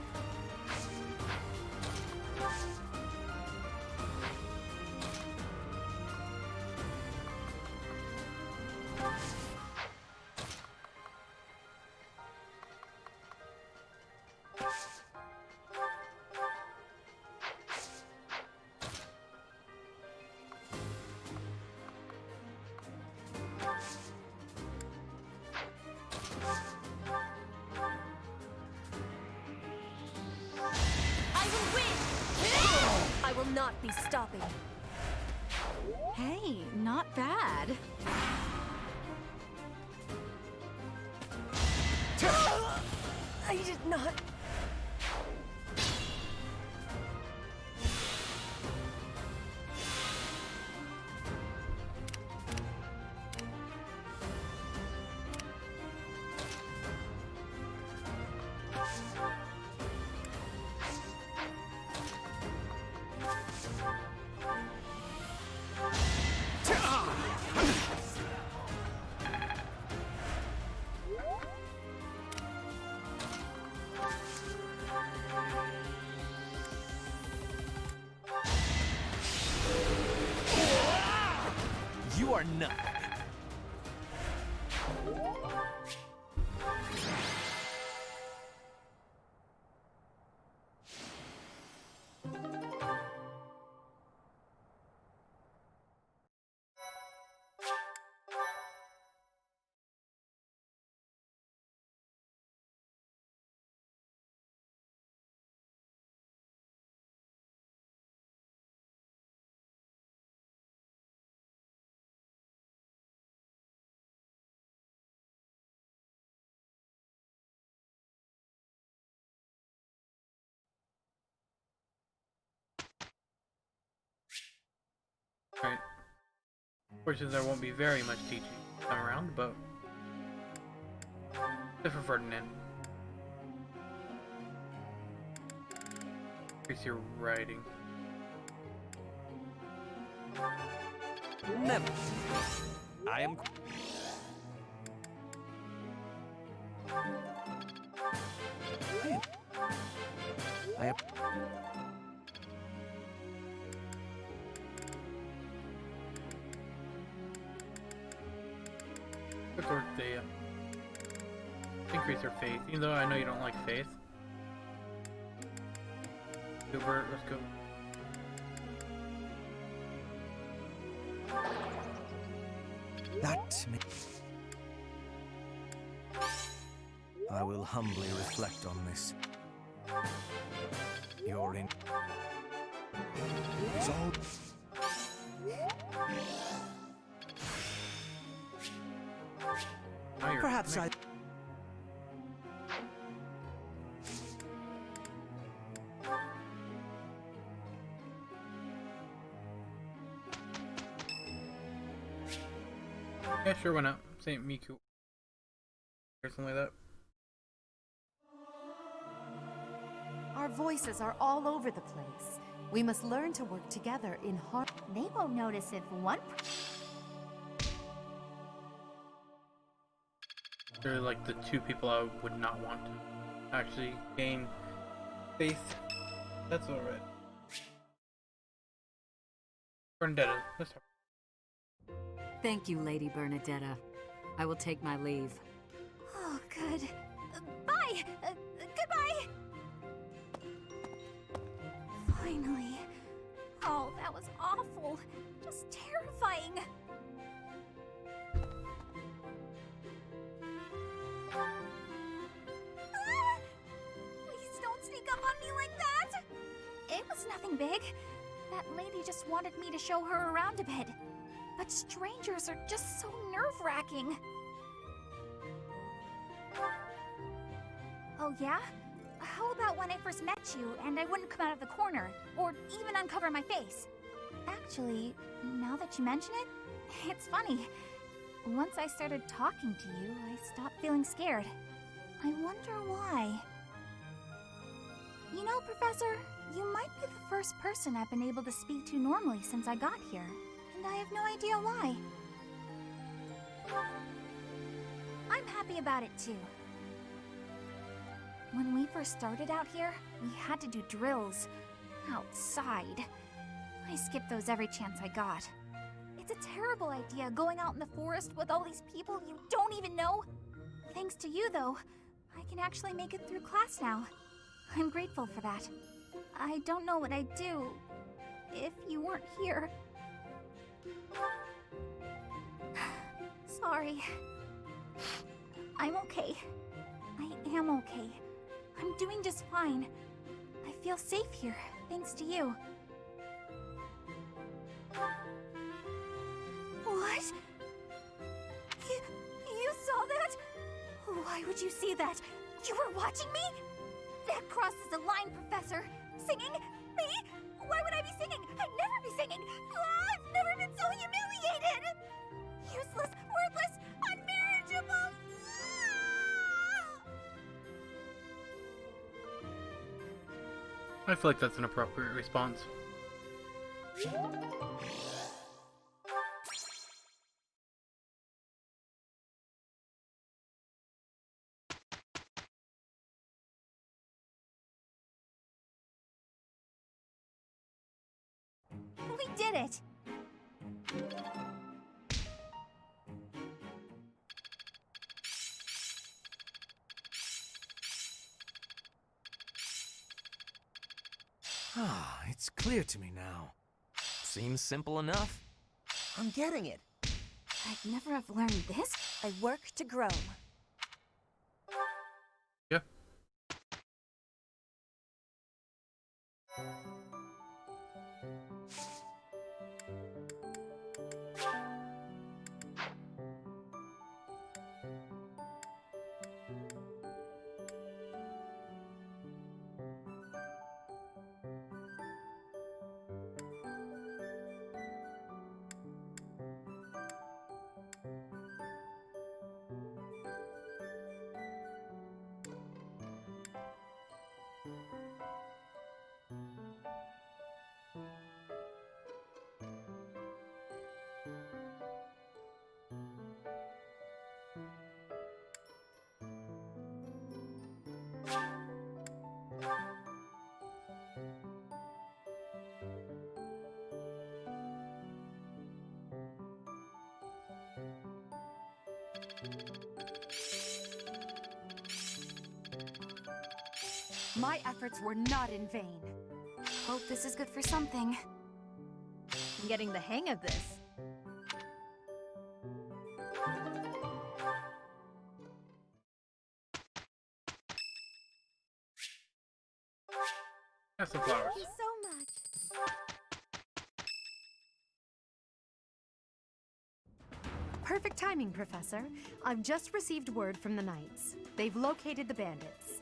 I will win! I will not be stopping. Hey, not bad. I did not. You are nothing. Fortunately, there won't be very much teaching this time around, but except for Ferdinand. Increase your writing. Never. I am. I am. Or they increase their faith, even though I know you don't like faith. Gilbert, let's go. That may... I will humbly reflect on this. You're in... It's all... Perhaps I... Yeah, sure, why not? Saint Miku. Or something like that. Our voices are all over the place. We must learn to work together in harmony. They won't notice if one. They're like the two people I would not want to actually gain faith. That's alright. Bernadetta, let's talk. Thank you, Lady Bernadetta. I will take my leave. Oh, good. Bye! Goodbye! Finally. Oh, that was awful. Just terrifying. Please don't sneak up on me like that! It was nothing big. That lady just wanted me to show her around a bit. But strangers are just so nerve-wracking. Oh yeah? How about when I first met you and I wouldn't come out of the corner, or even uncover my face? Actually, now that you mention it, it's funny. Once I started talking to you, I stopped feeling scared. I wonder why. You know, Professor, you might be the first person I've been able to speak to normally since I got here. And I have no idea why. I'm happy about it too. When we first started out here, we had to do drills outside. I skipped those every chance I got. It's a terrible idea going out in the forest with all these people you don't even know. Thanks to you, though, I can actually make it through class now. I'm grateful for that. I don't know what I'd do if you weren't here. Sorry. I'm okay. I am okay. I'm doing just fine. I feel safe here, thanks to you. What? You saw that? Why would you see that? You were watching me? That crosses the line, Professor. Singing? Me? Why would I be singing? I'd never be singing. I've never been so humiliated. Useless, worthless, unmarriageable. I feel like that's an appropriate response. We did it! Ah, it's clear to me now. Seems simple enough. I'm getting it. I'd never have learned this. I work to grow. Yeah. My efforts were not in vain. Hope this is good for something. I'm getting the hang of this. Have some flowers. Thank you so much. Perfect timing, Professor. I've just received word from the Knights. They've located the bandits.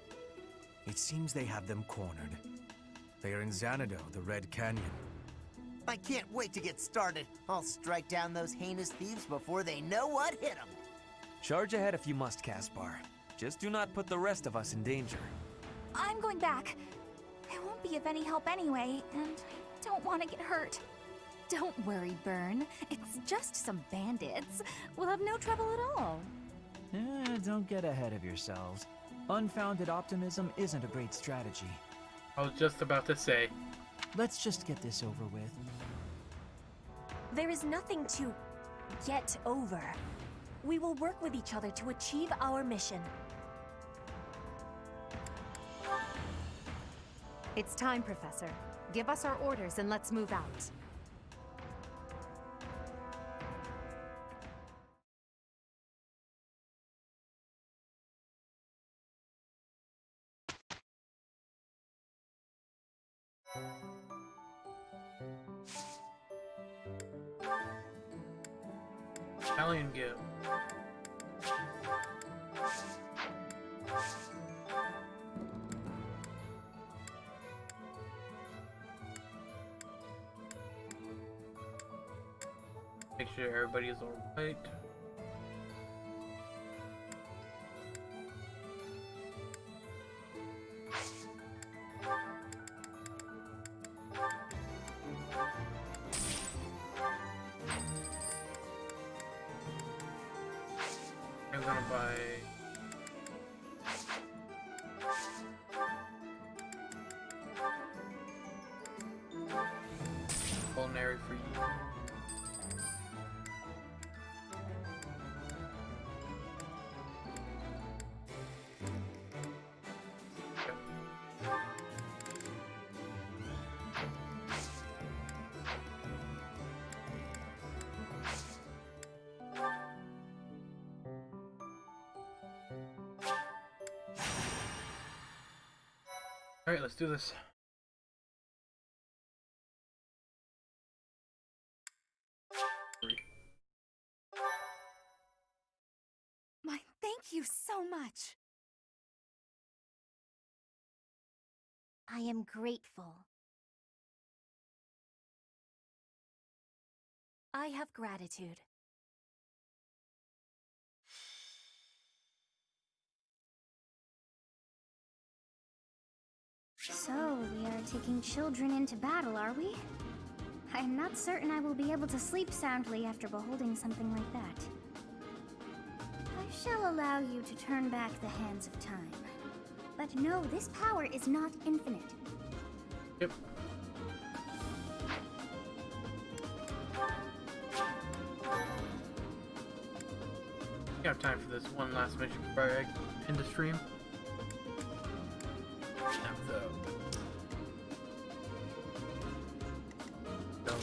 It seems they have them cornered. They are in Xanadu, the Red Canyon. I can't wait to get started. I'll strike down those heinous thieves before they know what hit them. Charge ahead if you must, Caspar. Just do not put the rest of us in danger. I'm going back. I won't be of any help anyway, and I don't want to get hurt. Don't worry, Byrne. It's just some bandits. We'll have no trouble at all. Don't get ahead of yourselves. Unfounded optimism isn't a great strategy. I was just about to say. Let's just get this over with. There is nothing to get over. We will work with each other to achieve our mission. It's time, Professor. Give us our orders and let's move out. Italian Guild. Make sure everybody's alright. I'm gonna buy culinary for you. Alright, let's do this. My, thank you so much. I am grateful. I have gratitude. So, we are taking children into battle, are we? I am not certain I will be able to sleep soundly after beholding something like that. I shall allow you to turn back the hands of time. But no, this power is not infinite. Yep. We have time for this one last mission before I end the stream.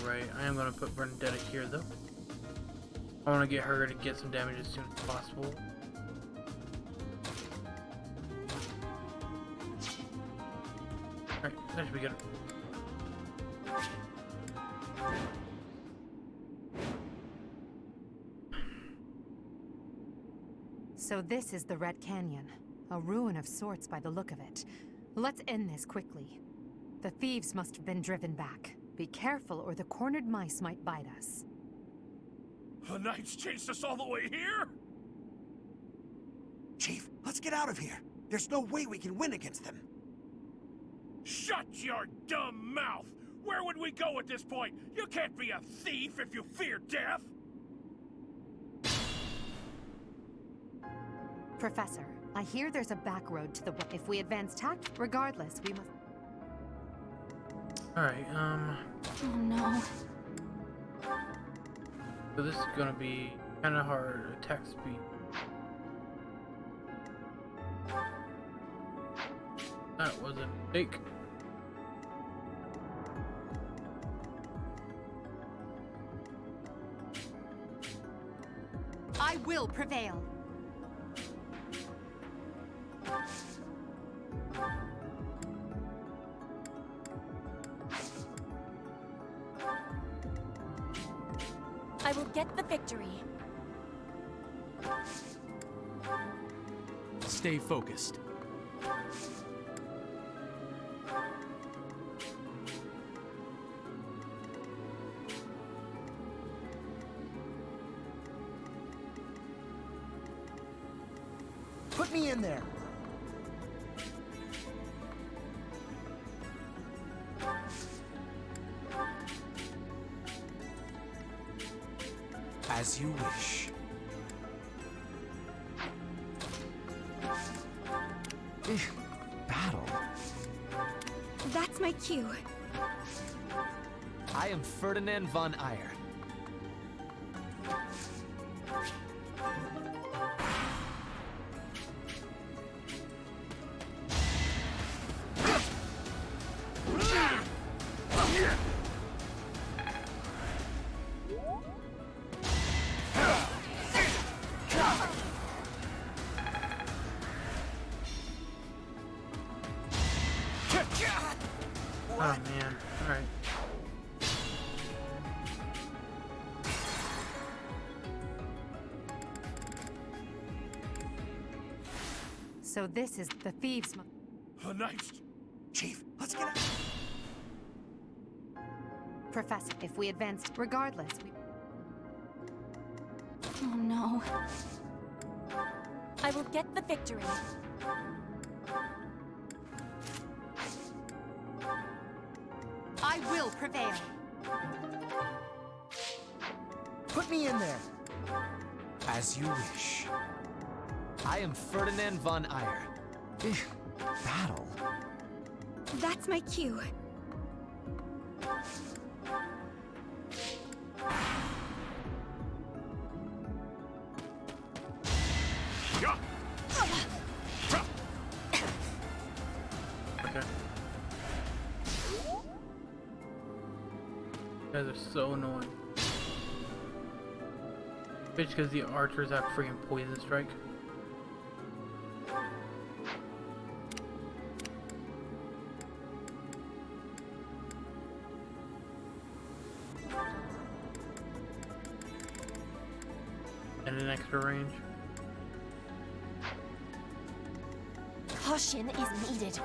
Alright, I am gonna put Bernadetta here though. I want to get her to get some damage as soon as possible. Alright, that should be good. So this is the Red Canyon. A ruin of sorts by the look of it. Let's end this quickly. The thieves must have been driven back. Be careful or the cornered mice might bite us. The Knights chased us all the way here? Chief, let's get out of here. There's no way we can win against them. Shut your dumb mouth! Where would we go at this point? You can't be a thief if you fear death! Professor, I hear there's a back road to the west. If we advance tact, regardless, we must... Alright, Oh no. so this is gonna be kinda hard attack speed. That was a mistake. I will prevail. I will get the victory. Stay focused. Put me in there. As you wish. Battle? That's my cue. I am Ferdinand von Eyre. Oh man, alright. So this is the thieves' Nice. Chief, let's get out. Professor, if we advanced, regardless, we... Oh no. I will get the victory. I will prevail. Put me in there. As you wish. I am Ferdinand von Eyre. Battle? That's my cue. Okay. You guys are so annoying. Bitch, because the archers have freaking poison strike. And an extra range. Caution is needed.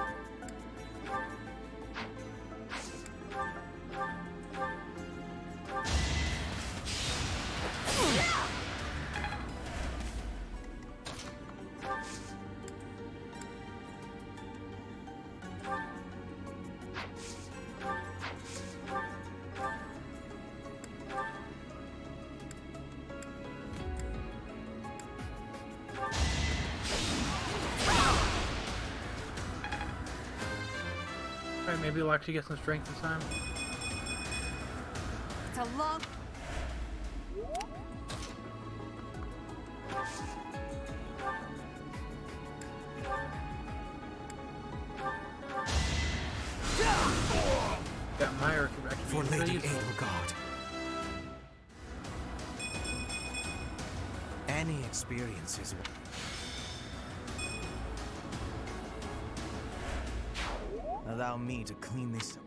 Alright, maybe we'll actually get some strength this time. It's a long... Got Meyer actually For being Lady really useful. Adelgard. Any experiences. Allow me to clean this up.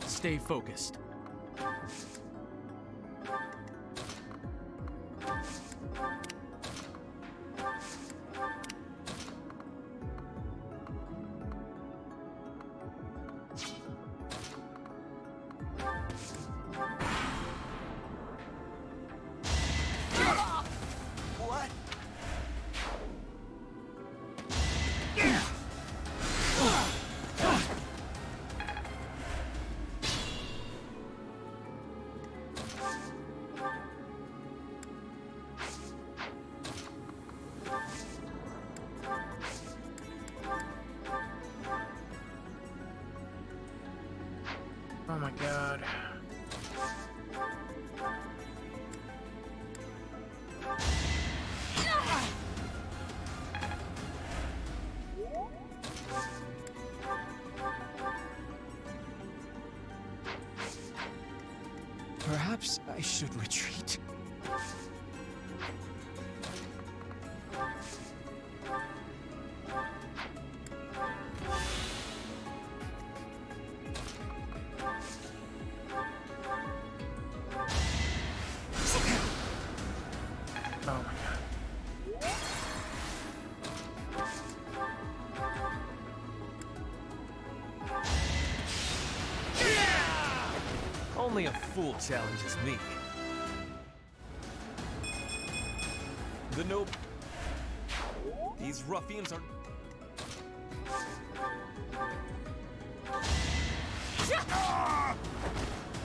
Stay focused. Oh my god. Perhaps I should retreat. Oh my god. Only a fool challenges me. The nope. These ruffians are...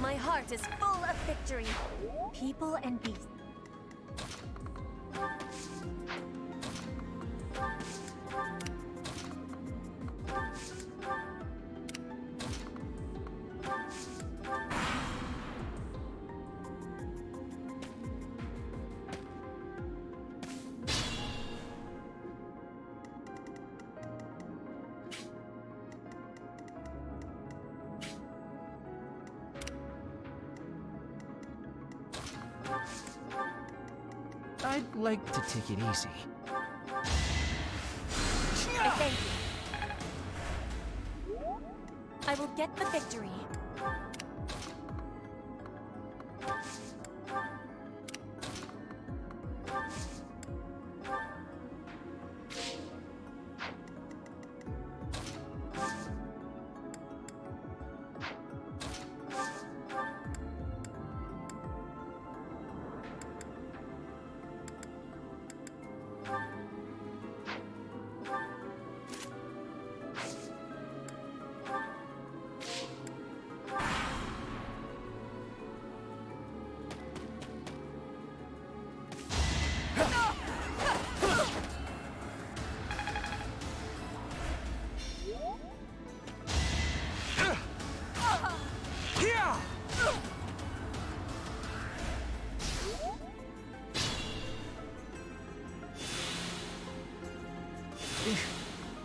My heart is full of victory. People and beasts. I'd like to take it easy. I thank you. I will get the victory.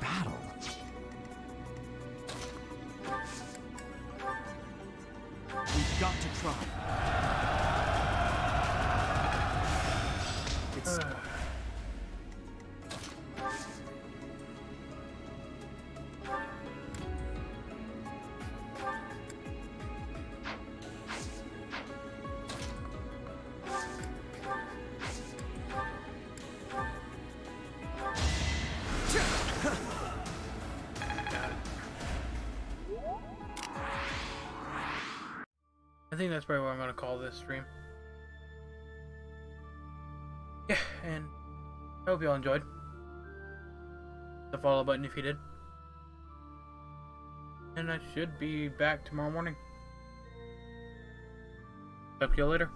Battle. We've got to try. It's... I think that's probably what I'm going to call this stream. Yeah, and I hope you all enjoyed. The follow button if you did. And I should be back tomorrow morning. Talk to you later.